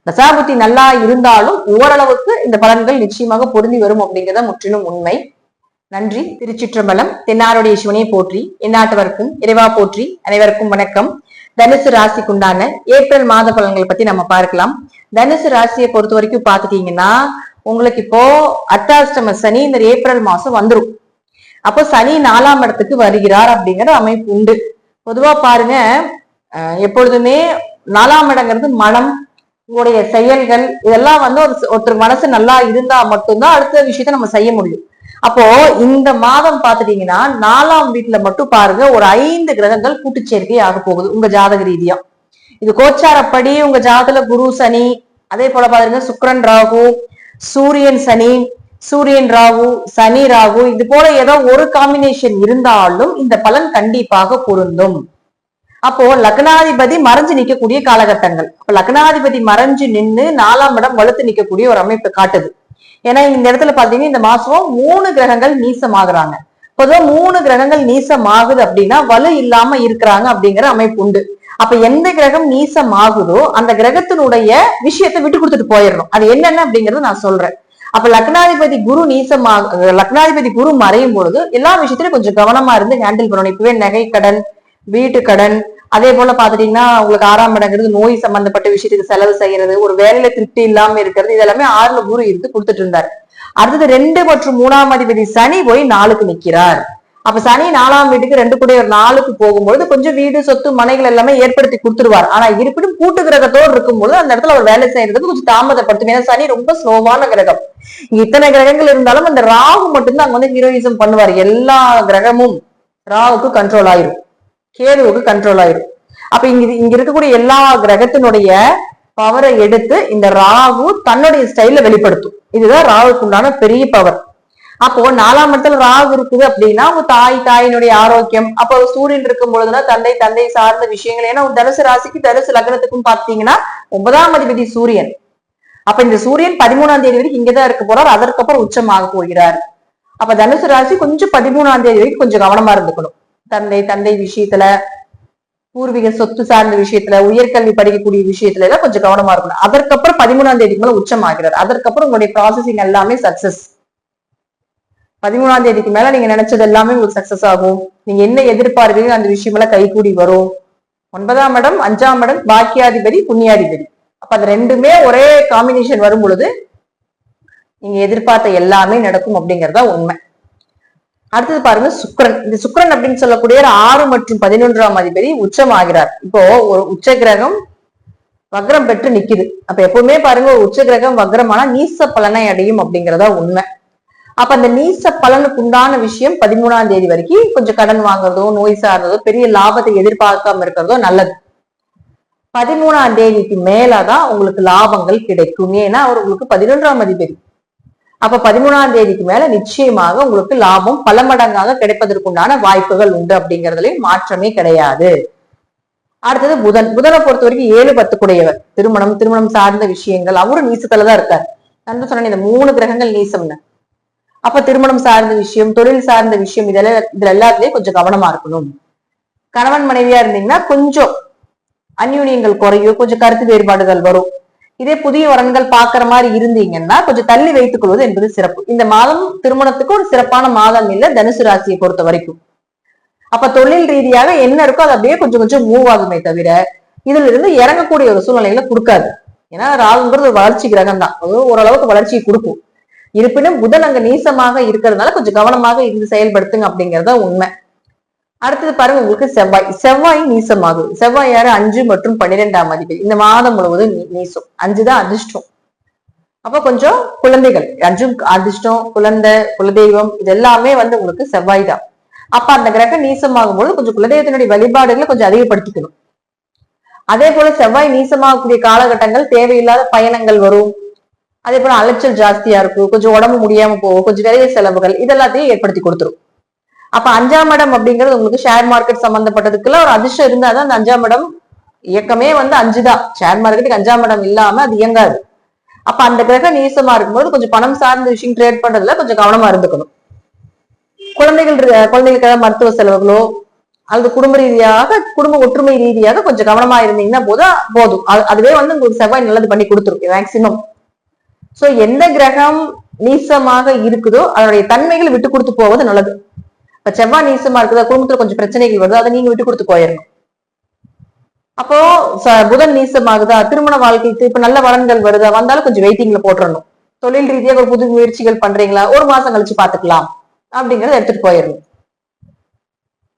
தசாபுத்தி நல்லா இருந்தாலும் ஓரளவுக்கு இந்த பலன்கள் நிச்சயமாக பொருந்தி வரும் அப்படிங்கிறத முற்றிலும் உண்மை. நன்றி. திருச்சிற்றம்பலம். தென்னாருடைய சிவனையை போற்றி, எந்நாட்டவருக்கும் இறைவா போற்றி. அனைவருக்கும் வணக்கம். தனுசு ராசிக்குண்டான ஏப்ரல் மாத பலன்களை பத்தி நம்ம பார்க்கலாம். தனுசு ராசியை பொறுத்த வரைக்கும் பாத்துட்டீங்கன்னா உங்களுக்கு இப்போ அர்த்தாஷ்டம சனி இந்த ஏப்ரல் மாசம் வந்துடும். அப்போ சனி 4ஆம் இடத்துக்கு வருகிறார் அப்படிங்கிற அமைப்பு உண்டு. பொதுவா பாருங்க, எப்பொழுதுமே 4ஆம் இடங்கிறது மனம், உங்களுடைய செயல்கள், இதெல்லாம் வந்து ஒருத்தர் மனசு நல்லா இருந்தா மட்டும்தான் அடுத்த விஷயத்த நம்ம செய்ய முடியும். அப்போ இந்த மாதம் பாத்துட்டீங்கன்னா 4ஆம் வீட்டுல மட்டும் பாருங்க ஒரு 5 கிரகங்கள் கூட்டுச்சேர்க்கை ஆக போகுது உங்க ஜாதக ரீதியா. இது கோச்சாரப்படி உங்க ஜாதகத்துல குரு சனி, அதே போல பாருங்க சுக்கிரன் ராகு, சூரியன் சனி, சூரியன் ராகு, சனி ராகு, இது போல ஏதோ ஒரு காம்பினேஷன் இருந்தாலும் இந்த பலன் கண்டிப்பாக பொருந்தும். அப்போ லக்னாதிபதி மறைஞ்சு நிக்கக்கூடிய காலகட்டங்கள். அப்ப லக்னாதிபதி மறைஞ்சு நின்று 4ஆம் இடம் வலுத்து நிக்கக்கூடிய ஒரு அமைப்பு காட்டுது. ஏன்னா இந்த இடத்துல பாத்தீங்கன்னா இந்த மாசம் 3 கிரகங்கள் நீசமாகறாங்க. பொதுவா 3 கிரகங்கள் நீசமாகுது அப்படின்னா வலு இல்லாம இருக்கிறாங்க அப்படிங்கிற அமைப்பு உண்டு. அப்ப எந்த கிரகம் நீசமாகுதோ அந்த கிரகத்தினுடைய விஷயத்தை விட்டு கொடுத்துட்டு போயிடணும். அது என்னென்ன அப்படிங்கறத நான் சொல்றேன். அப்ப லக்னாதிபதி குரு லக்னாதிபதி குரு மறையும் பொழுது எல்லா விஷயத்திலும் கொஞ்சம் கவனமா இருந்து ஹேண்டில் பண்ணணும். இப்பவே நகை கடன், வீட்டு கடன், அதே போல பாத்துட்டீங்கன்னா உங்களுக்கு 6ஆம் இடங்கிறது நோய் சம்பந்தப்பட்ட விஷயத்துக்கு செலவு செய்யறது, ஒரு வேலையில திருப்தி இல்லாம இருக்கிறது, இதெல்லாமே 6ல குரு இருந்து கொடுத்துட்டு இருந்தார். அடுத்தது 2 மற்றும் 3ஆம் அதிபதி சனி போய் 4க்கு நிக்கிறார். அப்ப சனி 4ஆம் வீட்டுக்கு 2 கூட ஒரு 4க்கு போகும்போது கொஞ்சம் வீடு சொத்து மனைகள் எல்லாமே ஏற்படுத்தி கொடுத்துருவார். ஆனா இருப்பினும் கூட்டு கிரகத்தோடு இருக்கும்போது அந்த இடத்துல அவர் வேலை செய்யறதுக்கு கொஞ்சம் தாமதப்படுத்தும். ஏன்னா சனி ரொம்ப ஸ்லோவான கிரகம். இத்தனை கிரகங்கள் இருந்தாலும் அந்த ராகு மட்டும்தான் அங்க வந்து ஹீரோயிசம் பண்ணுவார். எல்லா கிரகமும் ராகுக்கு கண்ட்ரோல் ஆயிரும், கேதுவுக்கு கண்ட்ரோல் ஆயிரும். அப்ப இங்க இருக்கக்கூடிய எல்லா கிரகத்தினுடைய பவரை எடுத்து இந்த ராகு தன்னுடைய ஸ்டைல வெளிப்படுத்தும். இதுதான் ராகுக்கு உண்டான பெரிய பவர். அப்போ 4ஆம் இடத்துல ராகு இருக்குது அப்படின்னா தாயினுடைய ஆரோக்கியம். அப்போ சூரியன் இருக்கும் பொழுதுனா தந்தை சார்ந்த விஷயங்கள். ஏன்னா தனுசு ராசிக்கு தனுசு லக்னத்துக்கும் பாத்தீங்கன்னா 9ஆம் அதிபதி சூரியன். அப்ப இந்த சூரியன் 13ஆம் தேதி வரைக்கும் இங்கதான் இருக்க போறார். அதற்கப்புறம் உச்சமாக போகிறார். அப்ப தனுசு ராசி கொஞ்சம் 13ஆம் தேதி வரைக்கும் கொஞ்சம் கவனமா இருந்துக்கணும். தந்தை விஷயத்துல, பூர்வீக சொத்து சார்ந்த விஷயத்துல, உயர்கல்வி படிக்கக்கூடிய விஷயத்துல எல்லாம் கொஞ்சம் கவனமா இருக்கணும். அதற்கப்புறம் 13ஆம் தேதிக்கு மேல உச்சம் ஆகிறார். அதற்கப்புறம் உங்களுடைய ப்ராசஸிங் எல்லாமே சக்சஸ். 13ஆம் தேதிக்கு மேல நீங்க நினைச்சது எல்லாமே உங்களுக்கு சக்சஸ் ஆகும். நீங்க என்ன எதிர்பார்க்கிறீங்க அந்த விஷயம் எல்லாம் கைகூடி வரும். 9ஆம் இடம், 5ஆம் இடம் பாக்கியாதிபதி, புண்ணியாதிபதி. அப்ப அது ரெண்டுமே ஒரே காம்பினேஷன் வரும் பொழுது நீங்க எதிர்பார்த்த எல்லாமே நடக்கும் அப்படிங்கறதா உண்மை. அடுத்தது பாருங்க சுக்கிரன். இந்த சுக்கிரன் அப்படின்னு சொல்லக்கூடிய 6 மற்றும் 11ஆம் அதிபதி உச்சம் ஆகிறார். இப்போ ஒரு உச்ச கிரகம் வக்ரம் பெற்று நிக்குது. அப்ப எப்பவுமே பாருங்க ஒரு உச்ச கிரகம் வக்ரமானா நீச பலனை அடையும் அப்படிங்கறதா உண்மை. அப்ப அந்த நீச பலனுக்கு உண்டான விஷயம் 13ஆம் தேதி வரைக்கும் கொஞ்சம் கடன் வாங்குறதோ, நோய் சார்ந்ததோ, பெரிய லாபத்தை எதிர்பார்க்காம இருக்கிறதோ நல்லது. 13ஆம் தேதிக்கு மேலதான் உங்களுக்கு லாபங்கள் கிடைக்கும். ஏன்னா அவர் உங்களுக்கு 11ஆம் அதிபதி. அப்ப 13ஆம் தேதிக்கு மேல நிச்சயமாக உங்களுக்கு லாபம் பல மடங்காக கிடைப்பதற்குண்டான வாய்ப்புகள் உண்டு அப்படிங்கறதுலயும் மாற்றமே கிடையாது. அடுத்தது புதனை பொறுத்த வரைக்கும் 7-10 கூடையவர். திருமணம் சார்ந்த விஷயங்கள் அவரும் நீசத்துலதான் இருக்காரு. நான் சொன்னேன் இந்த 3 கிரகங்கள் நீசம்னு. அப்ப திருமணம் சார்ந்த விஷயம், தொழில் சார்ந்த விஷயம், இதுல எல்லாத்துலயும் கொஞ்சம் கவனமா இருக்கணும். கணவன் மனைவியா இருந்தீங்கன்னா கொஞ்சம் அந்யூன்யங்கள் குறையும், கொஞ்சம் கருத்து வேறுபாடுகள் வரும். இதே புதிய வரன்கள் பாக்குற மாதிரி இருந்தீங்கன்னா கொஞ்சம் தள்ளி வைத்துக் கொள்வது என்பது சிறப்பு. இந்த மாதம் திருமணத்துக்கு ஒரு சிறப்பான மாதம் இல்லை தனுசு ராசியை பொறுத்த வரைக்கும். அப்ப தொழில் ரீதியாக என்ன இருக்கோ அது அப்படியே கொஞ்சம் கொஞ்சம் மூவ் ஆகுமே தவிர இதுல இருந்து இறங்கக்கூடிய ஒரு சூழ்நிலைகளை கொடுக்காது. ஏன்னா ராகுங்கிறது ஒரு வளர்ச்சி கிரகம் தான், ஓரளவுக்கு வளர்ச்சியை கொடுக்கும். இருப்பினும் புதன் அங்க நீசமாக இருக்கிறதுனால கொஞ்சம் கவனமாக இருந்து செயல்படுத்துங்க அப்படிங்கறத உண்மை. அடுத்தது பாருங்க உங்களுக்கு செவ்வாய் நீசமாகும். செவ்வாய் யாரு? 5 மற்றும் 12ஆம் அதிபதி. இந்த மாதம் முழுவதும் நீசம். 5 தான் அதிர்ஷ்டம். அப்ப கொஞ்சம் குழந்தைகள், 5 அதிர்ஷ்டம், குழந்தை, குலதெய்வம், இது எல்லாமே வந்து உங்களுக்கு செவ்வாய் தான். அப்ப அந்த கிரகம் நீசமாகும் போது கொஞ்சம் குலதெய்வத்தினுடைய வழிபாடுகளை கொஞ்சம் அதிகப்படுத்திக்கணும். அதே போல செவ்வாய் நீசமாகக்கூடிய காலகட்டங்கள் தேவையில்லாத பயணங்கள் வரும். அதே போல அலைச்சல் ஜாஸ்தியா இருக்கும், கொஞ்சம் உடம்பு முடியாம போகும், கொஞ்சம் விரைய செலவுகள் இதெல்லாத்தையும் ஏற்படுத்தி கொடுத்துரும். அப்ப 5ஆம் இடம் அப்படிங்கிறது உங்களுக்கு ஷேர் மார்க்கெட் சம்பந்தப்பட்டதுக்குள்ள ஒரு அதிர்ஷ்டம் இருந்தாதான் அந்த 5ஆம் இடம் இயக்கமே வந்து 5 தான். ஷேர் மார்க்கெட்டுக்கு 5ஆம் இடம் இல்லாம அது இயங்காது. அப்ப அந்த கிரகம் நீசமா இருக்கும்போது கொஞ்சம் பணம் சார்ந்த விஷயம் ட்ரேட் பண்றதுல கொஞ்சம் கவனமா இருந்துக்கணும். குழந்தைகளுக்காக மருத்துவ செலவுகளோ அல்லது குடும்ப ரீதியாக, குடும்ப ஒற்றுமை ரீதியாக கொஞ்சம் கவனமா இருந்தீங்கன்னா போதும். அதுவே வந்து உங்களுக்கு செவ்வாய் நல்லது பண்ணி கொடுத்துரும் மேக்சிமம். சோ எந்த கிரகம் நீசமாக இருக்குதோ அதனுடைய தன்மைகள் விட்டு கொடுத்து போவது நல்லது. இப்ப செவ்வாய் நீசமா இருக்குதா, குடும்பத்துல கொஞ்சம் பிரச்சனைகள் வருது, அதை நீங்க விட்டு கொடுத்து போயிடணும். அப்போ புதன் நீசமாகுதா, திருமண வாழ்க்கைக்கு இப்ப நல்ல வரன்கள் வருதா, வந்தாலும் கொஞ்சம் வெயிட்டிங்ல போட்டுறணும். தொழில் ரீதியாக ஒரு புது முயற்சிகள் பண்றீங்களா, ஒரு மாசம் கழிச்சு பாத்துக்கலாம் அப்படிங்கறத எடுத்துட்டு போயிடணும்.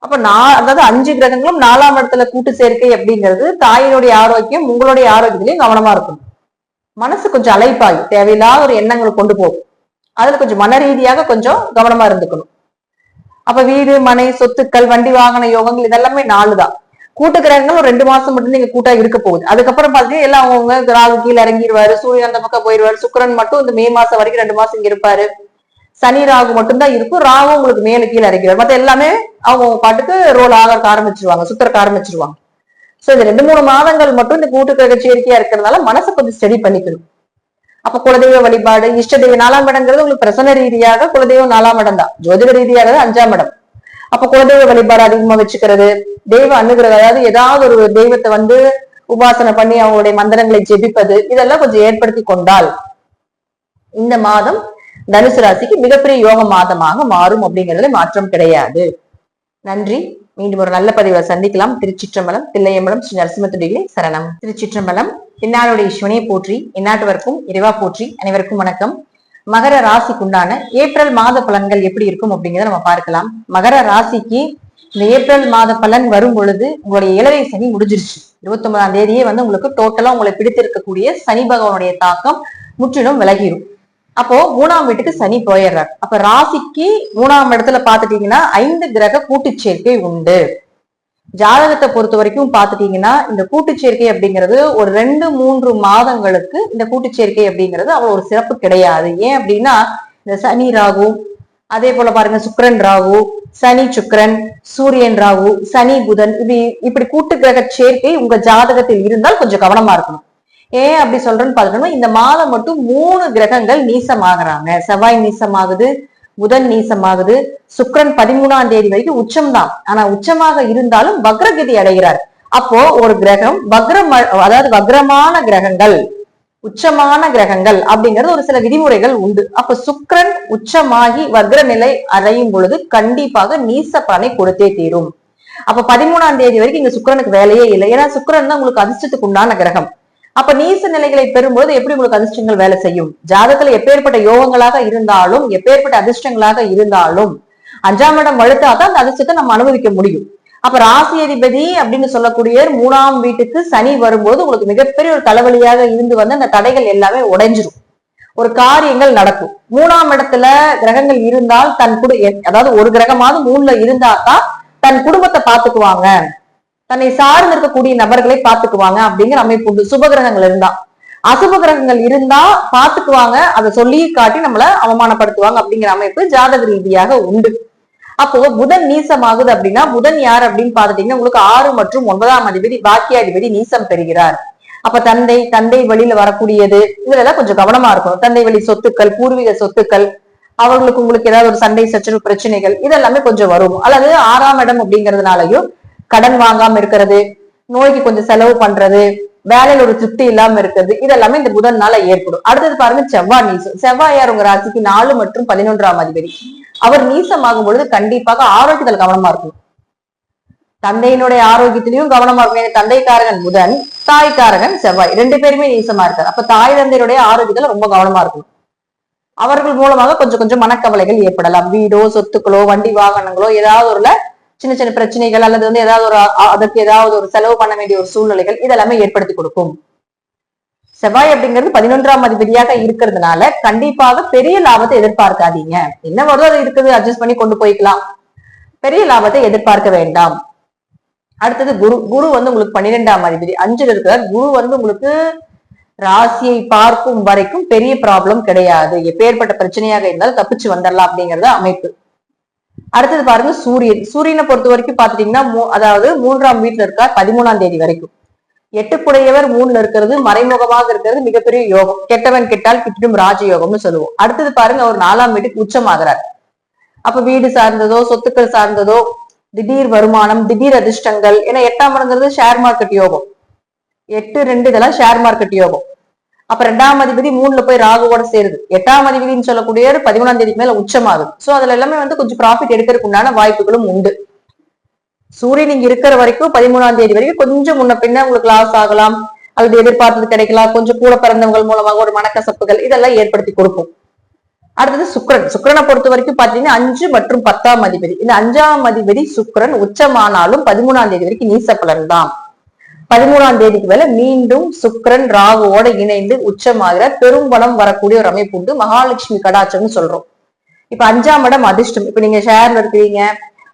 அப்ப அதாவது 5 கிரகங்களும் 4ஆம் இடத்துல கூட்டு சேர்க்கை அப்படிங்கிறது தாயினுடைய ஆரோக்கியம், உங்களுடைய ஆரோக்கியத்திலையும் கவனமா இருக்கணும். மனசு கொஞ்சம் அலைப்பாய் தேவையில்லாத ஒரு எண்ணங்களை கொண்டு போகும். அதுல கொஞ்சம் மன ரீதியாக கொஞ்சம் கவனமா இருந்துக்கணும். அப்ப வீடு, மனை, சொத்துக்கள், வண்டி வாகன யோகங்கள் இதெல்லாமே 4 தான். கூட்டு கிரகங்கள் ஒரு 2 மாசம் மட்டும் நீங்க கூட்டா இருக்க போகுது. அதுக்கப்புறம் பாத்தீங்கன்னா எல்லாம் அவங்க ராகு கீழே இறங்கிடுவாரு, சூரியன் அந்த பக்கம் போயிடுவாரு, சுக்கிரன் மட்டும் இந்த மே மாசம் வரைக்கும் 2 மாசம் இங்க இருப்பாரு. சனி ராகு மட்டும்தான் இருக்கும். ராகு உங்களுக்கு மேல கீழே இறங்கிடுவார். மத்த எல்லாமே அவங்க பாட்டுக்கு ரோல் ஆக ஆரம்பிச்சிருவாங்க, சுத்தரக்க ஆரம்பிச்சிருவாங்க. சோ இந்த 2-3 மாதங்கள் மட்டும் இந்த கூட்டு கிரக சேர்க்கையா இருக்கிறதுனால மனசை கொஞ்சம் ஸ்டடி பண்ணிக்கணும். அப்ப குலதெய்வ வழிபாடு, இஷ்ட தெய்வ 4ஆம் இடங்கிறது உங்களுக்கு பிரசன ரீதியாக குலதெய்வம் 4ஆம் இடம் தான், ஜோதிட ரீதியாக 5ஆம் இடம். அப்ப குலதெய்வ வழிபாடு அதிகமா வச்சுக்கிறது, தெய்வ அனுகிரகம், அதாவது ஏதாவது ஒரு தெய்வத்தை உபாசனை பண்ணி அவங்களுடைய மந்திரங்களை ஜெபிப்பது, இதெல்லாம் கொஞ்சம் ஏற்படுத்தி கொண்டால் இந்த மாதம் தனுசு ராசிக்கு மிகப்பெரிய யோக மாதமாக மாறும் அப்படிங்கிறதுல மாற்றம் கிடையாது. நன்றி. மீண்டும் ஒரு நல்ல பதிவை சந்திக்கலாம். திருச்சிற்றம்பலம், தில்லையம்பலம், ஸ்ரீ நரசிம்மத்துடிகளே சரணம். திருச்சிற்றம்பலம். இந்நாளுடைய ஈஸ்வனையை போற்றி, இந்நாட்டவருக்கும் இறைவா போற்றி. அனைவருக்கும் வணக்கம். மகர ராசிக்குண்டான ஏப்ரல் மாத பலன்கள் எப்படி இருக்கும் அப்படிங்கிறத நம்ம பார்க்கலாம். மகர ராசிக்கு இந்த ஏப்ரல் மாத பலன் வரும் பொழுது உங்களுடைய இளரை சனி முடிஞ்சிருச்சு. 29ஆம் தேதியே உங்களுக்கு டோட்டலா உங்களை பிடித்திருக்கக்கூடிய சனி பகவானுடைய தாக்கம் முற்றிலும் விலகிடும். அப்போ 3ஆம் வீட்டுக்கு சனி போயிடுறார். அப்ப ராசிக்கு 3ஆம் இடத்துல பாத்துட்டீங்கன்னா 5 கிரக கூட்டு சேர்க்கை உண்டு. ஜாதகத்தை பொறுத்த வரைக்கும் பாத்துட்டீங்கன்னா இந்த கூட்டு சேர்க்கை அப்படிங்கிறது ஒரு 2-3 மாதங்களுக்கு இந்த கூட்டு சேர்க்கை அப்படிங்கிறது அவ்வளவு ஒரு சிறப்பு கிடையாது. ஏன் அப்படின்னா இந்த சனி ராகு, அதே போல பாருங்க சுக்கிரன் ராகு, சனி சுக்கிரன், சூரியன் ராகு, சனி புதன், இப்படி கூட்டு கிரக சேர்க்கை உங்க ஜாதகத்தில் இருந்தால் கொஞ்சம் கவனமா இருக்கணும். ஏன் அப்படி சொல்றேன்னு பாத்துட்டோம்னா இந்த மாதம் மட்டும் 3 கிரகங்கள் நீசமாகறாங்க. செவ்வாய் நீசமாகுது, புதன் நீசமாகுது, சுக்கிரன் 13ஆம் தேதி வரைக்கும் உச்சம்தான். ஆனா உச்சமாக இருந்தாலும் வக்ரகதி அடைகிறார். அப்போ ஒரு கிரகம் அதாவது வக்ரமான கிரகங்கள், உச்சமான கிரகங்கள் அப்படிங்கிறது ஒரு சில விதிமுறைகள் உண்டு. அப்ப சுக்கிரன் உச்சமாகி வக்ர நிலை அடையும் பொழுது கண்டிப்பாக நீச பலனை கொடுத்தே தீரும். அப்ப 13ஆம் தேதி வரைக்கும் இங்க சுக்கிரனுக்கு வேலையே இல்லை. ஏன்னா சுக்கிரன் தான் உங்களுக்கு அதிர்ஷ்டத்துக்கு உண்டான கிரகம். அப்ப நீச நிலைகளை பெறும்போது எப்படி உங்களுக்கு அதிர்ஷ்டங்கள் வேலை செய்யும்? ஜாதகத்துல எப்பேற்பட்ட யோகங்களாக இருந்தாலும், எப்பேற்பட்ட அதிர்ஷ்டங்களாக இருந்தாலும் 5ஆம் இடம் வழுத்தாதான் அந்த அதிர்ஷ்டத்தை நம்ம அனுபவிக்க முடியும். அப்ப ராசி அதிபதி அப்படின்னு சொல்லக்கூடிய 3ஆம் வீட்டுக்கு சனி வரும்போது உங்களுக்கு மிகப்பெரிய ஒரு தலைவலியாக இருந்து அந்த தடைகள் எல்லாமே உடைஞ்சிரும். ஒரு காரியங்கள் நடக்கும். 3ஆம் இடத்துல கிரகங்கள் இருந்தால் அதாவது ஒரு கிரகமாவது 3ல இருந்தாதான் தன் குடும்பத்தை பாத்துக்குவாங்க, தன்னை சார்ந்து இருக்கக்கூடிய நபர்களை பாத்துக்குவாங்க அப்படிங்கிற அமைப்பு உண்டு. சுப கிரகங்கள் இருந்தா. அசுப கிரகங்கள் இருந்தா பாத்துக்குவாங்க, அதை சொல்லி காட்டி நம்மள அவமானப்படுத்துவாங்க அப்படிங்கிற அமைப்பு ஜாதக ரீதியாக உண்டு. அப்போ புதன் நீசமாகுது அப்படின்னா புதன் யார் அப்படின்னு பாத்துட்டீங்கன்னா உங்களுக்கு 6 மற்றும் 9ஆம் அதிபதி பாக்கியாதிபதி நீசம் பெறுகிறார். அப்ப தந்தை வழியில வரக்கூடியது இதுல கொஞ்சம் கவனமா இருக்கணும். தந்தை வழி சொத்துக்கள், பூர்வீக சொத்துக்கள், அவர்களுக்கு உங்களுக்கு ஏதாவது ஒரு சண்டை சச்சரவு பிரச்சனைகள் இதெல்லாமே கொஞ்சம் வரும். அல்லது 6ஆம் இடம் அப்படிங்கிறதுனாலயும் கடன் வாங்காம இருக்கிறது, நோய்க்கு கொஞ்சம் செலவு பண்றது, வேலையில ஒரு திருப்தி இல்லாம இருக்கிறது, இதெல்லாமே இந்த புதன்னால ஏற்படும். அடுத்தது பாருங்க செவ்வாய் நீசம். செவ்வாயார் உங்க ராசிக்கு 4 மற்றும் 11ஆம் அதிபதி. அவர் நீசமாகும் பொழுது கண்டிப்பாக ஆரோக்கியத்துல கவனமா இருக்கும். தந்தையினுடைய ஆரோக்கியத்திலையும் கவனமா இருக்கும். தந்தைக்காரகன் புதன், தாய்க்காரகன் செவ்வாய், 2 பேருமே நீசமா இருக்காரு. அப்ப தாய் தந்தையுடைய ஆரோக்கியத்துல ரொம்ப கவனமா இருக்கும். அவர்கள் மூலமாக கொஞ்சம் கொஞ்சம் மனக்கவலைகள் ஏற்படலாம். வீடோ சொத்துக்களோ வண்டி வாகனங்களோ ஏதாவது ஒரு சின்ன சின்ன பிரச்சனைகள் அல்லது ஏதாவது ஒரு அதற்கு ஏதாவது ஒரு செலவு பண்ண வேண்டிய ஒரு சூழ்நிலைகள் இதெல்லாமே ஏற்படுத்தி கொடுக்கும். செவ்வாய் அப்படிங்கிறது 11ஆம் அதிபதியாக இருக்கிறதுனால கண்டிப்பாக பெரிய லாபத்தை எதிர்பார்க்காதீங்க. என்ன வருதோ அது இருக்குது, அட்ஜஸ்ட் பண்ணி கொண்டு போய்க்கலாம். பெரிய லாபத்தை எதிர்பார்க்க வேண்டாம். அடுத்தது குரு உங்களுக்கு 12ஆம் அதிபதி 5ல் இருக்கிறார். குரு உங்களுக்கு ராசியை பார்க்கும் வரைக்கும் பெரிய ப்ராப்ளம் கிடையாது. எப்பேற்பட்ட பிரச்சனையாக இருந்தாலும் தப்பிச்சு வந்துடலாம் அப்படிங்கறது அமைப்பு. அடுத்தது பாருங்க சூரியனை பொறுத்த வரைக்கும் பாத்துட்டீங்கன்னா அதாவது 3ஆம் வீட்டுல இருக்கார் 13ஆம் தேதி வரைக்கும். 8 3ல இருக்கிறது, மறைமுகமாக இருக்கிறது மிகப்பெரிய யோகம். கெட்டவன் கெட்டால் கிட்டிடும் ராஜயோகம்னு சொல்லுவோம். அடுத்தது பாருங்க அவர் 4ஆம் வீட்டுக்கு உச்சமாகிறார். அப்ப வீடு சார்ந்ததோ சொத்துக்கள் சார்ந்ததோ திடீர் வருமானம், திடீர் அதிர்ஷ்டங்கள். ஏன்னா 8ஆம் இடங்கிறது ஷேர் மார்க்கெட் யோகம். 8-2 இதெல்லாம் ஷேர் மார்க்கெட் யோகம். அப்ப 2ஆம் அதிபதி 3ல போய் ராகுவோட சேருது. 8ஆம் அதிபதினு சொல்லக்கூடிய 13ஆம் தேதிக்கு மேல உச்சமாகுது. சோ அதுல எல்லாமே கொஞ்சம் ப்ராஃபிட் எடுக்கிறதுக்கு உண்டான வாய்ப்புகளும் உண்டு. சூரியன் இங்க இருக்கிற வரைக்கும் 13ஆம் தேதி வரைக்கும் கொஞ்சம் முன்ன பின்ன உங்களுக்கு லாஸ் ஆகலாம், அல்லது எதிர்பார்த்தது கிடைக்கலாம், கொஞ்சம் கூட பிறந்தவங்க மூலமாக ஒரு மனக்கசப்புகள் இதெல்லாம் ஏற்படுத்தி கொடுக்கும். அடுத்தது சுக்கிரனை பொறுத்த வரைக்கும் பாத்தீங்கன்னா 5 மற்றும் 10ஆம் அதிபதி. இந்த 5ஆம் அதிபதி சுக்கிரன் உச்சமானாலும் 13ஆம் தேதி வரைக்கும் நீச பலன் தான். 13ஆம் தேதிக்கு மேல மீண்டும் சுக்கிரன் ராகுவோட இணைந்து உச்சமாகிற பெரும் பலம் வரக்கூடிய ஒரு அமைப்பு உண்டு. மகாலட்சுமி கடாச்சம்னு சொல்றோம். இப்ப 5ஆம் இடம் அதிர்ஷ்டம். இப்ப நீங்க ஷேர்ல இருக்கிறீங்க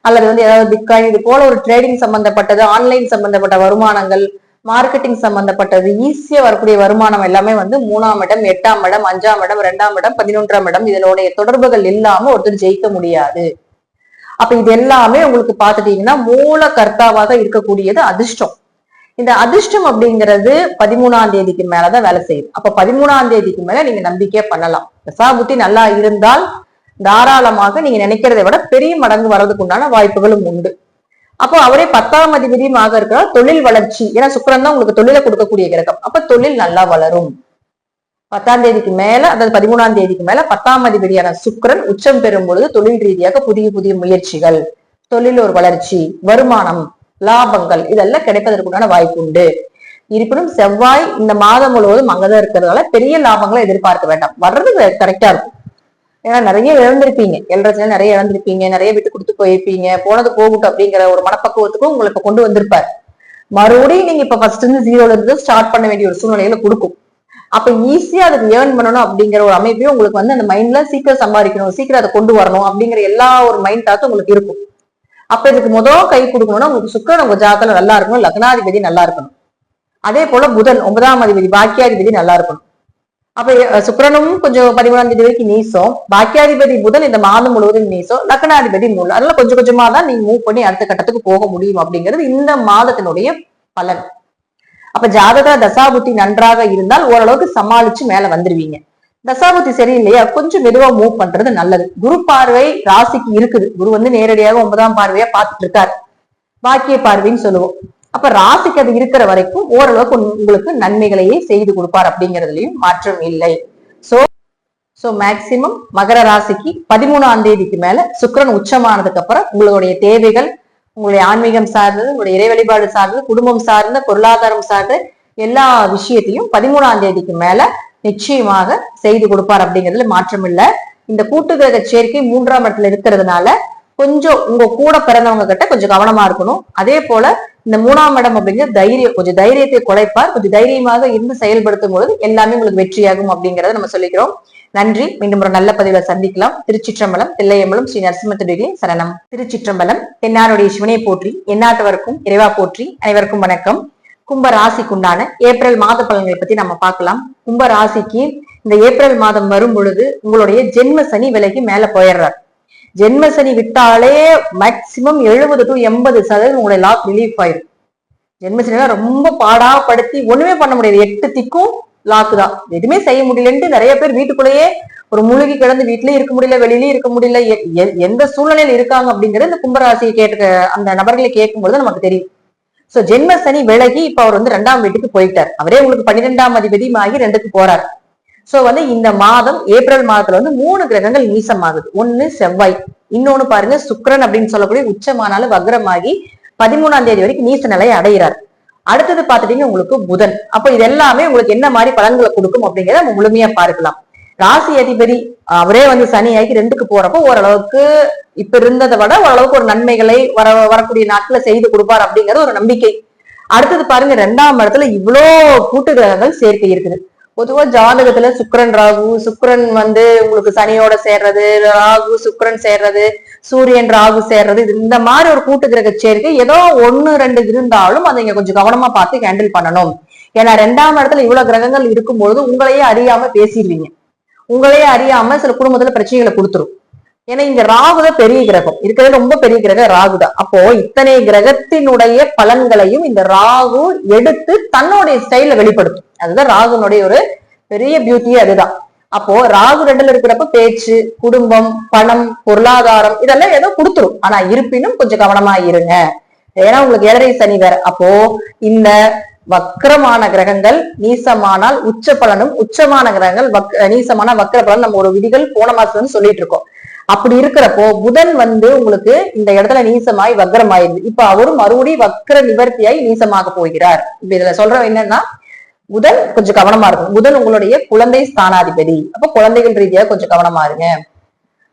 அல்லது ஏதாவது பிட்காயின் இது போல ஒரு ட்ரேடிங் சம்பந்தப்பட்டது, ஆன்லைன் சம்பந்தப்பட்ட வருமானங்கள், மார்க்கெட்டிங் சம்பந்தப்பட்டது, ஈஸியா வரக்கூடிய வருமானம் எல்லாமே 3ஆம் இடம், 8ஆம் இடம், 5ஆம் இடம், 2ஆம் இடம், 11ஆம் இடம் இதனுடைய தொடர்புகள் இல்லாம ஒருத்தர் ஜெயிக்க முடியாது. அப்ப இது எல்லாமே உங்களுக்கு பாத்துட்டீங்கன்னா மூல கர்த்தாவாக இருக்கக்கூடியது அதிர்ஷ்டம். இந்த அதிர்ஷ்டம் அப்படிங்கிறது 13ஆம் தேதிக்கு மேலதான் வேலை செய்யுது. அப்ப 13ஆம் தேதிக்கு மேல நீங்க நம்பிக்கையா பண்ணலாம். தசாபுத்தி நல்லா இருந்தால் தாராளமாக நீங்க நினைக்கிறதை விட பெரிய மடங்கு வர்றதுக்கு உண்டான வாய்ப்புகளும் உண்டு. அப்போ அவரே 10ஆம் அதிபதியுமாக இருக்கிறார். தொழில் வளர்ச்சி, ஏன்னா சுக்கிரன் தான் உங்களுக்கு தொழிலை கொடுக்கக்கூடிய கிரகம். அப்ப தொழில் நல்லா வளரும். 10ஆம் தேதிக்கு மேல, அதாவது 13ஆம் தேதிக்கு மேல 10ஆம் அதிபதியான சுக்கிரன் உச்சம் பெறும் பொழுது தொழில் ரீதியாக புதிய புதிய முயற்சிகள், தொழில் ஒரு வளர்ச்சி, வருமானம், லாபங்கள் இதெல்லாம் கிடைப்பதற்குண்டான வாய்ப்பு உண்டு. இருப்பினும் செவ்வாய் இந்த மாதம் முழுவதும் அங்கதான் இருக்கிறதால பெரிய லாபங்களை எதிர்பார்க்க வேண்டாம். வர்றது கரெக்டா இருக்கும். ஏன்னா நிறைய இழந்திருப்பீங்க, எல்ரச்சனை நிறைய இழந்திருப்பீங்க, நிறைய விட்டு கொடுத்து போயிருப்பீங்க. போனது போகட்டும் அப்படிங்கிற ஒரு மனப்பக்குவத்துக்கும் உங்களுக்கு கொண்டு வந்திருப்பார். மறுபடியும் நீங்க இப்ப ஃபர்ஸ்ட் இருந்து ஜீரோல இருந்து ஸ்டார்ட் பண்ண வேண்டிய ஒரு சூழ்நிலையில கொடுக்கும். அப்ப ஈஸியா அதுக்கு ஏர்ன் பண்ணணும் அப்படிங்கிற ஒரு அமைப்பையும் உங்களுக்கு வந்து அந்த மைண்ட்ல சீக்கிரம் சம்பாதிக்கணும், சீக்கிரம் அதை கொண்டு வரணும் அப்படிங்கிற எல்லா ஒரு மைண்ட் தாட்டும் உங்களுக்கு இருக்கும். அப்ப இதுக்கு முதல் கை கொடுக்கணும்னா உங்களுக்கு சுக்கிரன் உங்க ஜாதகத்துல நல்லா இருக்கணும், லக்னாதிபதி நல்லா இருக்கணும். அதே போல புதன் 9ஆம் அதிபதி பாக்கியாதிபதி நல்லா இருக்கணும். அப்ப சுக்கிரனும் கொஞ்சம் 13ஆம் தேதி வரைக்கும் நீசம், பாக்கியாதிபதி புதன் இந்த மாதம் முழுவதும் நீசம், லக்னாதிபதி மூலம். அதனால கொஞ்சம் கொஞ்சமா தான் நீங்க மூவ் பண்ணி அடுத்த கட்டத்துக்கு போக முடியும் அப்படிங்கிறது இந்த மாதத்தினுடைய பலன். அப்ப ஜாதக தசாபுத்தி நன்றாக இருந்தால் ஓரளவுக்கு சமாளிச்சு மேல வந்துருவீங்க. தசாபுத்தி சரியில்லையா, கொஞ்சம் மெதுவா மூவ் பண்றது நல்லது. குரு பார்வை ராசிக்கு இருக்குது. குரு வந்து நேரடியாக 9ஆம் பார்வையா பார்த்துட்டு இருக்காரு, பாக்கிய பார்வைன்னு சொல்லுவோம். அப்ப ராசிக்கு அது இருக்கிற வரைக்கும் ஓரளவுக்கு உங்களுக்கு நன்மைகளையே செய்து கொடுப்பார் அப்படிங்கிறதுலயும் மாற்றம் இல்லை. சோ மேக்சிமம் மகர ராசிக்கு 13ஆம் தேதிக்கு மேல சுக்கிரன் உச்சமானதுக்கு அப்புறம் உங்களுடைய தேவைகள், உங்களுடைய ஆன்மீகம் சார்ந்தது, உங்களுடைய இறை வழிபாடு சார்ந்தது, குடும்பம் சார்ந்த, பொருளாதாரம் சார்ந்த எல்லா விஷயத்தையும் 13ஆம் தேதிக்கு மேல நிச்சயமாக செய்து கொடுப்பார் அப்படிங்கிறதுல மாற்றம் இல்லை. இந்த கூட்டு கிரக சேர்க்கை 3ஆம் இடத்துல இருக்கிறதுனால கொஞ்சம் உங்க கூட பிறந்தவங்க கிட்ட கொஞ்சம் கவனமா இருக்கணும். அதே போல இந்த 3ஆம் இடம் அப்படிங்கிற தைரியம், கொஞ்சம் தைரியத்தை குறைப்பார். கொஞ்சம் தைரியமாக இருந்து செயல்படுத்தும் பொழுது எல்லாமே உங்களுக்கு வெற்றியாகும் அப்படிங்கறத நம்ம சொல்லிக்கிறோம். நன்றி. மீண்டும் ஒரு நல்ல பதிவுல சந்திக்கலாம். திருச்சிற்றம்பலம், தில்லையம்பலம், ஸ்ரீ நரசிம்மத்துடைய சரணம். திருச்சிற்றம்பலம். தென்னாருடைய சிவனை போற்றி, எந்நாட்டவருக்கும் இறைவா போற்றி. அனைவருக்கும் வணக்கம். கும்ப ராசிக்குண்டான ஏப்ரல் மாத பலன்களை பத்தி நம்ம பார்க்கலாம். கும்ப ராசிக்கு இந்த ஏப்ரல் மாதம் வரும் பொழுது உங்களுடைய ஜென்ம சனி விலகி மேல போயிடுறார். ஜென்ம சனி விட்டாலே மேக்சிமம் 70 to 80% உங்களுடைய லாக் ரிலீஃப் ஆயிரும். ஜென்ம சனி ரொம்ப பாடாப்படுத்தி ஒண்ணுமே பண்ண முடியாது. 8 திக்கும் லாக்கு தான், எதுவுமே செய்ய முடியலன்ட்டு நிறைய பேர் வீட்டுக்குள்ளேயே ஒரு மூழ்கி கிடந்து வீட்லயே இருக்க முடியல, வெளியிலயும் இருக்க முடியல, எந்த சூழ்நிலையில இருக்காங்க அப்படிங்கிறது இந்த கும்பராசியை கேட்டு அந்த நபர்களை கேட்கும் பொழுது நமக்கு தெரியும். சோ ஜென்ம சனி விலகி இப்ப அவர் வந்து 2ஆம் வீட்டுக்கு போயிட்டார். அவரே உங்களுக்கு 12ஆம் அதிபதி ஆகி 2க்கு போறார். சோ வந்து இந்த மாதம் ஏப்ரல் மாதத்துல வந்து 3 கிரகங்கள் நீசமாகுது. ஒண்ணு செவ்வாய், இன்னொன்னு பாருங்க சுக்கிரன் அப்படின்னு சொல்லக்கூடிய உச்சமானாலும் வக்ரமாகி 13ஆம் தேதி வரைக்கும் நீச நிலையை அடைகிறார். அடுத்தது பாத்துட்டீங்க உங்களுக்கு புதன். அப்ப இது எல்லாமே உங்களுக்கு என்ன மாதிரி பலன்களை கொடுக்கும் அப்படிங்கிறத நம்ம முழுமையா பார்க்கலாம். ராசி அதிபதி அவரே வந்து சனியாகி 2க்கு போறப்போ ஓரளவுக்கு இப்ப இருந்ததை விட ஓரளவுக்கு ஒரு நன்மைகளை வரக்கூடிய நாட்களை செய்து கொடுப்பார் அப்படிங்கிறது ஒரு நம்பிக்கை. அடுத்தது பாருங்க 2ஆம் இடத்துல இவ்வளோ கூட்டு கிரகங்கள் சேர்க்கை இருக்குது. பொதுவா ஜாதகத்துல சுக்கிரன் ராகு, சுக்கிரன் வந்து உங்களுக்கு சனியோட சேர்றது, ராகு சுக்கிரன் சேர்றது, சூரியன் ராகு சேர்றது, இது இந்த மாதிரி ஒரு கூட்டு கிரக சேர்க்கை ஏதோ 1, 2 இருந்தாலும் அதை நீங்க கொஞ்சம் கவனமா பார்த்து ஹேண்டில் பண்ணணும். ஏன்னா 2ஆம் இடத்துல இவ்வளவு கிரகங்கள் இருக்கும்பொழுது உங்களையே அறியாம பேசிடுவீங்க. உங்களையே அறியாம சில குடும்பத்துல பிரச்சனைகளை கொடுத்துரும். ஏன்னா இங்க ராகுதான் பெரிய கிரகம், இருக்கிறது ரொம்ப பெரிய கிரகம் ராகுதான். அப்போ இத்தனை கிரகத்தினுடைய பலன்களையும் இந்த ராகு எடுத்து தன்னுடைய ஸ்டைல வெளிப்படுத்தும். அதுதான் ராகுனுடைய ஒரு பெரிய பியூட்டியே அதுதான். அப்போ ராகு 2ல இருக்கிறப்ப பேச்சு, குடும்பம், பணம், பொருளாதாரம் இதெல்லாம் ஏதோ கொடுத்துரும். ஆனா இருப்பினும் கொஞ்சம் கவனமா இருங்க. ஏன்னா உங்களுக்கு 7.5 சனி வேற. அப்போ இந்த வக்ரமான கிரகங்கள் நீசமானால் உச்ச பலனும், உச்சமான கிரகங்கள் நீசமான வக்ர பலன் நம்ம ஒரு விதிகள் போன மாசம் சொல்லிட்டு இருக்கோம். அப்படி இருக்கிறப்போ புதன் வந்து உங்களுக்கு இந்த இடத்துல நீசமாய் வக்ரமாயிருது. இப்ப அவரும் மறுபடியும் வக்ர நிவர்த்தியாய் நீசமாக போகிறார். இப்ப இதுல சொல்றோம் என்னன்னா புதன் கொஞ்சம் கவனமா இருக்கும். புதன் உங்களுடைய குழந்தை ஸ்தானாதிபதி. அப்ப குழந்தைகள் ரீதியாக கொஞ்சம் கவனமா இருங்க.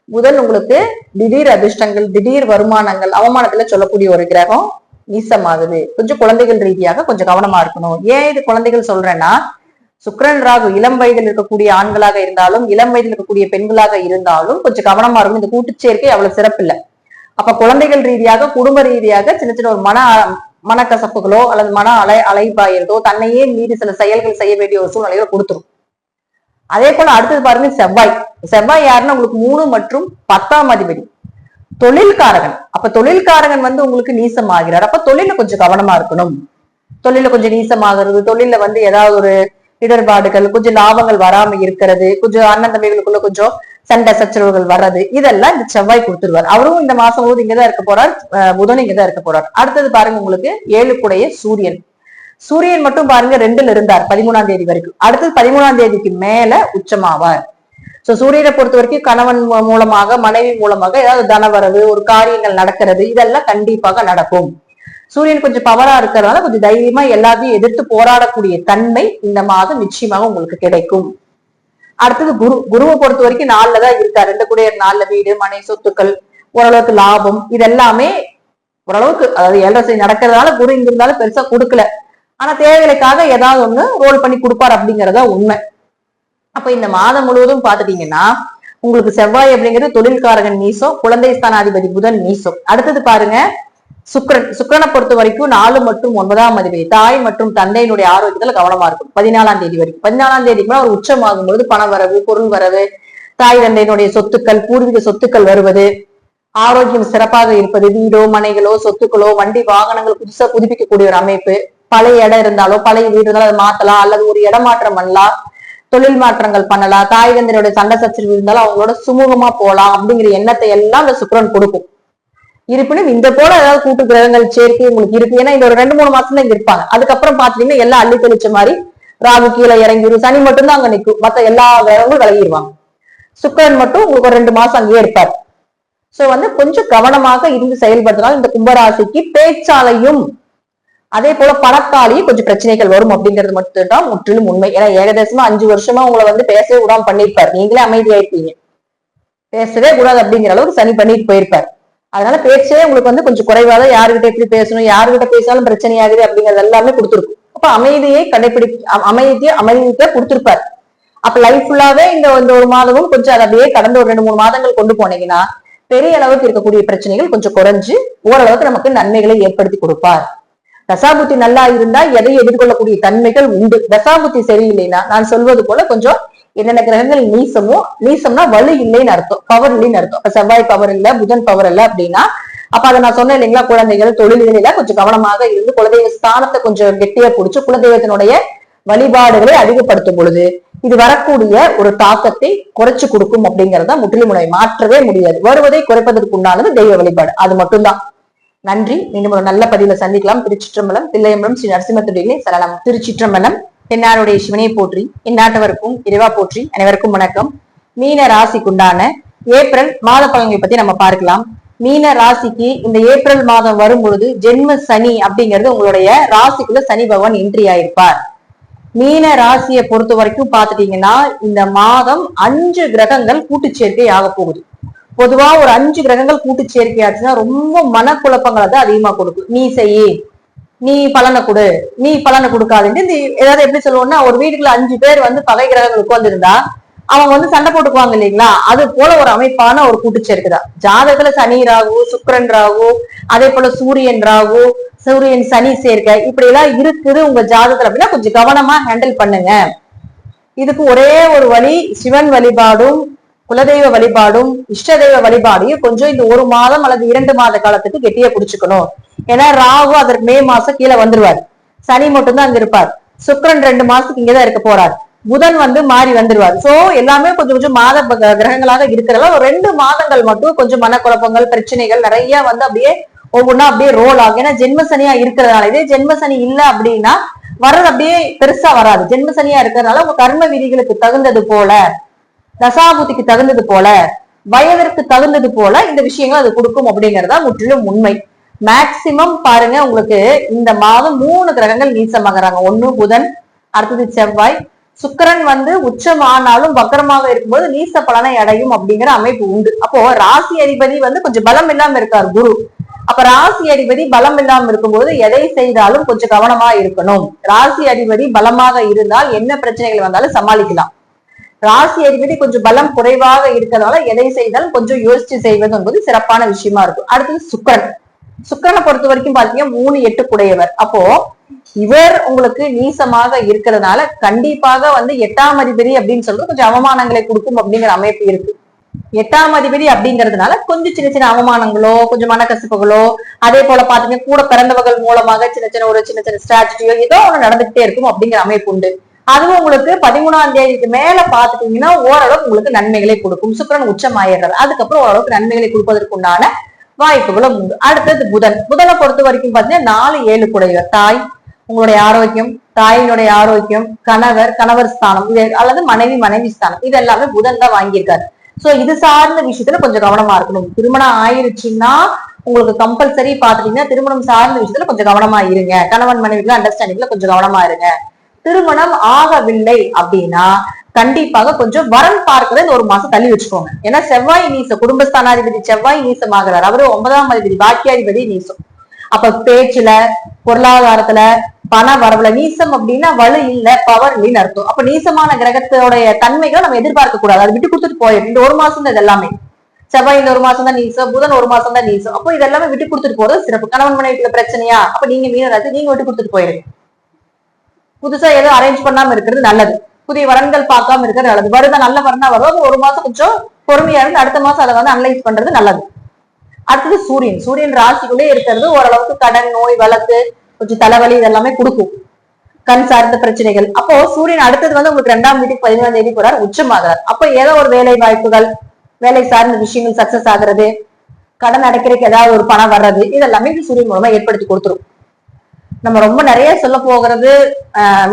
புதன் உங்களுக்கு திடீர் அதிர்ஷ்டங்கள், திடீர் வருமானங்கள், அவமானத்துல சொல்லக்கூடிய ஒரு கிரகம் நீசமாகுது. கொஞ்சம் குழந்தைகள் ரீதியாக கொஞ்சம் கவனமா இருக்கணும். ஏன் இது குழந்தைகள் சொல்றேன்னா, சுக்கிரன் ராகு இளம் வயதில் இருக்கக்கூடிய ஆண்களாக இருந்தாலும் இளம் வயதில் இருக்கக்கூடிய பெண்களாக இருந்தாலும் கொஞ்சம் கவனமா இருக்கும். இந்த கூட்டுச்சேர்க்கை அவ்வளவு சிறப்பு இல்லை. அப்ப குழந்தைகள் ரீதியாக, குடும்ப ரீதியாக சின்ன சின்ன ஒரு மனக்கசப்புகளோ அல்லது மன அலைபாயிரதோ, தன்னையே மீறி சில செயல்கள் செய்ய வேண்டிய ஒரு சூழ்நிலையை கொடுத்துரும். அதே போல அடுத்தது பாருங்க செவ்வாய். செவ்வாய் யாருன்னா உங்களுக்கு 3 மற்றும் 10ஆம் அதிபதி, தொழில்காரகன். அப்ப தொழில்காரகன் வந்து உங்களுக்கு நீசமாகிறார். அப்ப தொழில கொஞ்சம் கவனமா இருக்கணும். தொழில கொஞ்சம் நீசமாகிறது, தொழில வந்து ஏதாவது ஒரு இடர்பாடுகள், கொஞ்சம் லாபங்கள் வராம இருக்கிறது, கொஞ்சம் அண்ணன் தம்பிகளுக்குள்ள கொஞ்சம் சண்டை சச்சரவுகள் வர்றது, இதெல்லாம் இந்த செவ்வாய் கொடுத்துருவார். அவரும் இந்த மாசம் போது இங்கதான் இருக்க போறார், புதன் இங்கதான் இருக்க போறார். அடுத்தது பாருங்க, உங்களுக்கு 7 சூரியன். சூரியன் மட்டும் பாருங்க 2ல இருந்தார் 13ஆம் தேதி வரைக்கும். அடுத்தது 13ஆம் தேதிக்கு மேல உச்சமாவார். சோ சூரியனை பொறுத்த வரைக்கும் கணவன் மூலமாக, மனைவி மூலமாக ஏதாவது தனவரவு, ஒரு காரியங்கள் நடக்கிறது, இதெல்லாம் கண்டிப்பாக நடக்கும். சூரியன் கொஞ்சம் பவரா இருக்கிறதுனால கொஞ்சம் தைரியமா எல்லாத்தையும் எதிர்த்து போராடக்கூடிய தன்மை இந்த மாதம் நிச்சயமாக உங்களுக்கு கிடைக்கும். அடுத்தது குருவை பொறுத்த வரைக்கும் 4ல தான் இருக்காரு. 2 4 வீடு, மனை, சொத்துக்கள், ஓரளவுக்கு லாபம், இதெல்லாமே ஓரளவுக்கு, அதாவது 7 நடக்கிறதுனால குரு இங்க இருந்தாலும் பெருசா கொடுக்கல. ஆனா தேவைகளுக்காக ஏதாவது ஒண்ணு ரோல் பண்ணி கொடுப்பார் அப்படிங்கறதா உண்மை. அப்ப இந்த மாதம் முழுவதும் பாத்துட்டீங்கன்னா உங்களுக்கு செவ்வாய் அப்படிங்கிறது தொழில்காரகன் நீசம், குழந்தை ஸ்தானாதிபதி புதன் நீசம். அடுத்தது பாருங்க சுக்கிரனை பொறுத்த வரைக்கும் 4 மற்றும் 9ஆம் அதிபதி தாய் மற்றும் தந்தையினுடைய ஆரோக்கியத்துல கவனமா இருக்கும் 14ஆம் தேதி வரைக்கும். 14ஆம் தேதிக்கு ஒரு உச்சமாகும் பொழுது பண வரவு, பொருள் வரவு, தாய் தந்தையினுடைய சொத்துக்கள், பூர்வீக சொத்துக்கள் வருவது, ஆரோக்கியம் சிறப்பாக இருப்பது, வீடோ மனைகளோ சொத்துக்களோ வண்டி வாகனங்கள் புதுசா புதுப்பிக்கக்கூடிய ஒரு அமைப்பு, பழைய இடம் இருந்தாலோ பழைய வீடு இருந்தாலும் அதை மாத்தலாம், அல்லது ஒரு இடமாற்றம் பண்ணலாம், தொழில் மாற்றங்கள் பண்ணலாம், தாய் தந்தையோட சண்டை சச்சரவு இருந்தாலும் அவங்களோட சுமூகமா போலாம் அப்படிங்கிற எண்ணத்தை எல்லாம் இந்த சுக்கிரன் கொடுக்கும். இருப்பினும் இந்த போல ஏதாவது கூட்டு கிரகங்கள் சேர்க்கை உங்களுக்கு இருக்கு. ஏன்னா இந்த ஒரு 2-3 மாசம் தான் இங்க இருப்பாங்க. அதுக்கப்புறம் பாத்தீங்கன்னா எல்லாம் அள்ளி தெளிச்ச மாதிரி ராகு கீழே இறங்கிடும், சனி மட்டும்தான் அங்க நிற்கும், மத்த எல்லா கிரகங்களும் விலகிடுவாங்க. சுக்கிரன் மட்டும் உங்களுக்கு ஒரு 2 மாசம் அங்கேயே இருப்பார். சோ வந்து கொஞ்சம் கவனமாக இருந்து செயல்படுத்தினால் இந்த கும்பராசிக்கு பேச்சாலையும் அதே போல பணத்தாலையும் கொஞ்சம் பிரச்சனைகள் வரும் அப்படிங்கிறது மட்டும்தான் முற்றிலும் உண்மை. ஏன்னா ஏகதேசமா 5 வருஷமா உங்களை வந்து பேசவே விடாம பண்ணிருப்பாரு, நீங்களே அமைதியாயிருப்பீங்க, பேசவே கூடாது அப்படிங்கிற அளவுக்கு சனி பண்ணிட்டு போயிருப்பார். அதனால பேச்சே உங்களுக்கு வந்து கொஞ்சம் குறைவாதான், யாருகிட்ட எப்படி பேசணும், யாருகிட்ட பேசினாலும் பிரச்சனை ஆகுது அப்படிங்கிறது எல்லாமே கொடுத்துருக்கும். அப்ப அமைதியை அமைதியை கொடுத்திருப்பாரு. அப்ப லைஃப் ஃபுல்லாவே இந்த ஒரு மாதமும் கொஞ்சம் அதை அப்படியே கடந்த ஒரு 2-3 மாதங்கள் கொண்டு போனீங்கன்னா பெரிய அளவுக்கு இருக்கக்கூடிய பிரச்சனைகள் கொஞ்சம் குறைஞ்சு ஓரளவுக்கு நமக்கு நன்மைகளை ஏற்படுத்தி கொடுப்பார். தசாபுத்தி நல்லா இருந்தா எதையும் எதிர்கொள்ளக்கூடிய தன்மைகள் உண்டு. தசாபுத்தி சரியில்லைன்னா நான் சொல்வது போல கொஞ்சம் என்னென்ன கிரகங்கள் நீசம்னா வலு இல்லைன்னு அர்த்தம், பவர் இல்லைன்னு அர்த்தம். அப்ப செவ்வாய் பவர் இல்ல, புதன் பவர் இல்ல அப்படின்னா அப்ப அதை நான் சொன்னேன் இல்லைங்களா, குழந்தைகள் தொழில்களில கொஞ்சம் கவனமாக இருந்து குலதெய்வ ஸ்தானத்தை கொஞ்சம் கெட்டியா பிடிச்சு குலதெய்வத்தினுடைய வழிபாடுகளை அதிகப்படுத்தும் பொழுது இது வரக்கூடிய ஒரு தாக்கத்தை குறைச்சு கொடுக்கும் அப்படிங்கறத முற்றிலும் மாற்றவே முடியாது. வருவதை குறைப்பதற்கு உண்டானது தெய்வ வழிபாடு, அது மட்டும்தான். நன்றி. மீண்டும் ஒரு நல்ல பதிவுல சந்திக்கலாம். திருச்சிற்றம்பலம். தில்லையம்பலம் ஸ்ரீ நரசிம்மத்துடைய சரணம். திருச்சிற்றம்பலம். தென்னாருடைய சிவனை போற்றி, இந்நாட்டவருக்கும் இறைவா போற்றி. அனைவருக்கும் வணக்கம். மீன ராசிக்குண்டான ஏப்ரல் மாத பலன்களை பத்தி நம்ம பார்க்கலாம். மீன ராசிக்கு இந்த ஏப்ரல் மாதம் வரும் பொழுது ஜென்ம சனி அப்படிங்கிறது உங்களுடைய ராசிக்குள்ள சனி பகவான் என்ட்ரி ஆயிருப்பார். மீன ராசியை பொறுத்த வரைக்கும் பாத்துட்டீங்கன்னா இந்த மாதம் 5 கிரகங்கள் கூட்டு சேர்க்கை ஆக போகுது. பொதுவா ஒரு 5 கிரகங்கள் கூட்டு சேர்க்கை ஆச்சுன்னா ரொம்ப மனக்குழப்பங்களை தான் அதிகமா கொடுக்கும். நீ செய்யி, நீ பலனை கொடு, நீ பலனை கொடுக்காதுன்னு இந்த ஏதாவது எப்படி சொல்லுவோம்னா, ஒரு வீட்டுக்குள்ள 5 பேர் வந்து பகை கிரகங்கள் உட்கார்ந்துருந்தா அவங்க வந்து சண்டை போட்டுக்குவாங்க இல்லைங்களா, அது போல ஒரு அமைப்பான ஒரு கூட்டு சேர்க்கைதான். ஜாதகத்துல சனி ராகு, சுக்கிரன் ராகு, அதே போல சூரியன் ராகு, சூரியன் சனி சேர்க்கை இப்படி எல்லாம் இருக்குது உங்க ஜாதகத்துல அப்படின்னா கொஞ்சம் கவனமா ஹேண்டில் பண்ணுங்க. இதுக்கு ஒரே ஒரு வழி, சிவன் வழிபாடும் குலதெய்வ வழிபாடும் இஷ்ட தெய்வ வழிபாடையும் கொஞ்சம் இந்த 1 மாதம் அல்லது 2 மாத காலத்துக்கு கெட்டியா பிடிச்சுக்கணும். ஏன்னா ராகு அதற்கு மே மாசம் கீழே வந்துருவார், சனி மட்டும்தான் அங்க இருப்பார், சுக்கிரன் 2 மாசத்துக்கு இங்கதான் இருக்க போறார், புதன் வந்து மாறி வந்துருவார். சோ எல்லாமே கொஞ்சம் கொஞ்சம் மாத கிரகங்களாக இருக்கிறதால ஒரு 2 மாதங்கள் மட்டும் கொஞ்சம் மனக்குழப்பங்கள் பிரச்சனைகள் நிறைய வந்து அப்படியே ஒவ்வொன்னா அப்படியே ரோல் ஆகும். ஏன்னா ஜென்ம சனியா இருக்கிறதுனால. இதே ஜென்ம சனி இல்ல அப்படின்னா வர்றது அப்படியே பெருசா வராது. ஜென்ம சனியா இருக்கிறதுனால உங்க கர்ம விதிகளுக்கு தகுந்தது போல, தசாபுத்திக்கு தகுந்தது போல, வயதிற்கு தகுந்தது போல இந்த விஷயங்கள் அது கொடுக்கும் அப்படிங்கறதா முற்றிலும் உண்மை. மேக்சிமம் பாருங்க, உங்களுக்கு இந்த மாதம் 3 கிரகங்கள் நீச்சமாகறாங்க. 1 புதன், அடுத்தது செவ்வாய், சுக்கிரன் வந்து உச்சம் ஆனாலும் வக்கரமாக இருக்கும்போது நீச பலனை அடையும் அப்படிங்கிற அமைப்பு உண்டு. அப்போ ராசி அதிபதி வந்து கொஞ்சம் பலம் இல்லாம இருக்கார் குரு. அப்ப ராசி அதிபதி பலம் இல்லாம இருக்கும்போது எதை செய்தாலும் கொஞ்சம் கவனமா இருக்கணும். ராசி அதிபதி பலமாக இருந்தால் என்ன பிரச்சனைகள் வந்தாலும் சமாளிக்கலாம். ராசி அதிபதி கொஞ்சம் பலம் குறைவாக இருக்கிறதால எதை செய்தாலும் கொஞ்சம் யோசிச்சு செய்வது என்பது சிறப்பான விஷயமா இருக்கும். அடுத்தது சுக்கிரனை பொறுத்த வரைக்கும் பாத்தீங்கன்னா 3-8 குடையவர். அப்போ இவர் உங்களுக்கு நீசமாக இருக்கிறதுனால கண்டிப்பாக வந்து 8ஆம் அதிபதி அப்படின்னு சொல்றது கொஞ்சம் அவமானங்களை கொடுக்கும் அப்படிங்கிற அமைப்பு இருக்கு. 8ஆம் அதிபதி அப்படிங்கிறதுனால கொஞ்சம் சின்ன சின்ன அவமானங்களோ, கொஞ்சம் மனக்கசப்புகளோ, அதே போல பாத்தீங்கன்னா கூட பிறந்தவர்கள் மூலமாக சின்ன சின்ன ஸ்ட்ராட்டஜியோ ஏதோ ஒண்ணு நடந்துகிட்டே இருக்கும் அப்படிங்கிற அமைப்பு உண்டு. அதுவும் உங்களுக்கு 13ஆம் தேதிக்கு மேல பாத்துட்டீங்கன்னா ஓரளவுக்கு உங்களுக்கு நன்மைகளை கொடுக்கும். சுக்கிரன் உச்சம் ஆயிடுறது, அதுக்கப்புறம் ஓரளவுக்கு நன்மைகளை கொடுப்பதற்குண்டான வாய்ப்புகளும் உண்டு. அடுத்தது புதனை பொறுத்த வரைக்கும் பாத்தீங்கன்னா 4-7 கூடையவர் தாய், உங்களுடைய ஆரோக்கியம், தாயினுடைய ஆரோக்கியம், கணவர் ஸ்தானம் இது அல்லது மனைவி ஸ்தானம், இது எல்லாமே புதன் தான் வாங்கியிருக்காரு. சோ இது சார்ந்த விஷயத்துல கொஞ்சம் கவனமா இருக்கணும். திருமணம் ஆயிருச்சுன்னா உங்களுக்கு கம்பல்சரி பாத்துட்டீங்கன்னா திருமணம் சார்ந்த விஷயத்துல கொஞ்சம் கவனமா இருங்க. கணவன் மனைவிக்கு அண்டர்ஸ்டாண்டிங்ல கொஞ்சம் கவனமா இருங்க. திருமணம் ஆகவில்லை அப்படின்னா கண்டிப்பாக கொஞ்சம் வரன் பார்க்கறது இந்த ஒரு மாசம் தள்ளி வச்சுக்கோங்க. ஏன்னா செவ்வாய் நீசம், குடும்பஸ்தானாதிபதி செவ்வாய் நீசம் ஆகிறார். அவரு 9ஆம் அதிபதி பாக்கியாதிபதி நீசம். அப்ப பேச்சுல, பொருளாதாரத்துல, பண வரவுல நீசம் அப்படின்னா வலு இல்ல, பவர் இல்லைன்னு அர்த்தம். அப்ப நீசமான கிரகத்தோடைய தன்மைகளை நம்ம எதிர்பார்க்க கூடாது. அதை விட்டு கொடுத்துட்டு போயிடும். இந்த ஒரு மாசம் தான் இது எல்லாமே. செவ்வாய் இந்த ஒரு மாசம் தான் நீசம், புதன் ஒரு மாசம் தான் நீசம். அப்போ இதெல்லாமே விட்டு கொடுத்துட்டு போறது சிறப்பு. கணவன் மனைவிக்குள்ள பிரச்சனையா, அப்ப நீங்க மீனராசி நீங்க விட்டு கொடுத்துட்டு போயிடுங்க. புதுசா ஏதோ அரேஞ்ச் பண்ணாம இருக்கிறது நல்லது. புதிய வரன்கள் பார்க்காம இருக்கிறது நல்லது. வருதா நல்ல வரனா வரும், ஒரு மாசம் கொஞ்சம் பொறுமையா இருந்து அடுத்த மாசம் அதை வந்து அனலைஸ் பண்றது நல்லது. அடுத்தது சூரியன் ராசிக்குள்ளே இருக்கிறது ஓரளவுக்கு கடன், நோய், வழக்கு, கொஞ்சம் தலைவலி இதெல்லாமே கொடுக்கும். கண் சார்ந்த பிரச்சனைகள். அப்போ சூரியன் அடுத்தது வந்து உங்களுக்கு 2ஆம் வீட்டுக்கு 15ஆம் தேதி போறார், உச்சமாகிறார். அப்போ ஏதோ ஒரு வேலை வாய்ப்புகள், வேலை சார்ந்த விஷயங்கள் சக்சஸ் ஆகுறது, கடன் அடைக்கிறதுக்கு ஏதாவது ஒரு பணம் வர்றது, இதெல்லாமே சூரியன் மூலமா ஏற்படுத்தி கொடுத்துரும். நம்ம ரொம்ப நிறைய சொல்ல போகிறது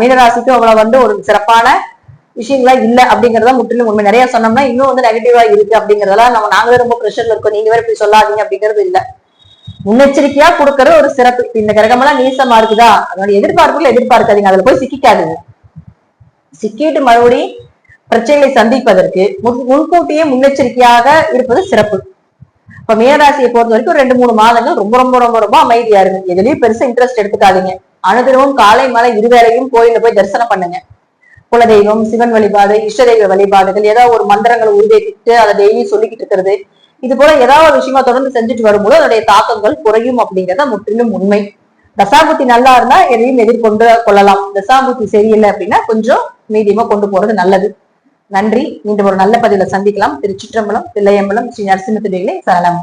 மீனராசிக்கு அவ்வளவு வந்து ஒரு சிறப்பான விஷயங்களா இல்ல அப்படிங்கறத முற்றிலும் உண்மை. நிறைய சொன்னோம்னா இன்னும் வந்து நெகட்டிவா இருக்கு அப்படிங்கறதெல்லாம் நாங்களே ரொம்ப ப்ரெஷர்ல இருக்கோம், நீங்க வேற இப்படி சொல்லாதீங்க அப்படிங்கிறது இல்ல. முன்னெச்சரிக்கையா கொடுக்கறது ஒரு சிறப்பு. இந்த கிரகமெல்லாம் நீசமா இருக்குதா, அதோட எதிர்பார்ப்புகள் எதிர்பார்க்காதீங்க, அதுல போய் சிக்காதீங்க. சிக்கிட்டு மறுபடியும் பிரச்சனைகளை சந்திப்பதற்கு முன்கூட்டியே முன்னெச்சரிக்கையாக இருப்பது சிறப்பு. இப்ப மீனராசியை பொறுத்த வரைக்கும் 2-3 மாதங்கள் ரொம்ப ரொம்ப ரொம்ப ரொம்ப அமைதியா இருக்கு. எதுலயும் பெருசா இன்ட்ரெஸ்ட் எடுத்துக்காதீங்க. அனுதினமும் காலை மாலை இருவேளையும் கோயில போய் தரிசனம் பண்ணுங்க. குலதெய்வம், சிவன் வழிபாடு, இஷ்ட தெய்வ வழிபாடுகள், ஏதாவது ஒரு மந்திரங்களை உருவேற்றிட்டு அதை டெய்லி சொல்லிக்கிட்டு இருக்கிறது, இது போல ஏதாவது ஒரு விஷயமா தொடர்ந்து செஞ்சுட்டு வரும்போது அதனுடைய தாக்கங்கள் குறையும் அப்படிங்கறத முற்றிலும் உண்மை. தசாபுத்தி நல்லா இருந்தா எதையும் எதிர்கொண்டு கொள்ளலாம். தசாபுத்தி சரியில்லை அப்படின்னா கொஞ்சம் மீடியமா கொண்டு போறது நல்லது. நன்றி. மீண்டும் ஒரு நல்ல பதிவுல சந்திக்கலாம். திருச்சிற்றம்பலம், தில்லையம்பலம், ஸ்ரீ நரசிம்ம சரணம்.